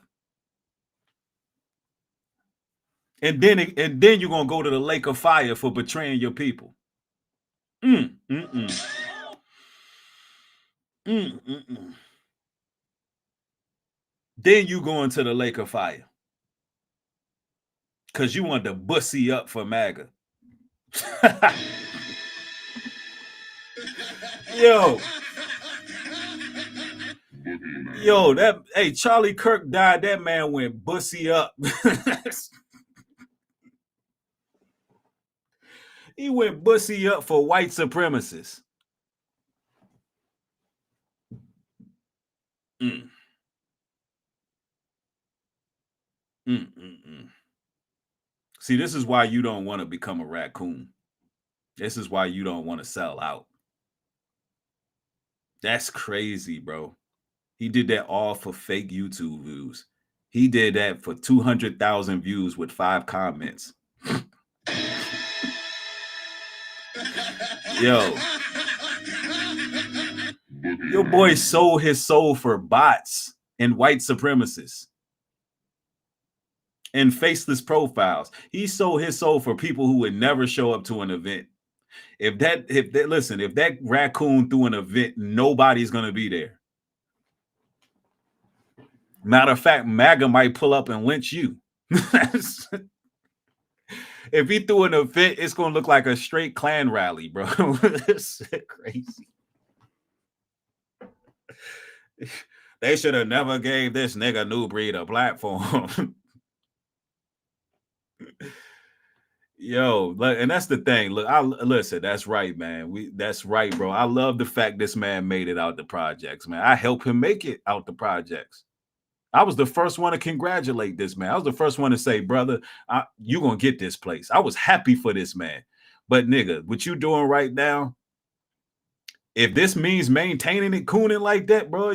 And then you're going to go to the lake of fire for betraying your people. Then you go into the lake of fire. Because you want to bussy up for MAGA. Yo, Charlie Kirk died. That man went bussy up. He went bussy up for white supremacists. See, this is why you don't want to become a raccoon. This is why you don't want to sell out. That's crazy, bro. He did that all for fake YouTube views. He did that for 200,000 views with 5 comments. Yo. Your boy sold his soul for bots and white supremacists and faceless profiles. He sold his soul for people who would never show up to an event. If that raccoon threw an event, nobody's gonna be there. Matter of fact, MAGA might pull up and lynch you. If he threw an event, it's gonna look like a straight Klan rally, bro. It's crazy. They should have never gave this nigga Nubreed a platform. Yo, and that's the thing. Look, listen. That's right, man. That's right, bro. I love the fact this man made it out the projects, man. I helped him make it out the projects. I was the first one to congratulate this man. I was the first one to say, brother, you gonna get this place. I was happy for this man. But nigga, what you doing right now? If this means maintaining it, cooning like that, bro,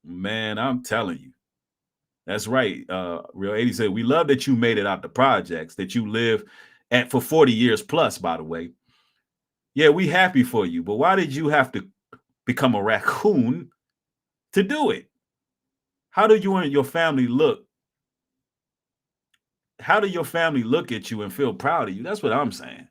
man, I'm telling you. That's right. Real 80 said, we love that you made it out the projects, that you live at for 40 years plus, by the way. Yeah, we happy for you. But why did you have to become a raccoon to do it? How do you and your family look? How do your family look at you and feel proud of you? That's what I'm saying.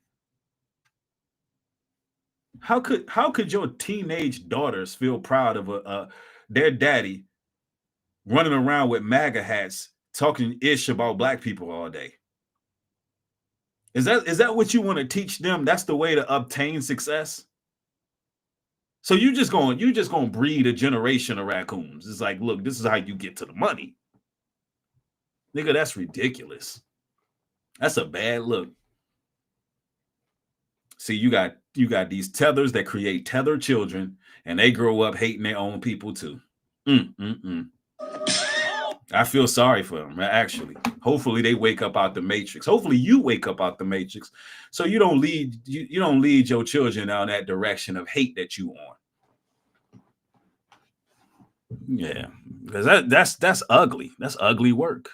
How could your teenage daughters feel proud of their daddy running around with MAGA hats talking ish about black people all day? Is that what you want to teach them? That's the way to obtain success? So you just gonna breed a generation of raccoons. It's like, look, this is how you get to the money. Nigga, that's ridiculous. That's a bad look. See, you got these tethers that create tethered children, and they grow up hating their own people too. I feel sorry for them, actually. Hopefully they wake up out the matrix. Hopefully you wake up out the matrix, so you don't lead your children down that direction of hate that you on. Yeah, because that's ugly. That's ugly work.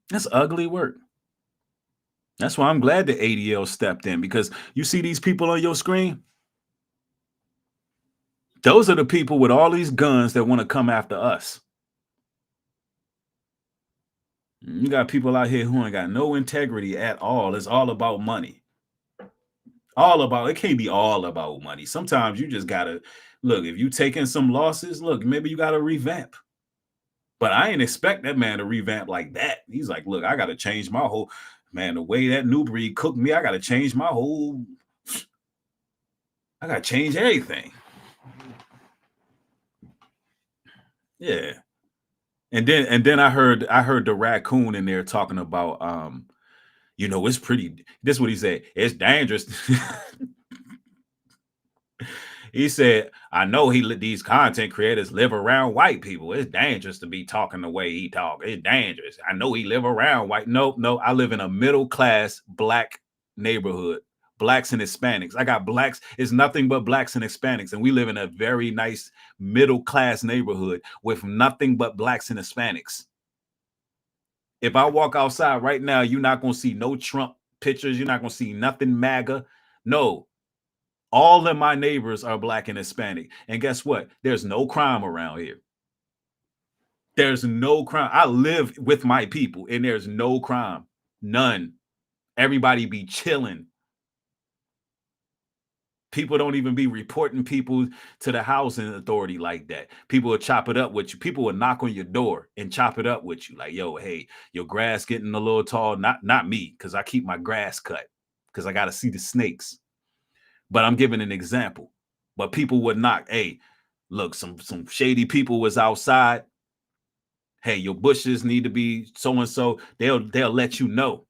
That's ugly work. That's why I'm glad the ADL stepped in, because you see these people on your screen. Those are the people with all these guns that want to come after us. You got people out here who ain't got no integrity at all. It's all about money. It can't be all about money. Sometimes you just gotta look. If you taking some losses, look, maybe you gotta revamp. But I ain't expect that man to revamp like that. He's like, look, I gotta change my whole, man, the way that Nubreed cooked me, I gotta change my whole, I gotta change everything. Yeah. And then I heard the raccoon in there talking about it's pretty, this is what he said, it's dangerous. He said, I know these content creators live around white people. It's dangerous to be talking the way he talk. It's dangerous. I know he live around white. No, I live in a middle-class black neighborhood. Blacks and Hispanics. I got blacks. It's nothing but blacks and Hispanics. And we live in a very nice middle-class neighborhood with nothing but blacks and Hispanics. If I walk outside right now, you're not going to see no Trump pictures. You're not going to see nothing MAGA. No. All of my neighbors are black and Hispanic. And guess what? There's no crime around here. There's no crime. I live with my people and there's no crime. None. Everybody be chilling. People don't even be reporting people to the housing authority like that. People will chop it up with you. People will knock on your door and chop it up with you. Like, yo, hey, your grass getting a little tall. Not me, because I keep my grass cut because I got to see the snakes. But I'm giving an example. But people would knock, hey, look, some shady people was outside. Hey, your bushes need to be so-and-so. They'll let you know.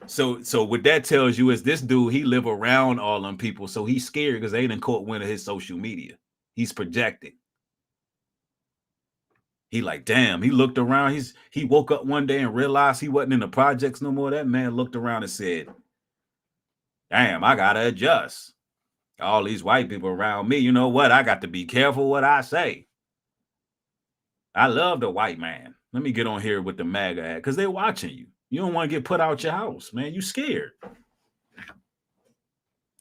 So what that tells you is this dude, he live around all them people. So he's scared because they didn't caught wind of his social media. He's projecting. He like, damn, he looked around. He woke up one day and realized he wasn't in the projects no more. That man looked around and said, damn, I gotta adjust. All these white people around me, you know what? I got to be careful what I say. I love the white man. Let me get on here with the MAGA ad because they're watching you. You don't want to get put out your house, man. You scared.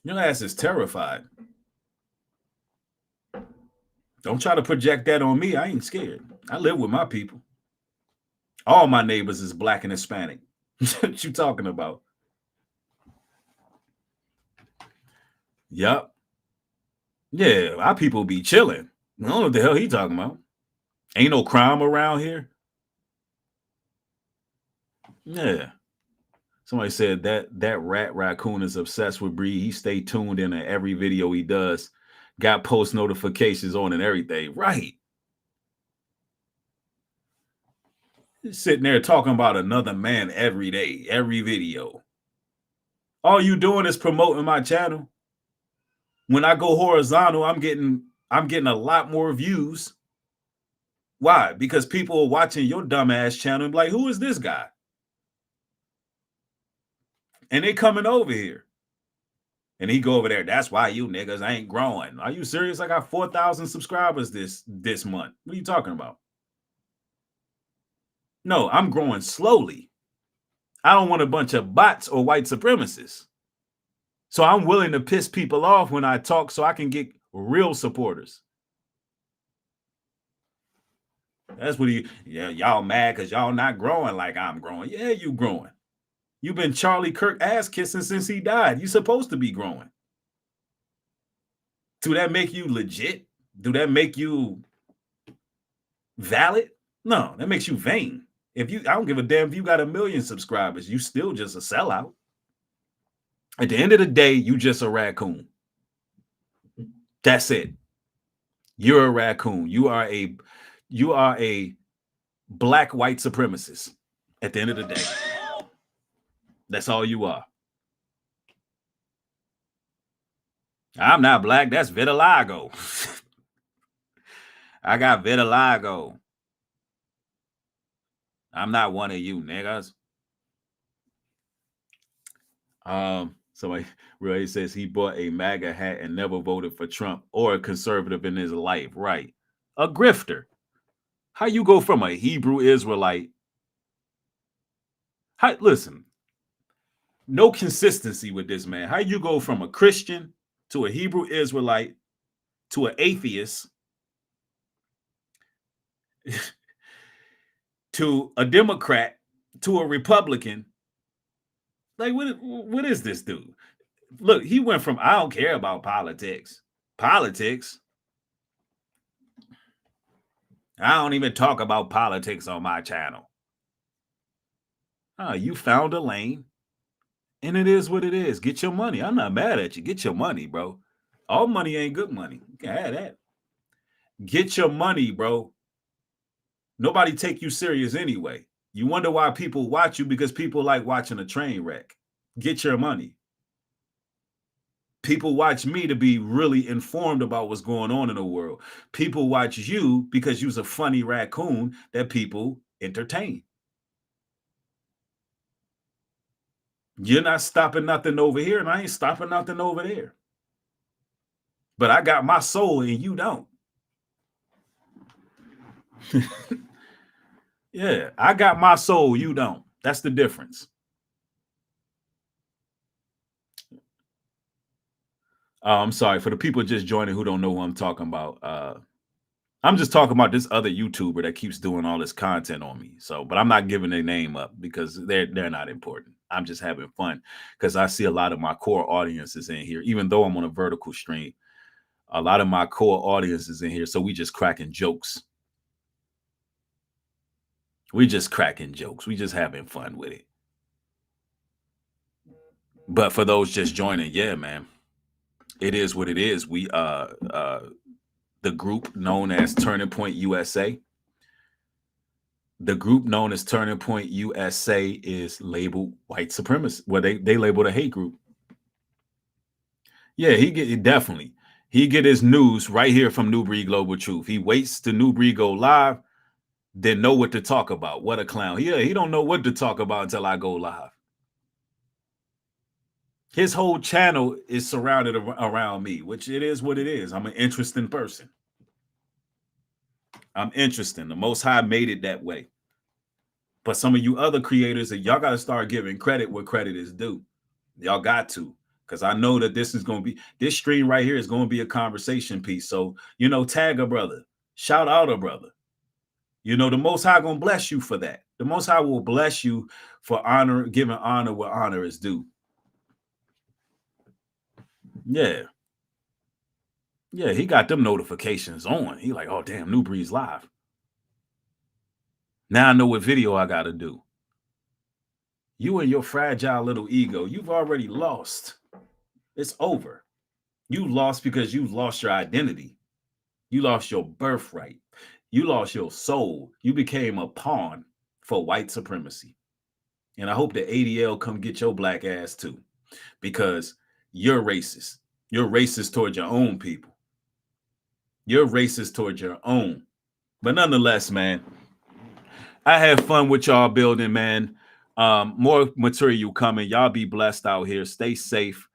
Your ass is terrified. Don't try to project that on me. I ain't scared. I live with my people. All my neighbors is black and Hispanic. What you talking about? Yup. Yeah, our people be chilling. I don't know what the hell he talking about. Ain't no crime around here. Yeah. Somebody said that raccoon is obsessed with Breed. He stay tuned in every video he does. Got post notifications on and everything. Right. He's sitting there talking about another man every day, every video. All you doing is promoting my channel. When I go horizontal, I'm getting a lot more views. Why? Because people are watching your dumbass channel and be like, who is this guy? And they coming over here. And he go over there. That's why you niggas ain't growing. Are you serious? I got 4,000 subscribers this month. What are you talking about? No, I'm growing slowly. I don't want a bunch of bots or white supremacists. So I'm willing to piss people off when I talk so I can get real supporters. That's what y'all mad because y'all not growing like I'm growing. Yeah, you growing. You've been Charlie Kirk ass kissing since he died. You're supposed to be growing. Do that make you legit? Do that make you valid? No, that makes you vain. I don't give a damn if you got 1 million subscribers, you still just a sellout. At the end of the day, you just a raccoon. That's it. You're a raccoon. You are a black white supremacist at the end of the day. That's all you are. I'm not black. That's vitiligo. I got vitiligo. I'm not one of you niggas. Somebody really says he bought a MAGA hat and never voted for Trump or a conservative in his life. Right. A grifter. How you go from a Hebrew Israelite? Listen, no consistency with this man. How you go from a Christian to a Hebrew Israelite to an atheist to a Democrat to a Republican? Like, what is this dude? Look, he went from, I don't care about politics. Politics? I don't even talk about politics on my channel. You found a lane, and it is what it is. Get your money. I'm not mad at you. Get your money, bro. All money ain't good money. You can have that. Get your money, bro. Nobody take you serious anyway. You wonder why people watch you, because people like watching a train wreck. Get your money. People watch me to be really informed about what's going on in the world. People watch you because you's a funny raccoon that people entertain. You're not stopping nothing over here, and I ain't stopping nothing over there. But I got my soul and you don't. Yeah, I got my soul, you don't. That's the difference. I'm sorry for the people just joining who don't know who I'm talking about. I'm just talking about this other YouTuber that keeps doing all this content on me. But I'm not giving their name up because they're not important. I'm just having fun because I see a lot of my core audiences in here, even though I'm on a vertical stream. A lot of my core audiences in here, so we just cracking jokes. We just cracking jokes. We just having fun with it. But for those just joining, yeah, man, it is what it is. We the group known as Turning Point USA. The group known as Turning Point USA is labeled white supremacist. Well, they labeled a hate group. Yeah, he get his news right here from Nubreed Global Truth. He waits to Nubreed go live, then know what to talk about. What a clown. Yeah, he don't know what to talk about until I go live. His whole channel is surrounded around me, which it is what it is. I'm an interesting person. I'm interesting. The Most High made it that way. But some of you other creators, y'all got to start giving credit where credit is due. Y'all got to, because I know that this stream right here is going to be a conversation piece. So, tag a brother, shout out a brother. The Most High going to bless you for that. The Most High will bless you for giving honor where honor is due. Yeah. Yeah, he got them notifications on. He like, oh, damn, Nubreed's live. Now I know what video I got to do. You and your fragile little ego, you've already lost. It's over. You lost because you lost your identity. You lost your birthright. You lost your soul. You became a pawn for white supremacy. And I hope the ADL come get your black ass too, because you're racist. You're racist towards your own people. You're racist towards your own. But nonetheless, man, I had fun with y'all building, man. More material coming. Y'all be blessed out here. Stay safe.